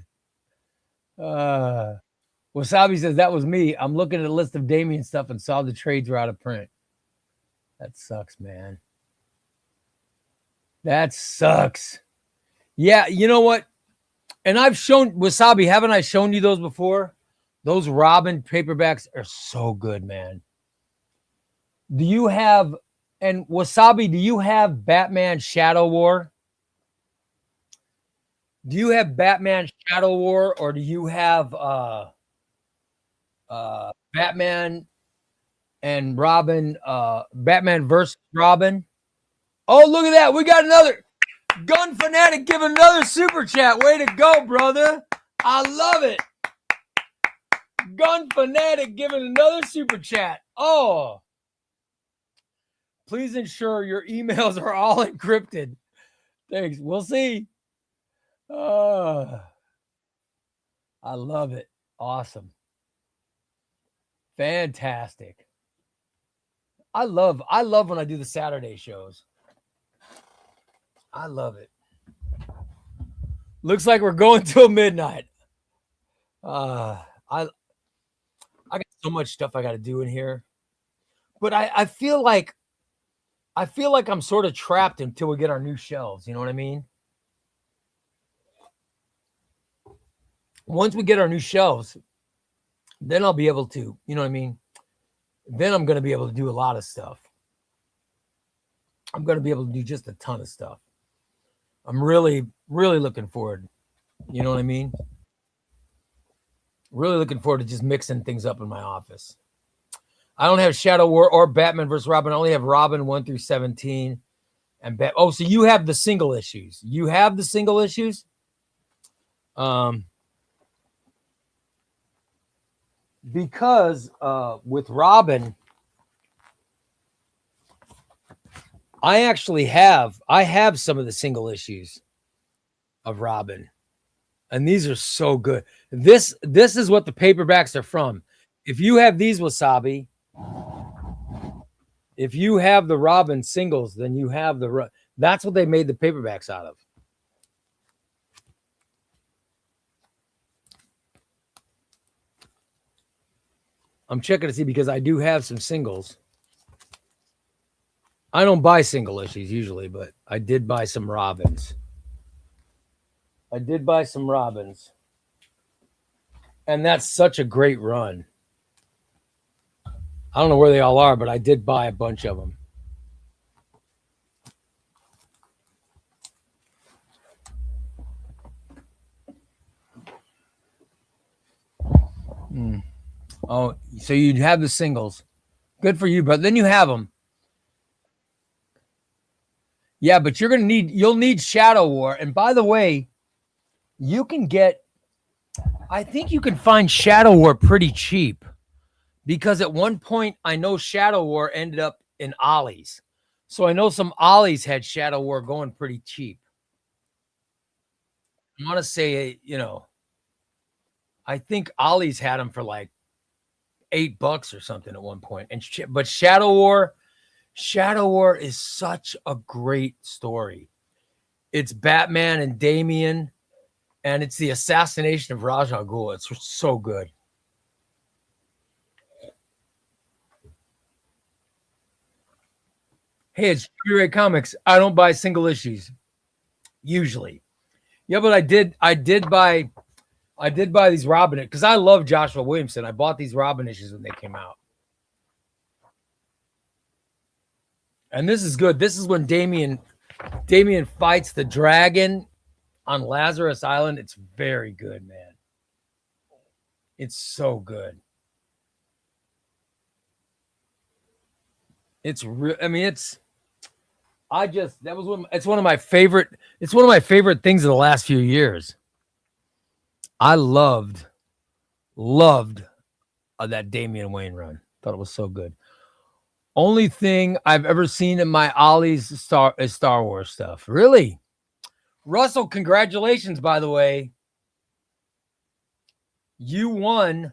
Wasabi says, that was me. I'm looking at a list of Damien stuff and saw the trades were out of print. That sucks, man. That sucks. Yeah, you know what? And I've shown Wasabi, haven't I shown you those before? Those Robin paperbacks are so good, man. Do you have, and Wasabi, do you have Batman Shadow War? Do you have Batman Shadow War, or do you have Batman and Robin, Batman versus Robin? Oh, look at that. We got another Gun Fanatic giving another super chat. Way to go, brother. I love it. Gun Fanatic giving another super chat. Oh. Please ensure your emails are all encrypted. Thanks. We'll see. I love it. Awesome. Fantastic. I love when I do the Saturday shows. I love it. Looks like we're going till midnight. I got so much stuff I got to do in here, but I feel like I'm sort of trapped until we get our new shelves. You know what I mean? Once we get our new shelves, then I'll be able to, you know what I mean? Then I'm going to be able to do a lot of stuff. I'm going to be able to do just a ton of stuff. I'm really, really looking forward. You know what I mean? Really looking forward to just mixing things up in my office. I don't have Shadow War or Batman versus Robin. I only have Robin 1 through 17. And so you have the single issues. You have the single issues? Because with Robin, I have some of the single issues of Robin, and these are so good. This is what the paperbacks are from. If you have these, Wasabi, if you have the Robin singles, then you have that's what they made the paperbacks out of. I'm checking to see because I do have some singles. I don't buy single issues usually, but I did buy some Robins. And that's such a great run. I don't know where they all are, but I did buy a bunch of them. Oh, so you'd have the singles. Good for you, but then you have them. Yeah, but you'll need Shadow War. And by the way, I think you can find Shadow War pretty cheap because at one point I know Shadow War ended up in Ollie's. So I know some Ollie's had Shadow War going pretty cheap. I want to say, I think Ollie's had them for like $8 or something at one point. But Shadow War is such a great story. It's Batman and Damian, and it's the assassination of Ra's al Ghul. It's so good. Hey, it's ChubbyRay Comics. I don't buy single issues usually. Yeah, but I did buy these Robin because I love Joshua Williamson. I bought these Robin issues when they came out. And this is good. This is when Damian fights the dragon on Lazarus Island. It's very good, man. It's so good. It's real. I mean, it's one of my favorite things of the last few years. I loved that Damian Wayne run. Thought it was so good. Only thing I've ever seen in my Ollie's is Star Wars stuff. Really? Russell, congratulations, by the way. You won.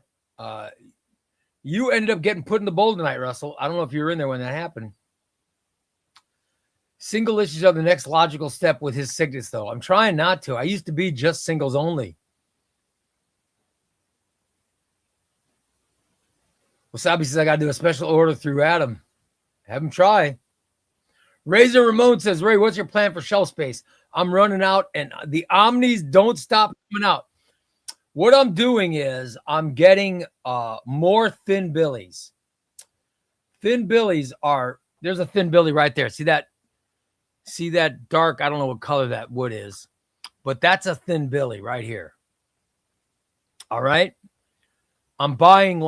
You ended up getting put in the bowl tonight, Russell. I don't know if you were in there when that happened. Single issues are the next logical step with his sickness, though. I'm trying not to. I used to be just singles only. Wasabi says I got to do a special order through Adam. Have him try. Razor Ramon says, Ray, what's your plan for shelf space? I'm running out, and the Omnis don't stop coming out. What I'm doing is I'm getting more thin billies. Thin billies there's a thin billy right there. See that dark, I don't know what color that wood is, but that's a thin billy right here. All right. I'm buying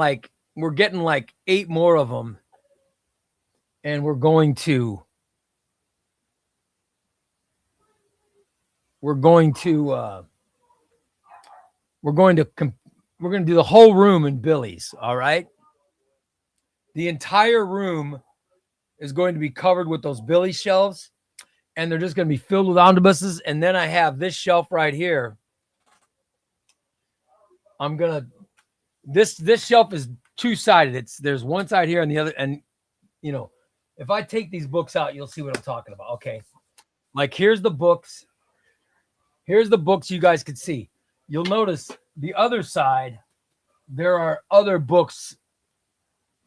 we're getting 8 more of them. And we're going to do the whole room in billies. All right. The entire room is going to be covered with those billy shelves, and they're just going to be filled with omnibuses. And then I have this shelf right here. This shelf is two-sided. There's one side here and the other. And, if I take these books out, you'll see what I'm talking about. Okay. Here's the books. Here's the books you guys could see. You'll notice the other side, there are other books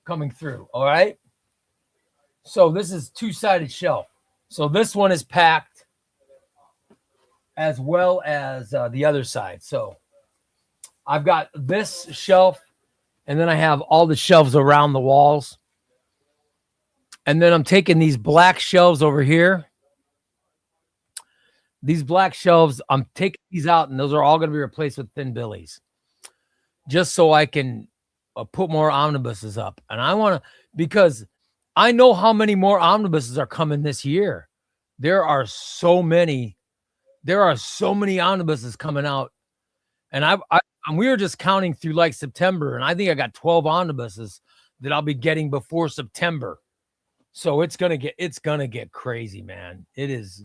coming through. All right. So this is two-sided shelf. So this one is packed as well as the other side. So I've got this shelf, and then I have all the shelves around the walls. And then I'm taking these black shelves over here. These black shelves, I'm taking these out, and those are all going to be replaced with Thin Billies, just so I can put more omnibuses up. And I want to, because I know how many more omnibuses are coming this year. There are so many omnibuses coming out. And we were just counting through like September, and I think I got 12 omnibuses that I'll be getting before September. So it's gonna get crazy, man. It is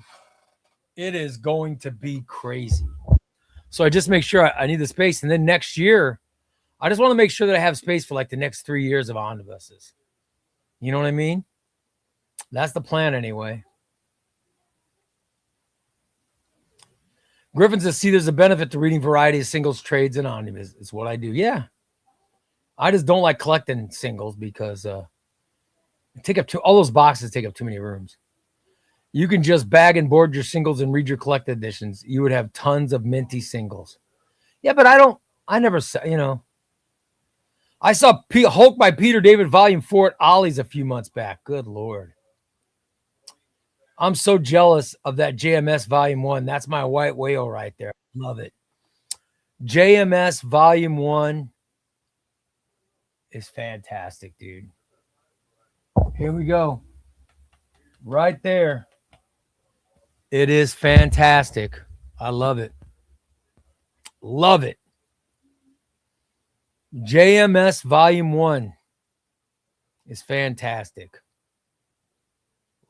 going to be crazy. So I just make sure I need the space, and then next year, I just want to make sure that I have space for like the next 3 years of omnibuses. You know what I mean? That's the plan anyway. Griffin says, see, there's a benefit to reading variety of singles, trades, and omnibus. It's what I do. Yeah. I just don't like collecting singles because all those boxes take up too many rooms. You can just bag and board your singles and read your collected editions. You would have tons of minty singles. Yeah, but I never saw, I saw Hulk by Peter David Volume 4 at Ollie's a few months back. Good Lord. I'm so jealous of that JMS Volume 1. That's my white whale right there. Love it. JMS Volume 1 is fantastic, dude. Here we go. Right there. It is fantastic. I love it. Love it. JMS Volume 1 is fantastic.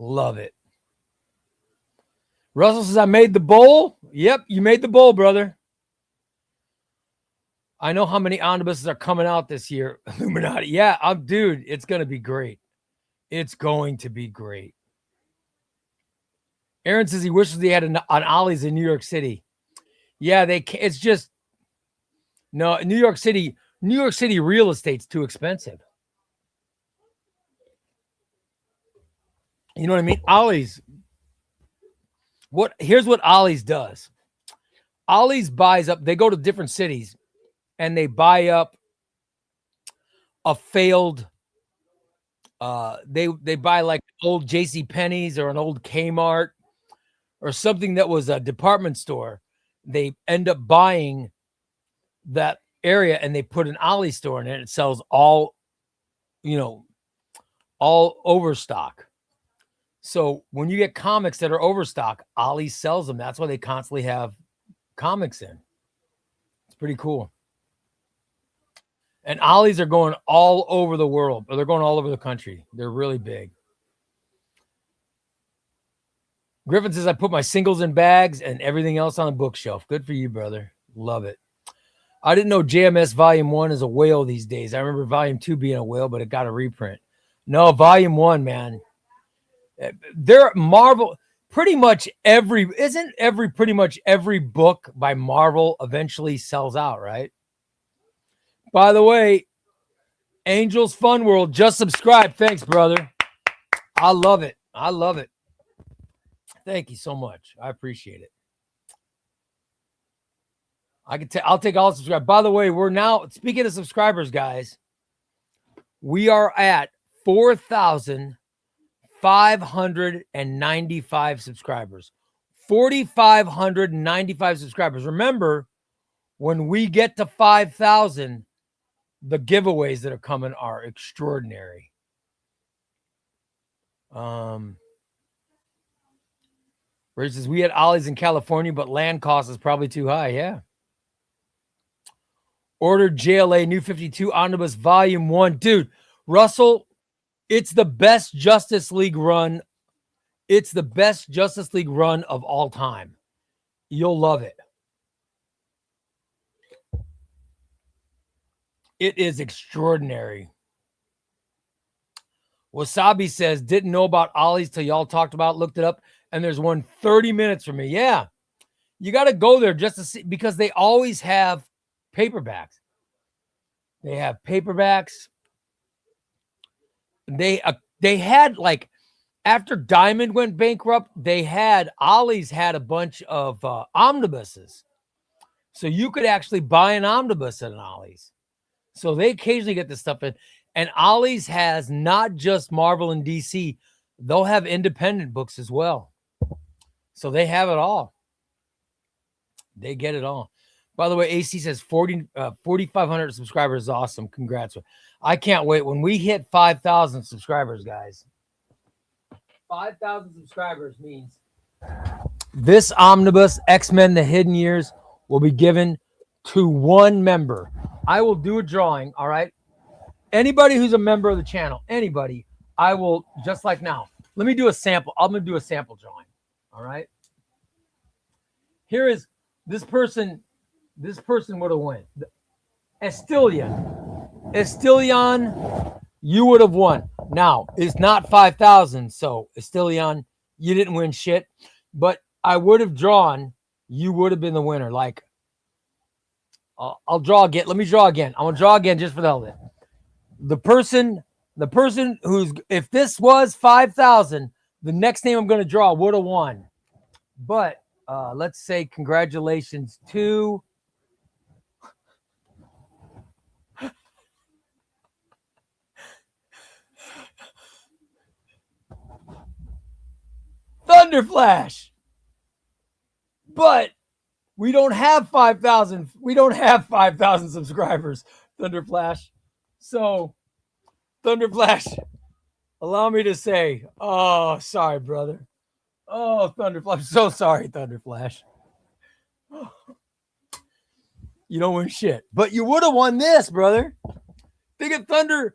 Love it. Russell says, I made the bowl. Yep, you made the bowl, brother. I know how many omnibuses are coming out this year. Illuminati. Yeah, dude, it's going to be great. It's going to be great. Aaron says he wishes he had an Ollie's in New York City. Yeah, they can't. It's just, no, New York City real estate's too expensive. You know what I mean? Ollie's. Here's what Ollie's does. Ollie's buys up, they go to different cities and they buy up a failed, they buy like old JC Penney's or an old Kmart or something that was a department store. They end up buying that area and they put an Ollie store in it. It sells all overstock. So when you get comics that are overstock, Ollie sells them. That's why they constantly have comics in. It's pretty cool. And Ollies are going all over the world, or they're going all over the country. They're really big. Griffin says, I put my singles in bags and everything else on the bookshelf. Good for you, brother. Love it. I didn't know JMS Volume 1 is a whale these days. I remember Volume 2 being a whale, but it got a reprint. No, Volume 1, man. They're Marvel. Pretty much every book by Marvel eventually sells out, right? By the way, Angels Fun World, just subscribe. Thanks, brother. I love it. I love it. Thank you so much. I appreciate it. I'll take all subscribe. By the way, we're now, speaking of subscribers, we are at 4,595 subscribers. 4,595 subscribers. Remember, when we get to 5,000, the giveaways that are coming are extraordinary. Ray says, we had Ollie's in California, but land cost is probably too high. Yeah. Ordered JLA New 52 Omnibus Volume 1. Dude, Russell, it's the best Justice League run. It's the best Justice League run of all time. You'll love it. It is extraordinary. Wasabi says, didn't know about Ollie's till y'all talked about it, looked it up, and there's one 30 minutes from me. Yeah. You got to go there just to see, because they always have paperbacks. They have paperbacks. They had, like, after Diamond went bankrupt, Ollie's had a bunch of omnibuses. So you could actually buy an omnibus at an Ollie's. So they occasionally get this stuff in. And Ollie's has not just Marvel and DC. They'll have independent books as well. So they have it all. They get it all. By the way, AC says 4,500 subscribers is awesome. Congrats. I can't wait. When we hit 5,000 subscribers, guys, 5,000 subscribers means this omnibus, X-Men The Hidden Years, will be given to one member. I will do a drawing, all right? Anybody who's a member of the channel, anybody, I will, just like now. Let me do a sample. I'm going to do a sample drawing, all right? Here is this person would have won. Estilion, you would have won. Now, it's not 5,000, so Estilion, you didn't win shit. But I would have drawn, you would have been the winner. Like, I'll draw again. Let me draw again. I'm going to draw again just for the hell of it. The person who's, if this was 5,000, the next name I'm going to draw would have won. But let's say congratulations to Thunderflash. But we don't have 5,000. We don't have 5,000 subscribers, Thunderflash. So, Thunderflash, allow me to say, oh, sorry, brother. Oh, Thunderflash. I'm so sorry, Thunderflash. You don't win shit. But you would have won this, brother. Think of Thunder,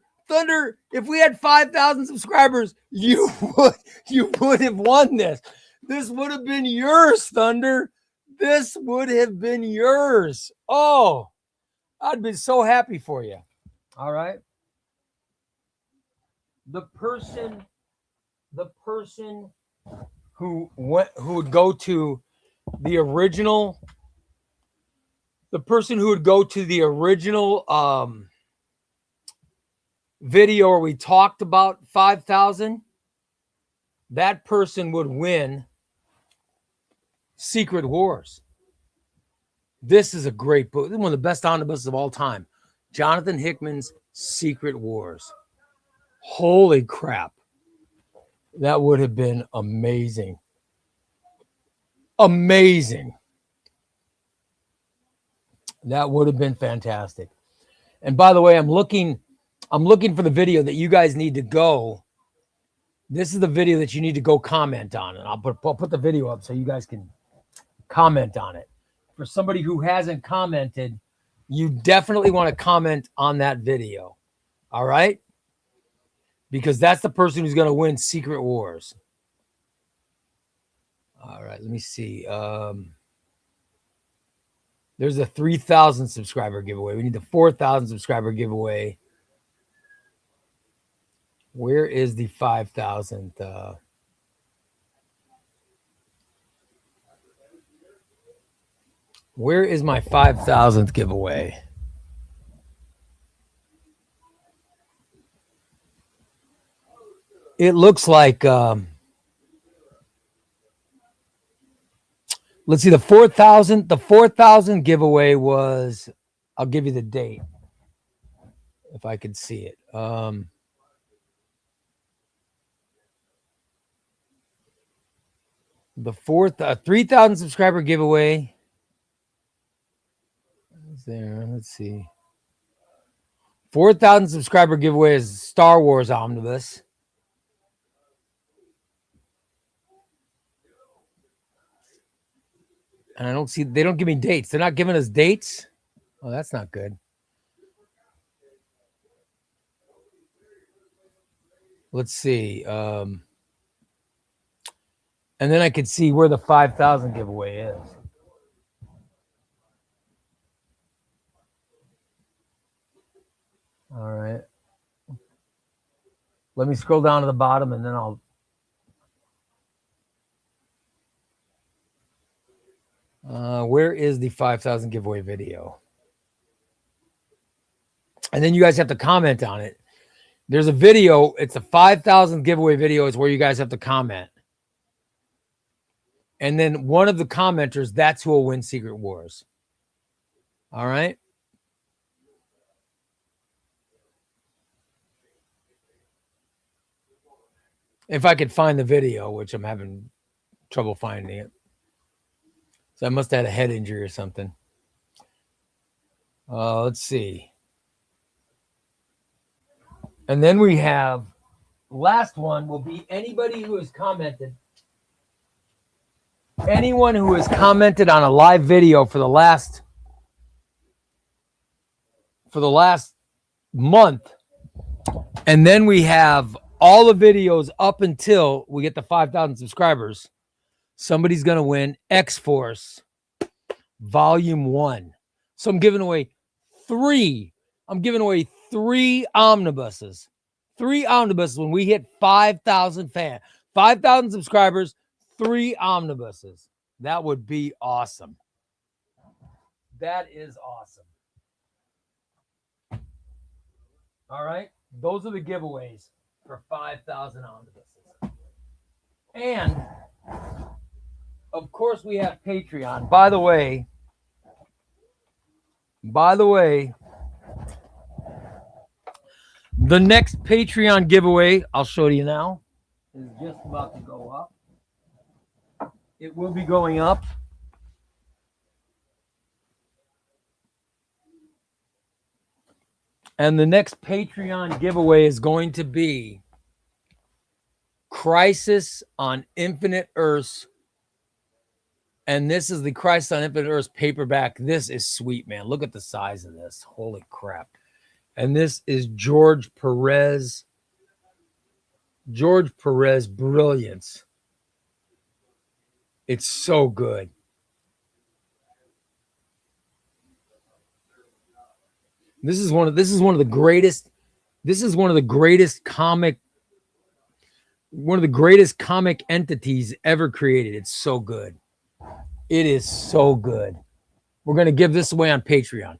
if we had 5,000 subscribers, you would have won this. This would have been yours, Thunder. This would have been yours. Oh, I'd been so happy for you. All right. The person who would go to the original, video where we talked about 5,000, that person would win Secret Wars. This is a great book. This is one of the best omnibuses of all time. Jonathan Hickman's Secret Wars. Holy crap. That would have been amazing. Amazing. That would have been fantastic. And by the way, I'm looking for the video that you guys need to go. This is the video that you need to go comment on. And I'll put the video up so you guys can comment on it. For somebody who hasn't commented, you definitely want to comment on that video. All right? Because that's the person who's going to win Secret Wars. All right, let me see. There's a 3,000 subscriber giveaway. We need the 4,000 subscriber giveaway. Where is the 5,000th? Where is my 5,000th giveaway? It looks like, let's see, the 4,000 giveaway was, I'll give you the date if I can see it. The 3,000 subscriber giveaway is there. Let's see. 4,000 subscriber giveaway is Star Wars Omnibus. And I don't see, they don't give me dates. They're not giving us dates. Oh, that's not good. Let's see. And then I could see where the 5,000 giveaway is. All right. Let me scroll down to the bottom and then I'll. Where is the 5,000 giveaway video? And then you guys have to comment on it. There's a video. It's a 5,000 giveaway video. Is where you guys have to comment. And then one of the commenters, that's who will win Secret Wars. All right. If I could find the video, which I'm having trouble finding it. So I must have had a head injury or something. Let's see. And then we have, last one will be anybody who has commented. Anyone who has commented on a live video for the last month. And then we have all the videos up until we get to 5,000 subscribers. Somebody's going to win X-Force Volume 1. So I'm giving away 3. I'm giving away 3 omnibuses. 3 omnibuses when we hit 5,000 fans. 5,000 subscribers, 3 omnibuses. That would be awesome. That is awesome. All right. Those are the giveaways for 5,000 omnibuses. And, of course, we have Patreon. By the way, the next Patreon giveaway, I'll show you now, is just about to go up. It will be going up. And the next Patreon giveaway is going to be Crisis on Infinite Earths. And this is the Crisis on Infinite Earths paperback. This is sweet, man. Look at the size of this. Holy crap. And this is George Perez. George Perez brilliance. It's so good. This is one of the greatest comic entities ever created. It's so good. It is so good. We're going to give this away on Patreon.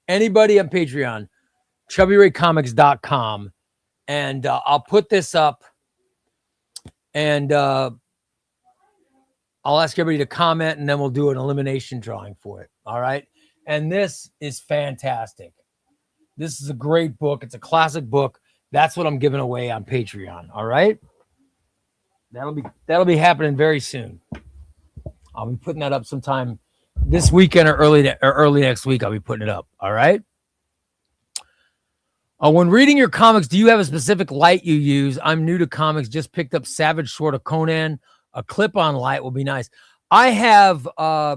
Anybody on Patreon, ChubbyRayComics.com, and I'll put this up, and I'll ask everybody to comment, and then we'll do an elimination drawing for it. All right. And this is fantastic. This is a great book. It's a classic book. That's what I'm giving away on Patreon. All right. That'll be happening very soon. I'll be putting that up sometime this weekend or early next week. I'll be putting it up. All right. When reading your comics, do you have a specific light you use? I'm new to comics. Just picked up Savage Sword of Conan. A clip-on light will be nice. I have a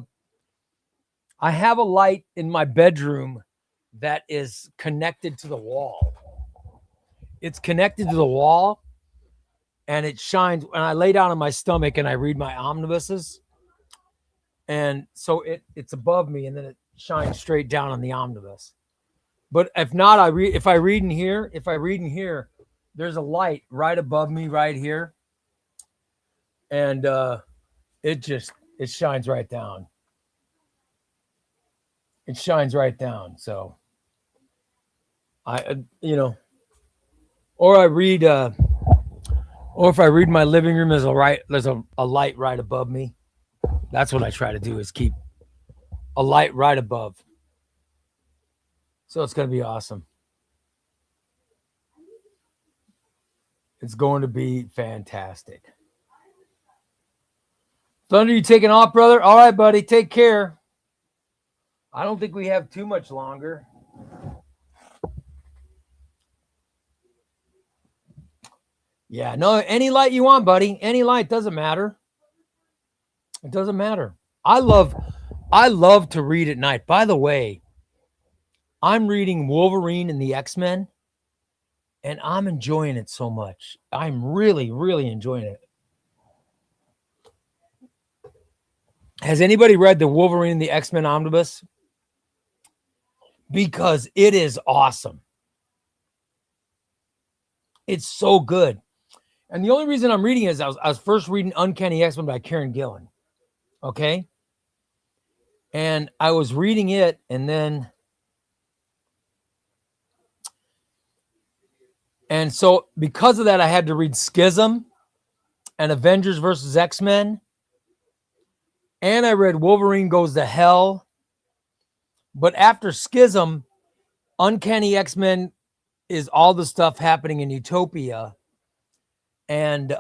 light in my bedroom that is connected to the wall. It's connected to the wall, and it shines when I lay down on my stomach and I read my omnibuses. And so it's above me, and then it shines straight down on the omnibus. But if not, if I read in here, there's a light right above me right here. And it shines right down. It shines right down. So or if I read my living room, there's a light right above me. That's what I try to do, is keep a light right above. So it's going to be awesome. It's going to be fantastic. Thunder, you taking off, brother? All right, buddy. Take care. I don't think we have too much longer. Yeah, no, any light you want, buddy. Any light, doesn't matter. It doesn't matter. I love to read at night. By the way, I'm reading Wolverine and the X-Men, and I'm enjoying it so much. I'm really, really enjoying it. Has anybody read the Wolverine and the X-Men Omnibus? Because it is awesome. It's so good. And the only reason I'm reading it is I was first reading Uncanny X-Men by Kieran Gillen. Okay? And I was reading it, and then And so because of that, I had to read Schism and Avengers versus X-Men. And I read Wolverine Goes to Hell. But after Schism, Uncanny X-Men is all the stuff happening in Utopia. And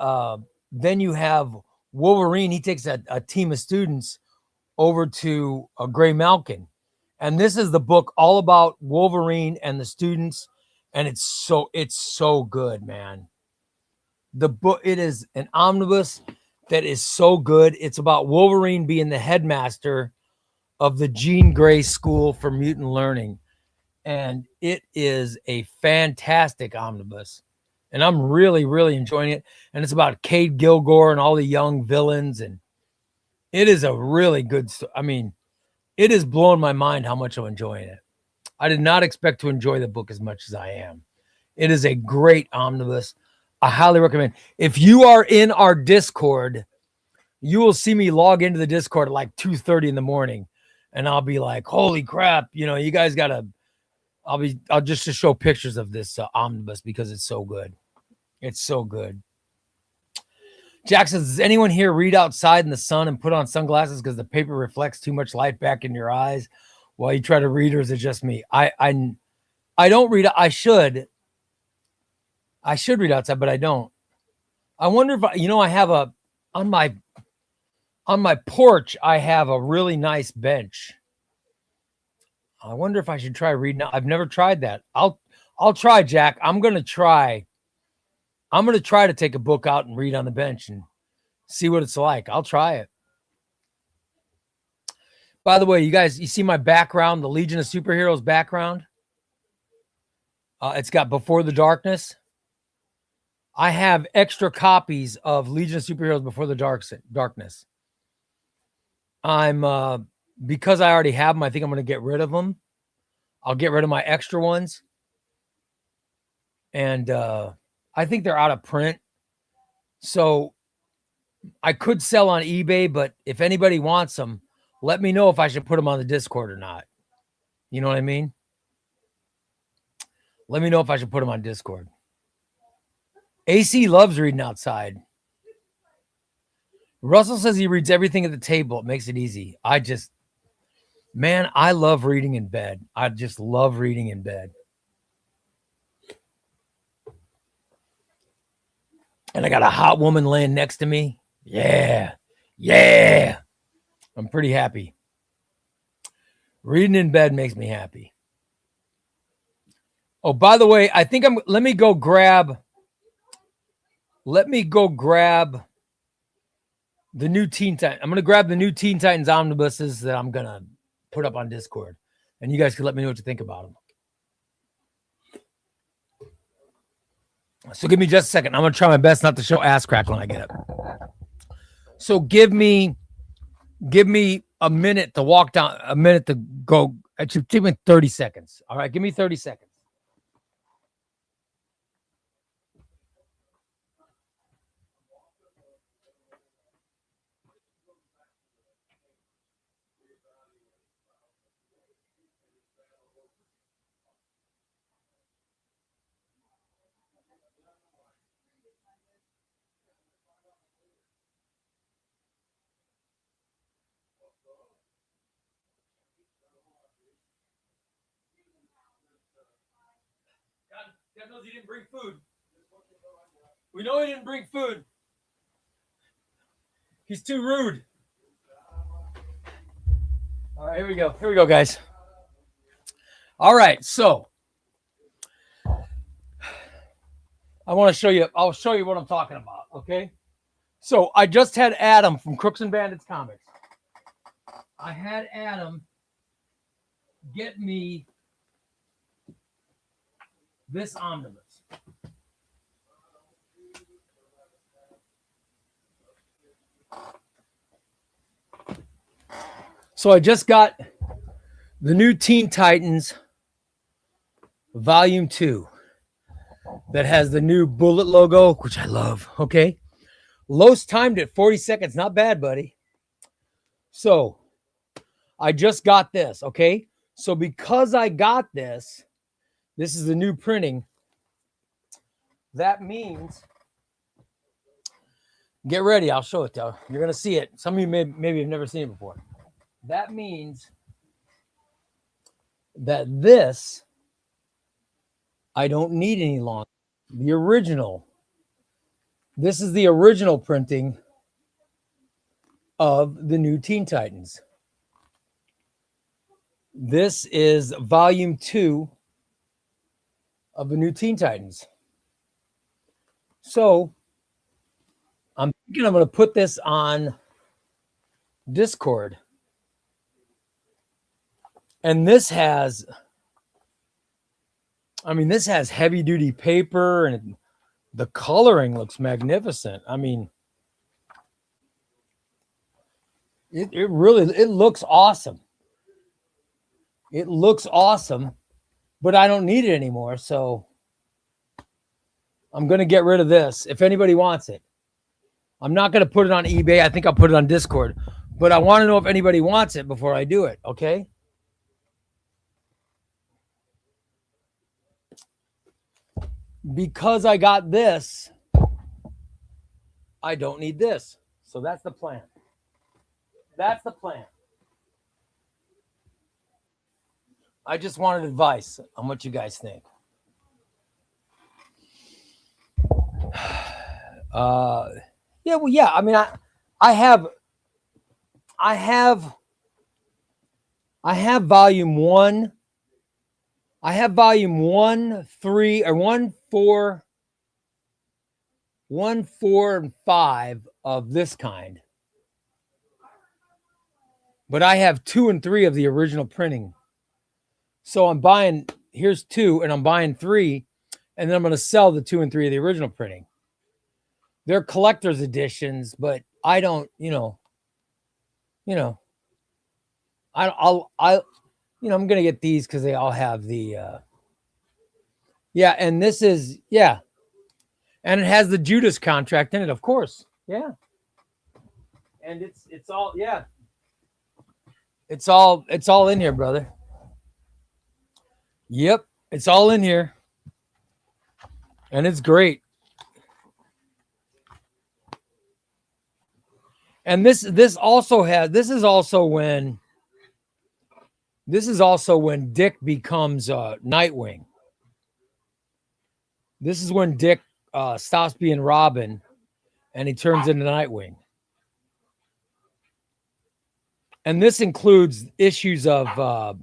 then you have Wolverine. He takes a team of students over to Gray Malkin. And this is the book all about Wolverine and the students. And it's so good, man. The book, it is an omnibus that is so good. It's about Wolverine being the headmaster of the Jean Grey School for Mutant Learning. And it is a fantastic omnibus. And I'm really, really enjoying it. And it's about Cade Kilgore and all the young villains. And it is a really good, I mean, it is blowing my mind how much I'm enjoying it. I did not expect to enjoy the book as much as I am. It is a great omnibus. I highly recommend. If you are in our Discord, you will see me log into the Discord at like 2:30 in the morning. And I'll be like, holy crap, you know, you guys got to, I'll just to show pictures of this omnibus because it's so good. It's so good. Jack says, does anyone here read outside in the sun and put on sunglasses because the paper reflects too much light back in your eyes while you try to read, or is it just me? I don't read. I should read outside, but I don't. I wonder if I have on my porch, I have a really nice bench. I wonder if I should try reading. I've never tried that. I'll try, Jack. I'm going to try to take a book out and read on the bench and see what it's like. I'll try it. By the way, you guys, you see my background, the Legion of Superheroes background? It's got Before the Darkness. I have extra copies of Legion of Superheroes Before the Darkness. Because I already have them, I think I'm going to get rid of them. I'll get rid of my extra ones. And I think they're out of print. So I could sell on eBay, but if anybody wants them, let me know if I should put them on the Discord or not. You know what I mean? Let me know if I should put them on Discord. AC loves reading outside. Russell says he reads everything at the table. It makes it easy. I love reading in bed. I just love reading in bed. And I got a hot woman laying next to me. Yeah. Yeah. I'm pretty happy. Reading in bed makes me happy. Oh, by the way, I think let me go grab the new Teen Titans. I'm going to grab the new Teen Titans omnibuses that I'm going to put up on Discord. And you guys can let me know what you think about them. So give me just a second. I'm going to try my best not to show ass crack when I get up. So give me a minute to walk down, a minute to go. Actually, take me 30 seconds. All right, give me 30 seconds. God knows he didn't bring food. We know he didn't bring food. He's too rude. All right, here we go. Here we go, guys. All right, so I'll show you what I'm talking about, okay? So I just had Adam from Crooks and Bandits Comics. I had Adam get me this omnibus. So I just got the new Teen Titans Volume 2 that has the new bullet logo, which I love, okay? Los timed it 40 seconds. Not bad, buddy. So I just got this, okay? So because I got this is the new printing. that means, get ready. I'll show it to you. You're going to see it. Some of you maybe have never seen it before. That means that this, I don't need any longer. The original. This is the original printing of the new Teen Titans. This is volume 2 of the new Teen Titans. So I'm thinking I'm going to put this on Discord. And this has, this has heavy duty paper and the coloring looks magnificent. I mean, it really looks awesome. It looks awesome, but I don't need it anymore. So I'm going to get rid of this if anybody wants it. I'm not going to put it on eBay. I think I'll put it on Discord, but I want to know if anybody wants it before I do it. Okay. Because I got this, I don't need this. So that's the plan. That's the plan. I just wanted advice on what you guys think. Yeah, well, yeah. I mean, I have volume 1. I have volume 1, 3, or 1, 4, 1, 4, and 5 of this kind. But I have 2 and 3 of the original printing. So I'm buying, here's 2, and I'm buying 3, and then I'm going to sell the 2 and 3 of the original printing. They're collector's editions, but I don't, I'm going to get these because they all have the, yeah. And this is, yeah. And it has the Judas contract in it, of course. Yeah. And it's all, yeah. It's all in here, brother. Yep. It's all in here. And it's great. And this is also when Dick becomes Nightwing. This is when Dick stops being Robin and he turns into Nightwing. And this includes issues of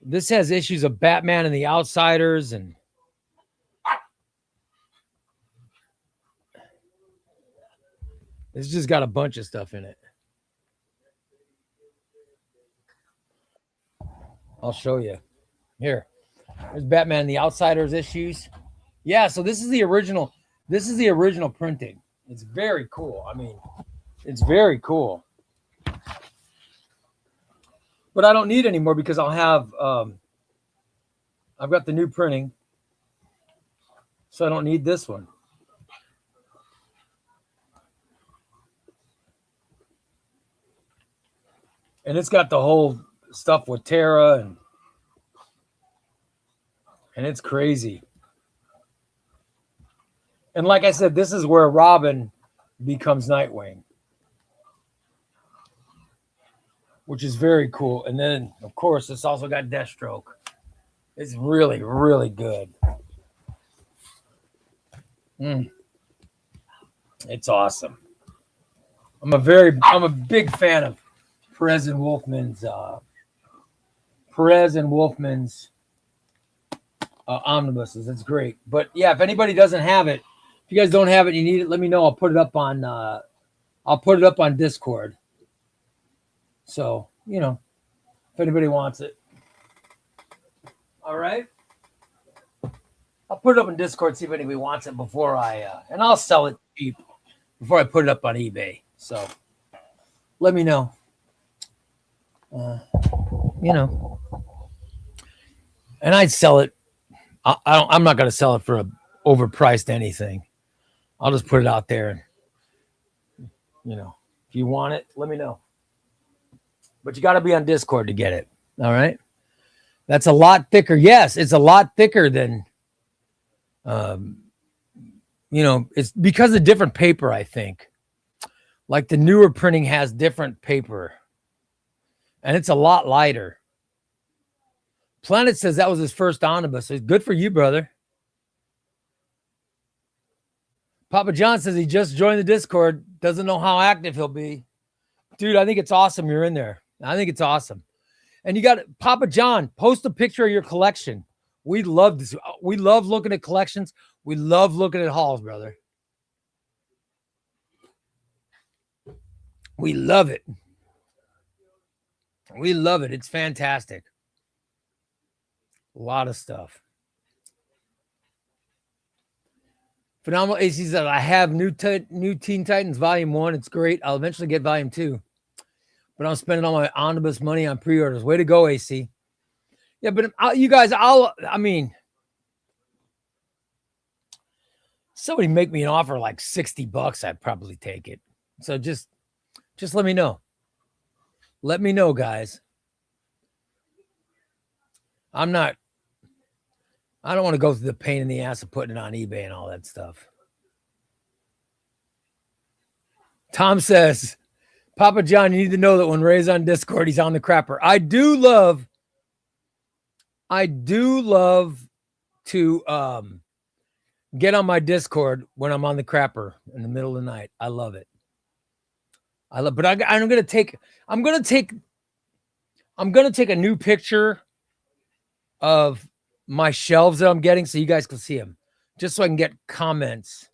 this has issues of Batman and the Outsiders, and it's just got a bunch of stuff in it. I'll show you. Here. There's Batman and the Outsiders issues. Yeah, so this is the original. This is the original printing. It's very cool. I mean, it's very cool. But I don't need any more because I'll have I've got the new printing. So I don't need this one. And it's got the whole stuff with Tara and it's crazy. And like I said, this is where Robin becomes Nightwing, which is very cool. And then, of course, it's also got Deathstroke. It's really, really good. It's awesome. I'm a big fan of Perez and Wolfman's omnibuses. It's great. But yeah, if anybody doesn't have it, if you guys don't have it, you need it, let me know. I'll put it up on Discord. So, if anybody wants it. All right. I'll put it up on Discord, see if anybody wants it before and I'll sell it cheap before I put it up on eBay. So let me know. And I'd sell it. I'm not going to sell it for a overpriced anything. I'll just put it out there. And, if you want it, let me know. But you got to be on Discord to get it. All right. That's a lot thicker. Yes, it's a lot thicker than You know, it's because of different paper, I think. Like the newer printing has different paper. And it's a lot lighter. Planet says that was his first omnibus. So good for you, brother. Papa John says he just joined the Discord. Doesn't know how active he'll be. Dude, I think it's awesome you're in there. I think it's awesome. And you got Papa John, post a picture of your collection. We love this. We love looking at collections. We love looking at hauls, brother. We love it. We love it. It's fantastic. A lot of stuff. Phenomenal AC said, I have new Teen Titans Volume 1. It's great. I'll eventually get Volume 2. But I'm spending all my omnibus money on pre-orders. Way to go, AC. Yeah, but you guys, I mean, somebody make me an offer like $60, I'd probably take it. So just let me know. Let me know, guys. I don't want to go through the pain in the ass of putting it on eBay and all that stuff. Tom says, Papa John, you need to know that when Ray's on Discord, he's on the crapper. I do love to get on my Discord when I'm on the crapper in the middle of the night. I love it. But I'm gonna take a new picture of my shelves that I'm getting so you guys can see them, just so I can get comments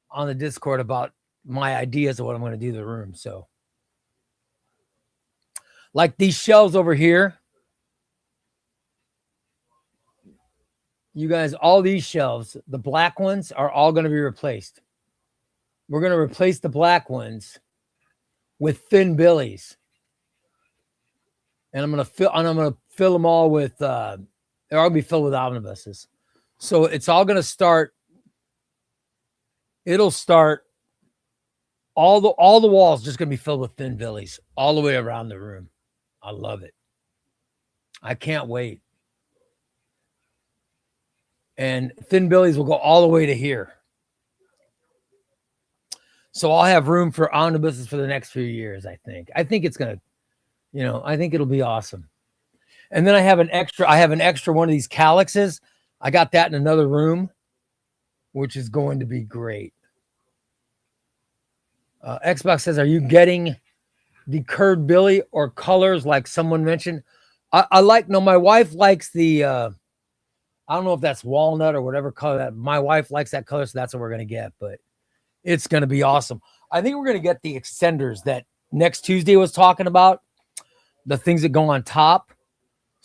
on the Discord about my ideas of what I'm going to do to the room. So like these shelves over here, you guys, all these shelves, the black ones are all going to be replaced. We're going to replace the black ones with thin billies. And I'm going to fill them all with, they're all going to be filled with omnibuses. So it's all going to start. It'll start all the walls just going to be filled with thin billies all the way around the room. I love it. I can't wait. And thin billies will go all the way to here. So I'll have room for omnibuses for the next few years, I think. I think it's going to, I think it'll be awesome. And then I have an extra one of these calyxes. I got that in another room, which is going to be great. Xbox says, are you getting the curved billy or colors like someone mentioned? My wife likes the, I don't know if that's walnut or whatever color that. My wife likes that color, so that's what we're going to get. But it's going to be awesome. I think we're going to get the extenders that next Tuesday was talking about, the things that go on top.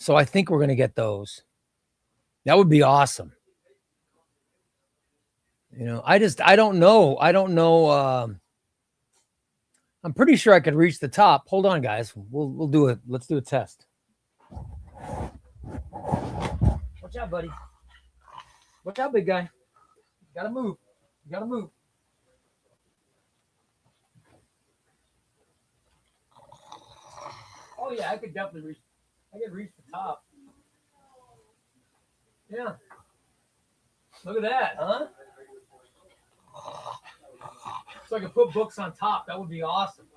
So I think we're going to get those. That would be awesome. I don't know. I'm pretty sure I could reach the top. Hold on, guys. We'll do it. Let's do a test. Watch out, buddy. Watch out, big guy. You gotta move. Oh yeah, I could definitely reach. I could reach the top. Yeah. Look at that, huh? So I could put books on top. That would be awesome.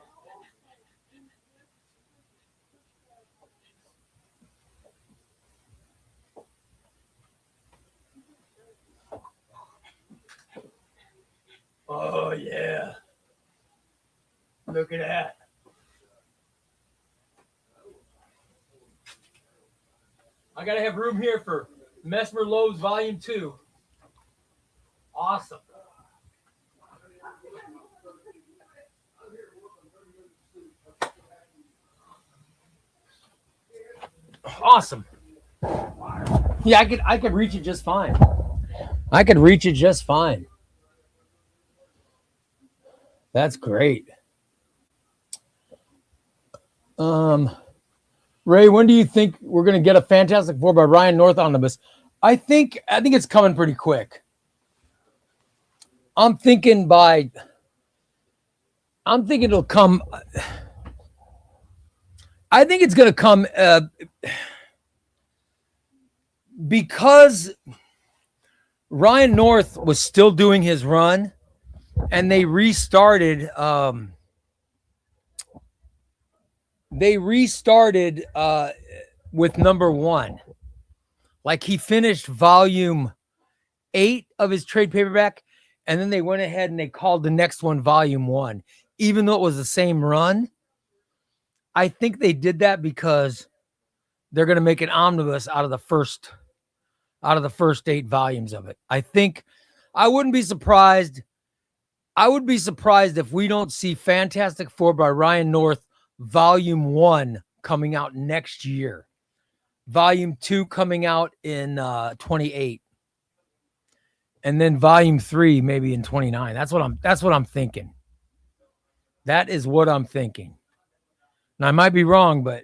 Oh, yeah. Look at that. I got to have room here for Mesmer Lowe's Volume 2. Awesome. Awesome. Yeah, I could reach it just fine. That's great. Ray, when do you think we're going to get a Fantastic Four by Ryan North omnibus? I think it's coming pretty quick. I'm thinking it'll come. I think it's going to come because Ryan North was still doing his run, and they restarted. With number 1. Like he finished volume 8 of his trade paperback, and then they went ahead and they called the next one volume 1, even though it was the same run. I think they did that because they're going to make an omnibus out of the first 8 volumes of it. I wouldn't be surprised. I would be surprised if we don't see Fantastic Four by Ryan North volume 1 coming out next year. Volume 2 coming out in 28. And then volume 3 maybe in 29. That's what I'm thinking. That is what I'm thinking. And I might be wrong, but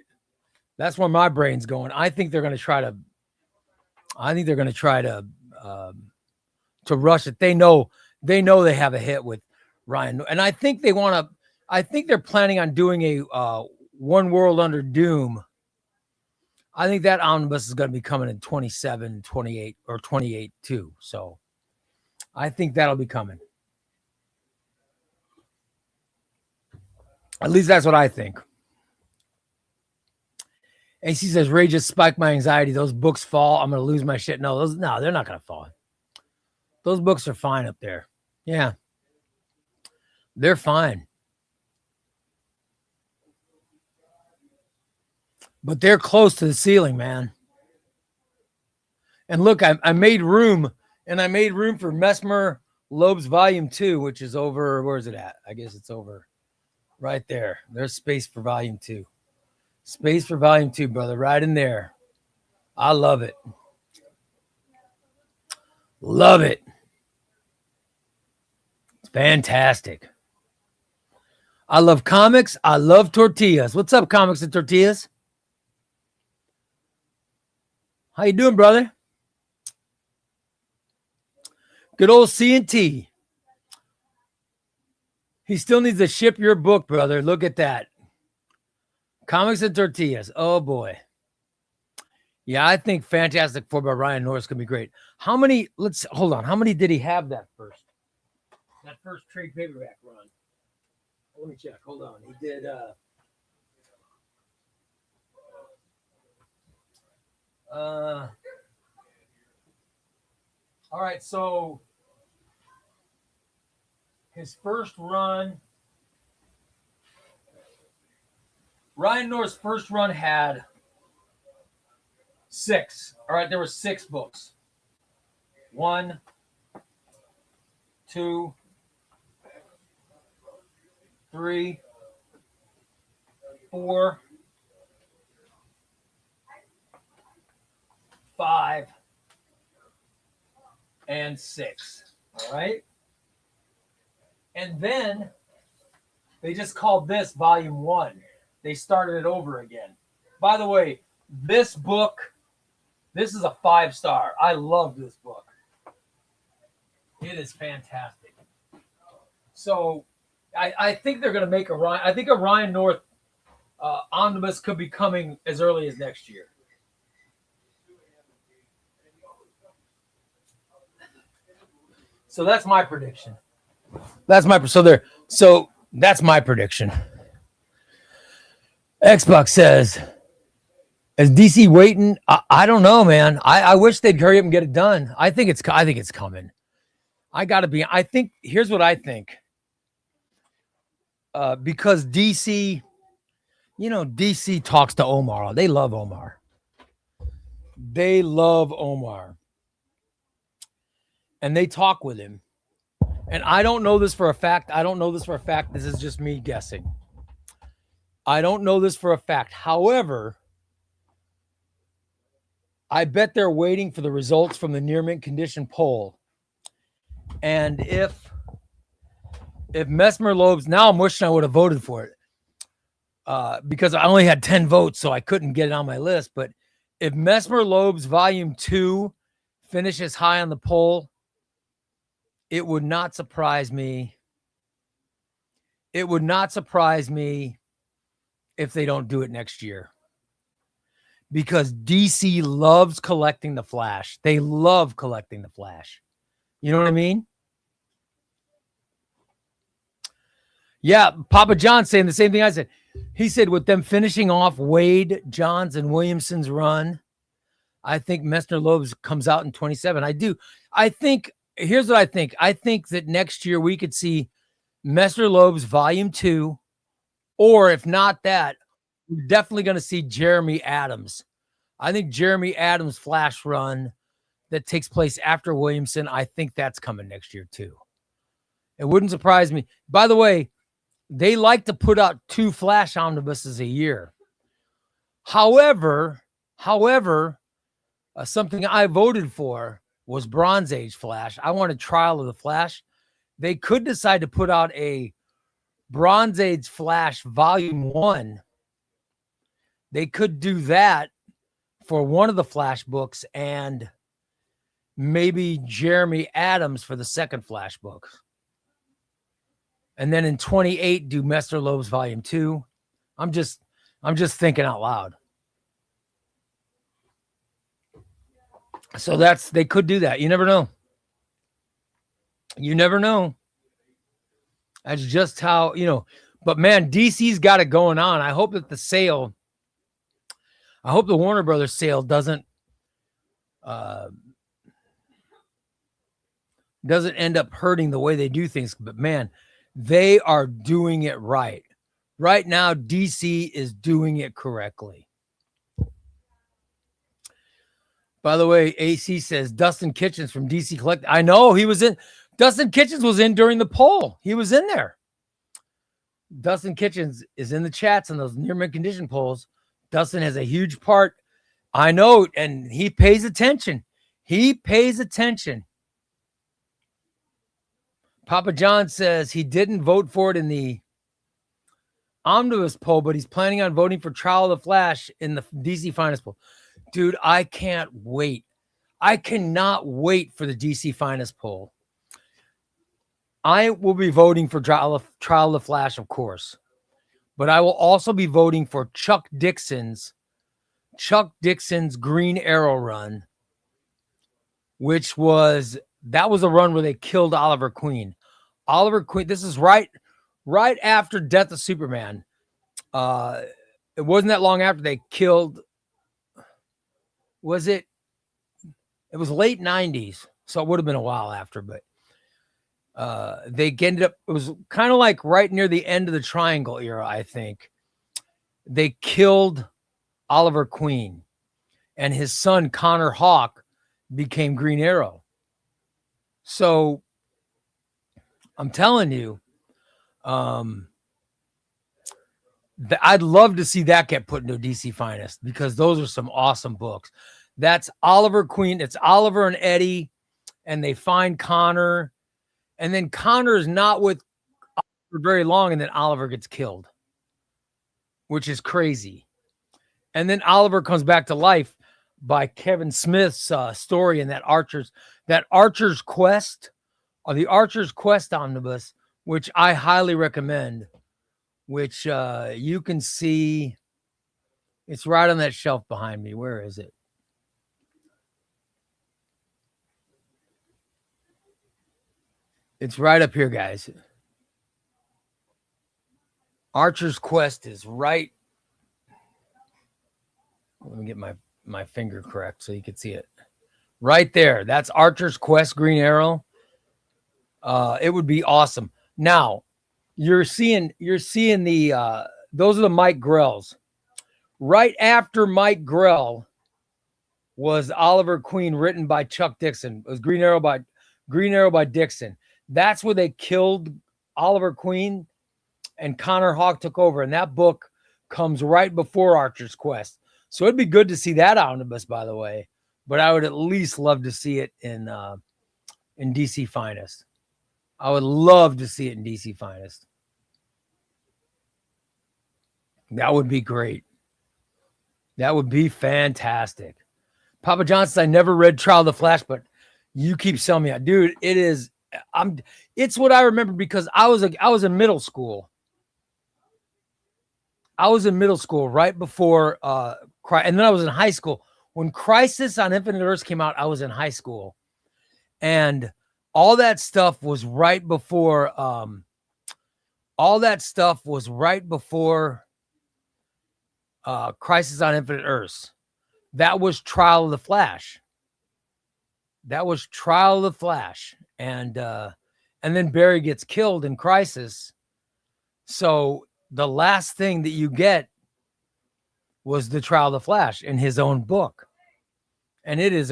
that's where my brain's going. I think they're going to try to rush it. They know they have a hit with Ryan, and I think they're planning on doing a One World Under Doom. I think that omnibus is going to be coming in 27, 28, or 28 too. So I think that'll be coming. At least that's what I think. AC says, Ray just spiked my anxiety. Those books fall. I'm going to lose my shit. No, they're not going to fall. Those books are fine up there. Yeah. They're fine. But they're close to the ceiling, man. And look, I made room, and I made room for Mesmer Loeb's Volume 2, which is over, where is it at? I guess it's over right there. There's space for Volume 2. Space for Volume 2, brother, right in there. I love it. Love it. It's fantastic. I love comics. I love tortillas. What's up, comics and tortillas? How you doing, brother? Good old C&T. He still needs to ship your book, brother. Look at that. Comics and tortillas. Oh, boy. Yeah, I think Fantastic Four by Ryan Norris could be great. How many, hold on. How many did he have that first trade paperback run? Let me check. Hold on. He did, all right, so his first run, Ryan North's first run had 6. All right, there were 6 books. 1, 2, 3, 4, 5, and 6. All right. And then they just called this Volume 1. They started it over again. By the way, this book, this is a 5-star. I love this book. It is fantastic. So I think they're going to make a Ryan North omnibus could be coming as early as next year. So that's my prediction. That's my prediction. Xbox says, is DC waiting? I don't know, man. I wish they'd hurry up and get it done. I think it's coming. Here's what I think. Because DC, DC talks to Omar. They love Omar. And they talk with him. And I don't know this for a fact. This is just me guessing. I don't know this for a fact. However, I bet they're waiting for the results from the near mint condition poll. And if Mesmer Loeb's, now I'm wishing I would have voted for it because I only had 10 votes, so I couldn't get it on my list. But if Mesmer Loeb's Volume 2 finishes high on the poll, it would not surprise me. It would not surprise me if they don't do it next year. Because DC loves collecting the Flash. They love collecting the Flash. You know what I mean? Yeah, Papa John saying the same thing I said. He said with them finishing off Wade, Johns, and Williamson's run, I think Messner Loeb's comes out in 27. I do. I think, here's what I think. I think that next year we could see Messner Loeb's Volume 2, or if not that, we're definitely going to see Jeremy Adams. I think Jeremy Adams' flash run that takes place after Williamson, I think that's coming next year too. It wouldn't surprise me. By the way, they like to put out 2 flash omnibuses a year. However, something I voted for was Bronze Age Flash. I wanted Trial of the Flash. They could decide to put out a Bronze Age Flash Volume 1. They could do that for one of the Flash books and maybe Jeremy Adams for the second Flash book. And then in 28, do Messner Loeb's Volume 2. I'm just thinking out loud. So they could do that. You never know. You never know. That's just how, but man, DC's got it going on. I hope that the Warner Brothers sale doesn't end up hurting the way they do things. But man, they are doing it right. Right now, DC is doing it correctly. By the way, AC says Dustin Kitchens from DC Collect. I know Dustin Kitchens was in during the poll. He was in there. Dustin Kitchens is in the chats and those near mint condition polls. Dustin has a huge part. I know, and he pays attention. Papa John says he didn't vote for it in the Omnibus poll, but he's planning on voting for Trial of the Flash in the DC Finest poll. Dude, I can't wait. I cannot wait for the DC Finest poll. I will be voting for Trial of the Flash, of course. But I will also be voting for Chuck Dixon's Green Arrow run, which was a run where they killed Oliver Queen. This is right after Death of Superman. It wasn't that long after they killed. It was late 90s, so it would have been a while after, but they ended up, it was kind of like right near the end of the Triangle era, I think. They killed Oliver Queen, and his son, Connor Hawke, became Green Arrow. So I'm telling you, I'd love to see that get put into DC Finest because those are some awesome books. That's Oliver Queen. It's Oliver and Eddie, and they find Connor, and then Connor is not with Oliver very long, and then Oliver gets killed, which is crazy. And then Oliver comes back to life by Kevin Smith's story in that Archer's Quest, or the Archer's Quest omnibus, which I highly recommend. Which you can see, it's right on that shelf behind me. Where is it? It's right up here, guys. Archer's Quest is right. Let me get my finger correct so you can see it. Right there. That's Archer's Quest Green Arrow. It would be awesome. Now, you're seeing the those are the Mike Grells. Right after Mike Grell was Oliver Queen, written by Chuck Dixon. It was Green Arrow by Dixon. That's where they killed Oliver Queen, and Connor Hawke took over. And that book comes right before Archer's Quest. So it'd be good to see that omnibus, by the way. But I would at least love to see it in DC Finest. I would love to see it in DC Finest. That would be great. That would be fantastic. Papa John says, I never read Trial of the Flash, but you keep selling me out. Dude, it's what I remember because I was in middle school. I was in middle school right before and then I was in high school. When Crisis on Infinite Earths came out, I was in high school. And all that stuff was right before Crisis on Infinite Earths. That was Trial of the Flash. And then Barry gets killed in Crisis. So the last thing that you get was the Trial of the Flash in his own book. And it is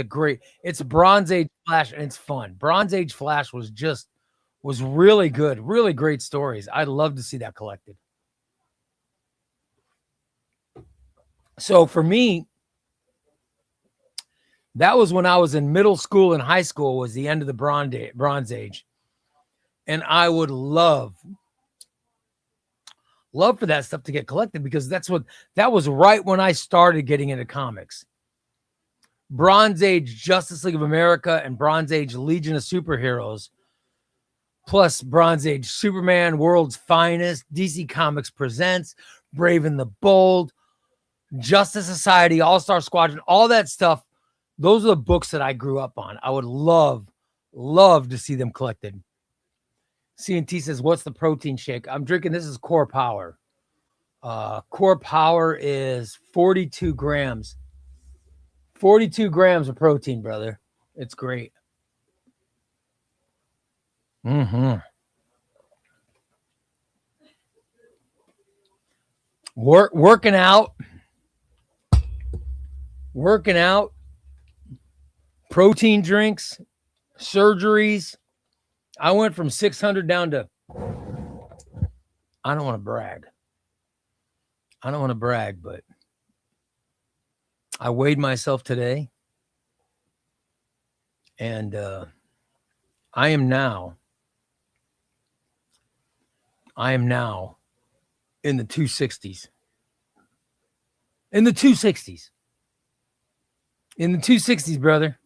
it's Bronze Age Flash, and it's fun. Bronze Age Flash was really good, really great stories. I'd love to see that collected. So for me, that was when I was in middle school and high school, was the end of the Bronze Age. And I would love for that stuff to get collected, because that was right when I started getting into comics. Bronze Age Justice League of America and Bronze Age Legion of Superheroes, plus Bronze Age Superman, World's Finest, DC Comics Presents, Brave and the Bold, Justice Society, All-Star Squadron, all that stuff. Those are the books that I grew up on. I would love to see them collected. CNT says, what's the protein shake? I'm drinking, this is Core Power. Core Power is 42 grams. 42 grams of protein, brother. It's great. Working out, protein drinks, surgeries. I went from 600 down to, I don't want to brag, but I weighed myself today, and I am now in the 260s. In the 260s, brother.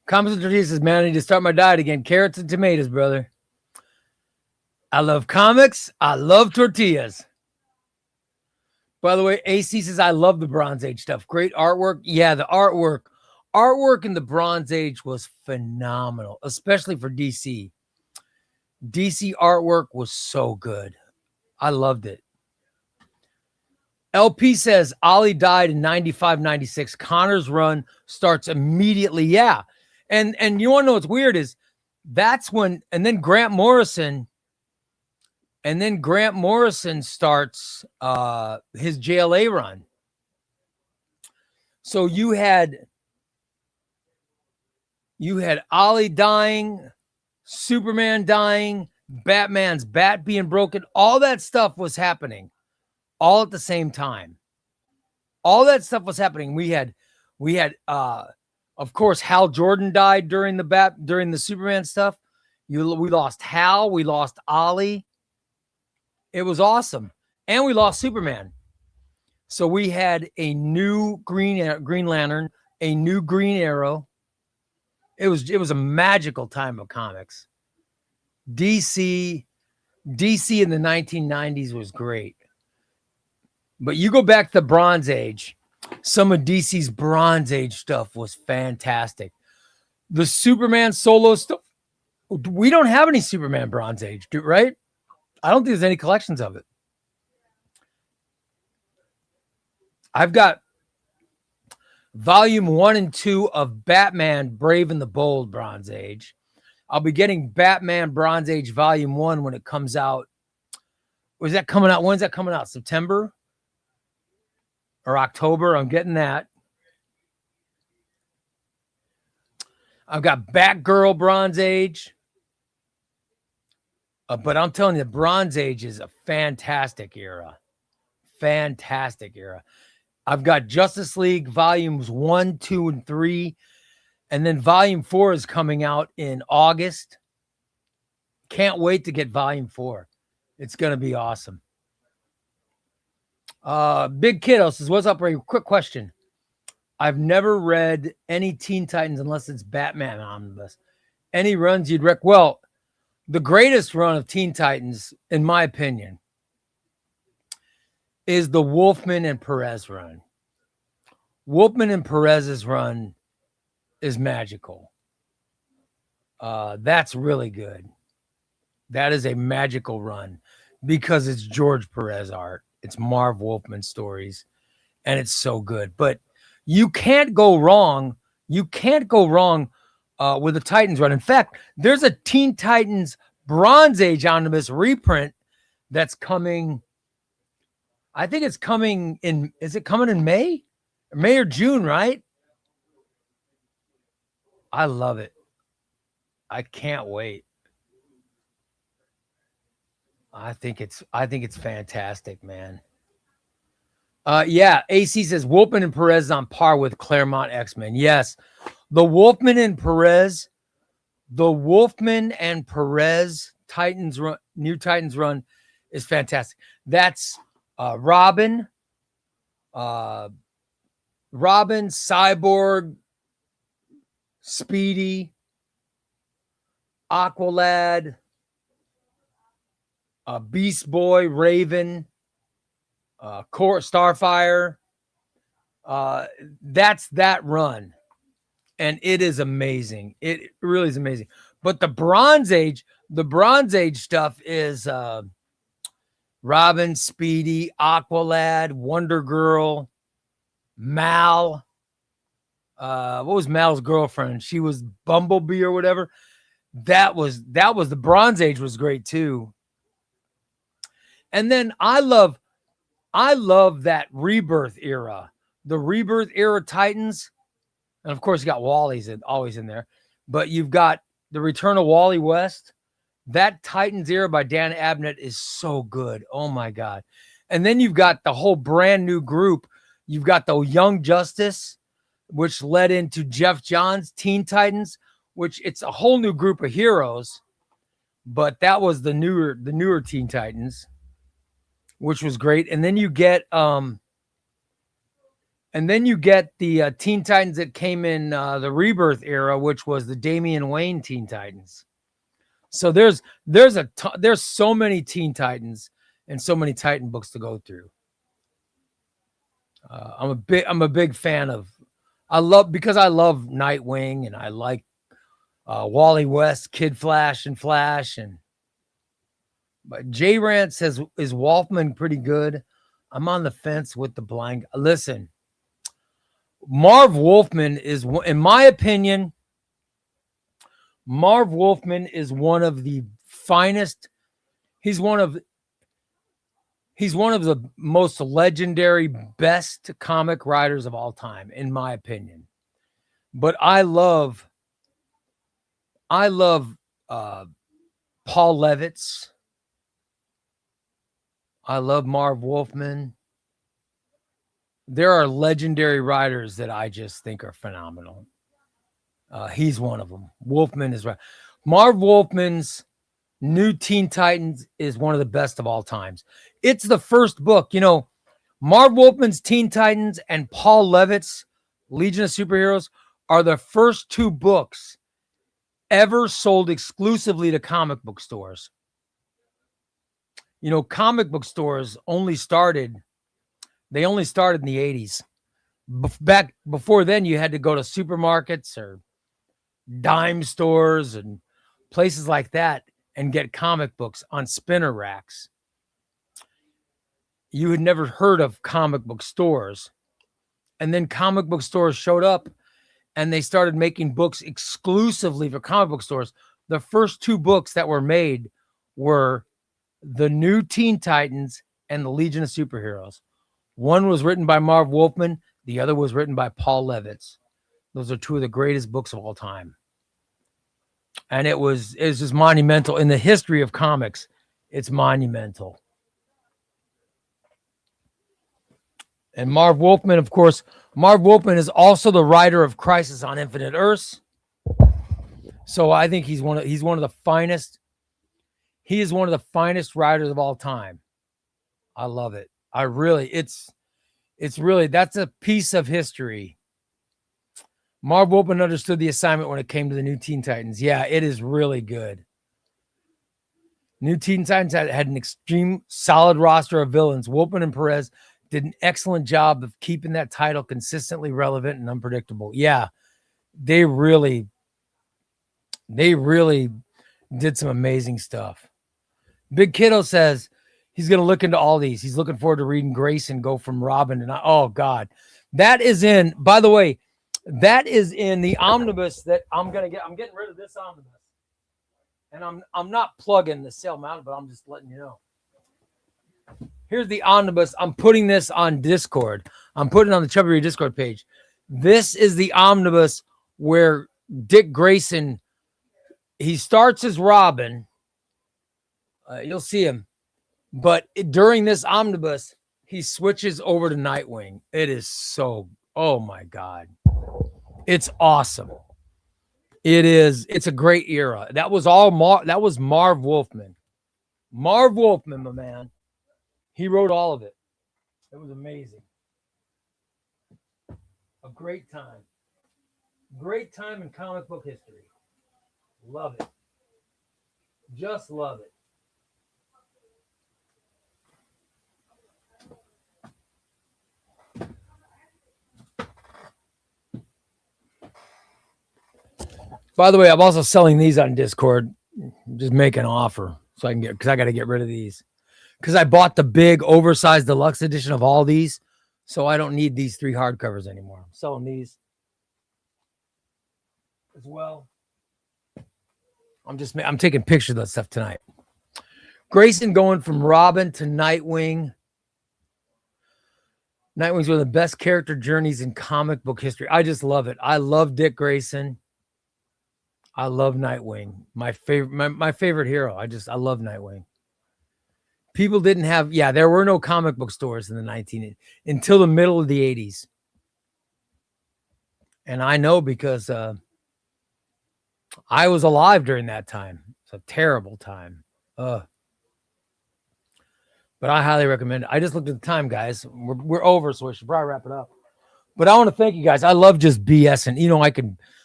Comments and Tortillas says, man, I need to start my diet again. Carrots and tomatoes, brother. I love comics. I love tortillas. By the way, AC says, I love the Bronze Age stuff. Great artwork. Yeah, the artwork in the Bronze Age was phenomenal, especially for DC. DC artwork was so good. I loved it. LP says, Ollie died in 95, 96. Connor's run starts immediately. Yeah. And you want to know what's weird is that's when, and then Grant Morrison starts his JLA run. So you had Ollie dying, Superman dying, Batman's bat being broken. All that stuff was happening all at the same time. All that stuff was happening. We had of course, Hal Jordan died during the Superman stuff. We lost Hal, we lost Ollie. It was awesome. And we lost Superman. So we had a new Green Lantern, a new Green Arrow. It was a magical time of comics. DC in the 1990s was great. But you go back to the Bronze Age, some of DC's Bronze Age stuff was fantastic. The Superman solo stuff, we don't have any Superman Bronze Age, right? I don't think there's any collections of it. I've got volume 1 and 2 of Batman Brave and the Bold Bronze Age. I'll be getting Batman Bronze Age volume 1 when it comes out. When's that coming out? September or October? I'm getting that. I've got Batgirl Bronze Age. But I'm telling you, the Bronze Age is a fantastic era. Fantastic era. I've got Justice League volumes 1, 2, and 3. And then volume 4 is coming out in August. Can't wait to get volume 4. It's going to be awesome. Big Kiddo says, what's up, Ray? Quick question. I've never read any Teen Titans unless it's Batman Omnibus. Any runs you'd rec? Well, the greatest run of Teen Titans, in my opinion, is the Wolfman and Perez run. Wolfman and Perez's run is magical. That's really good. That is a magical run because it's George Perez art. It's Marv Wolfman stories, and it's so good. But you can't go wrong. You can't go wrong with a Titans run. In fact, there's a Teen Titans Bronze Age Omnibus reprint that's coming. I think it's coming in. Is it coming in May? May or June, right? I love it. I can't wait. I think it's fantastic, man. Yeah, AC says Wolfman and Perez is on par with Claremont X-Men. Yes, the Wolfman and Perez Titans run, New Titans run is fantastic. That's Robin, Cyborg, Speedy, Aqualad, Beast Boy, Raven, Starfire. That's that run. And it is amazing. It really is amazing. But the Bronze Age stuff is Robin, Speedy, Aqualad, Wonder Girl, Mal. What was Mal's girlfriend? She was Bumblebee or whatever. That was the Bronze Age was great too. And then I love that Rebirth era. The Rebirth era Titans. And of course, you got Wally's always in there. But you've got the Return of Wally West. That Titans era by Dan Abnett is so good. Oh, my God. And then you've got the whole brand new group. You've got the Young Justice, which led into Jeff Johns' Teen Titans, which it's a whole new group of heroes. But that was the newer Teen Titans, which was great. And then you get the Teen Titans that came in the Rebirth era, which was the Damian Wayne Teen Titans. So there's so many Teen Titans and so many Titan books to go through. I'm a big fan of. I love Nightwing and I like Wally West, Kid Flash, and Flash. But J Rant says, is Wolfman pretty good? I'm on the fence with the blind. Listen. Marv Wolfman is, in my opinion, one of the finest. He's one of the most legendary, best comic writers of all time, in my opinion. But I love Paul Levitz. I love Marv Wolfman. There are legendary writers that I just think are phenomenal. He's one of them. Wolfman is right. Marv Wolfman's New Teen Titans is one of the best of all times. It's the first book. Marv Wolfman's Teen Titans and Paul Levitt's Legion of Superheroes are the first two books ever sold exclusively to comic book stores. Comic book stores only started in the 80s. Back before then, you had to go to supermarkets or dime stores and places like that and get comic books on spinner racks. You had never heard of comic book stores. And then comic book stores showed up and they started making books exclusively for comic book stores. The first two books that were made were the New Teen Titans and the Legion of Superheroes. One was written by Marv Wolfman. The other was written by Paul Levitz. Those are two of the greatest books of all time. And it was just monumental in the history of comics. It's monumental. And Marv Wolfman, of course, is also the writer of Crisis on Infinite Earths. So I think he's one of the finest. He is one of the finest writers of all time. I love it. It's really, that's a piece of history. Marv Wolfman understood the assignment when it came to the New Teen Titans. Yeah, it is really good. New Teen Titans had an extreme solid roster of villains. Wolfman and Perez did an excellent job of keeping that title consistently relevant and unpredictable. Yeah, they really They really did some amazing stuff. Big Kiddo says he's going to look into all these. He's looking forward to reading Grayson go from Robin to oh God, that is in. By the way, that is in the omnibus that I'm gonna get. I'm getting rid of this omnibus, and I'm not plugging the sale mountain, but I'm just letting you know. Here's the omnibus. I'm putting this on Discord. I'm putting it on the ChubbyRay Discord page. This is the omnibus where Dick Grayson. He starts as Robin. You'll see him. But during this omnibus, he switches over to Nightwing. It is so, oh my God. It's awesome. It's a great era. That was that was Marv Wolfman. Marv Wolfman, my man. He wrote all of it. It was amazing. A great time. Great time in comic book history. Love it. Just love it. By the way, I'm also selling these on Discord. Just make an offer so I can get, because I got to get rid of these. Because I bought the big oversized deluxe edition of all these. So I don't need these 3 hardcovers anymore. I'm selling these as well. I'm taking pictures of that stuff tonight. Grayson going from Robin to Nightwing. Nightwing's one of the best character journeys in comic book history. I just love it. I love Dick Grayson. I love Nightwing. My favorite hero. I love Nightwing. People didn't have, there were no comic book stores in the until the middle of the 80s. And I know because I was alive during that time. It's a terrible time. But I highly recommend it. I just looked at the time, guys. We're over, so we should probably wrap it up. But I want to thank you guys. I love just BS, and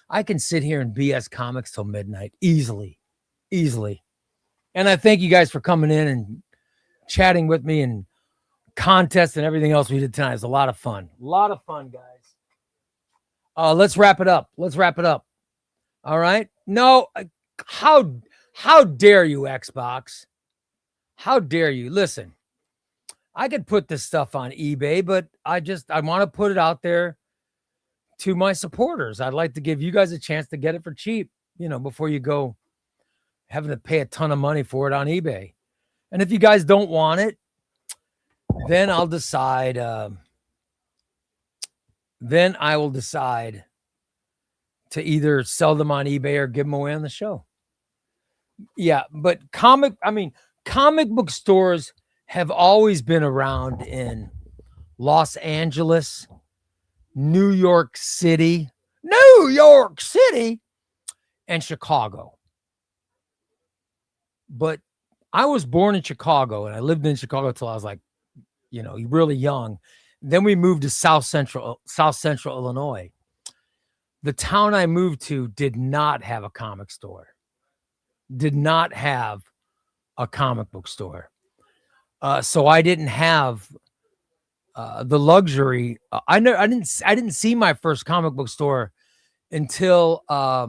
I can sit here and BS comics till midnight easily. And I thank you guys for coming in and chatting with me and contests and everything else we did tonight. It was a lot of fun. Guys. Let's wrap it up. All right. No, how dare you, Xbox? How dare you? Listen, I could put this stuff on eBay, but I want to put it out there to my supporters. I'd like to give you guys a chance to get it for cheap, before you go having to pay a ton of money for it on eBay. And if you guys don't want it, then I'll decide. Then I will decide to either sell them on eBay or give them away on the show. Yeah, but comic book stores have always been around in Los Angeles, New York City, and Chicago. But I was born in Chicago and I lived in Chicago until I was really young. Then we moved to South Central Illinois. The town I moved to did not have a comic store. Did not have a comic book store. So I didn't have the luxury. I didn't see my first comic book store until I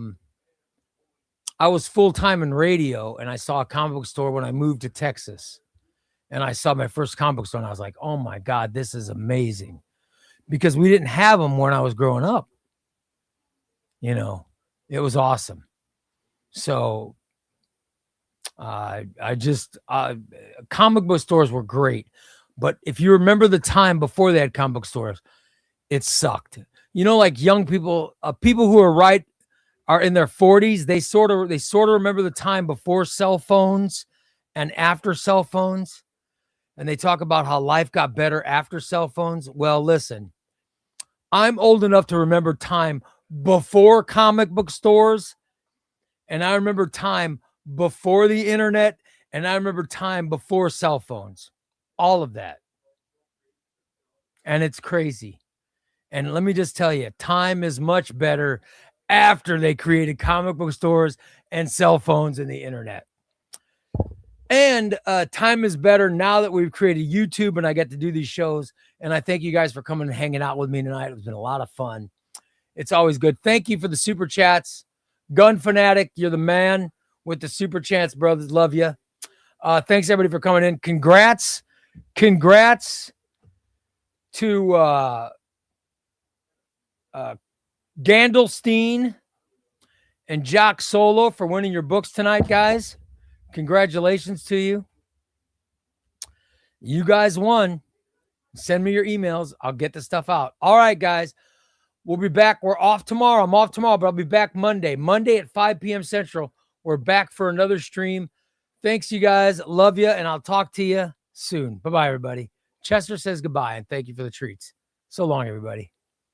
was full-time in radio, and I saw a comic book store when I moved to Texas. And I saw my first comic book store, and I was like, oh my God, this is amazing. Because we didn't have them when I was growing up. It was awesome. So comic book stores were great. But if you remember the time before they had comic book stores, it sucked. Like young people, people who are in their 40s, they sort of remember the time before cell phones and after cell phones. And they talk about how life got better after cell phones. Well, listen, I'm old enough to remember time before comic book stores. And I remember time before the internet. And I remember time before cell phones. All of that. And it's crazy. And let me just tell you, time is much better after they created comic book stores and cell phones and the internet. And time is better now that we've created YouTube and I get to do these shows. And I thank you guys for coming and hanging out with me tonight. It's been a lot of fun. It's always good. Thank you for the super chats. Gun Fanatic, you're the man with the super chance, brothers. Love you. Thanks everybody for coming in. Congrats to Gandelstein and Jock Solo for winning your books tonight, guys. Congratulations to you. You guys won. Send me your emails. I'll get the stuff out. All right, guys. We'll be back. We're off tomorrow. I'm off tomorrow, but I'll be back Monday. Monday at 5 p.m. Central. We're back for another stream. Thanks, you guys. Love you, and I'll talk to you soon. Bye-bye, everybody. Chester says goodbye, and thank you for the treats. So long, everybody.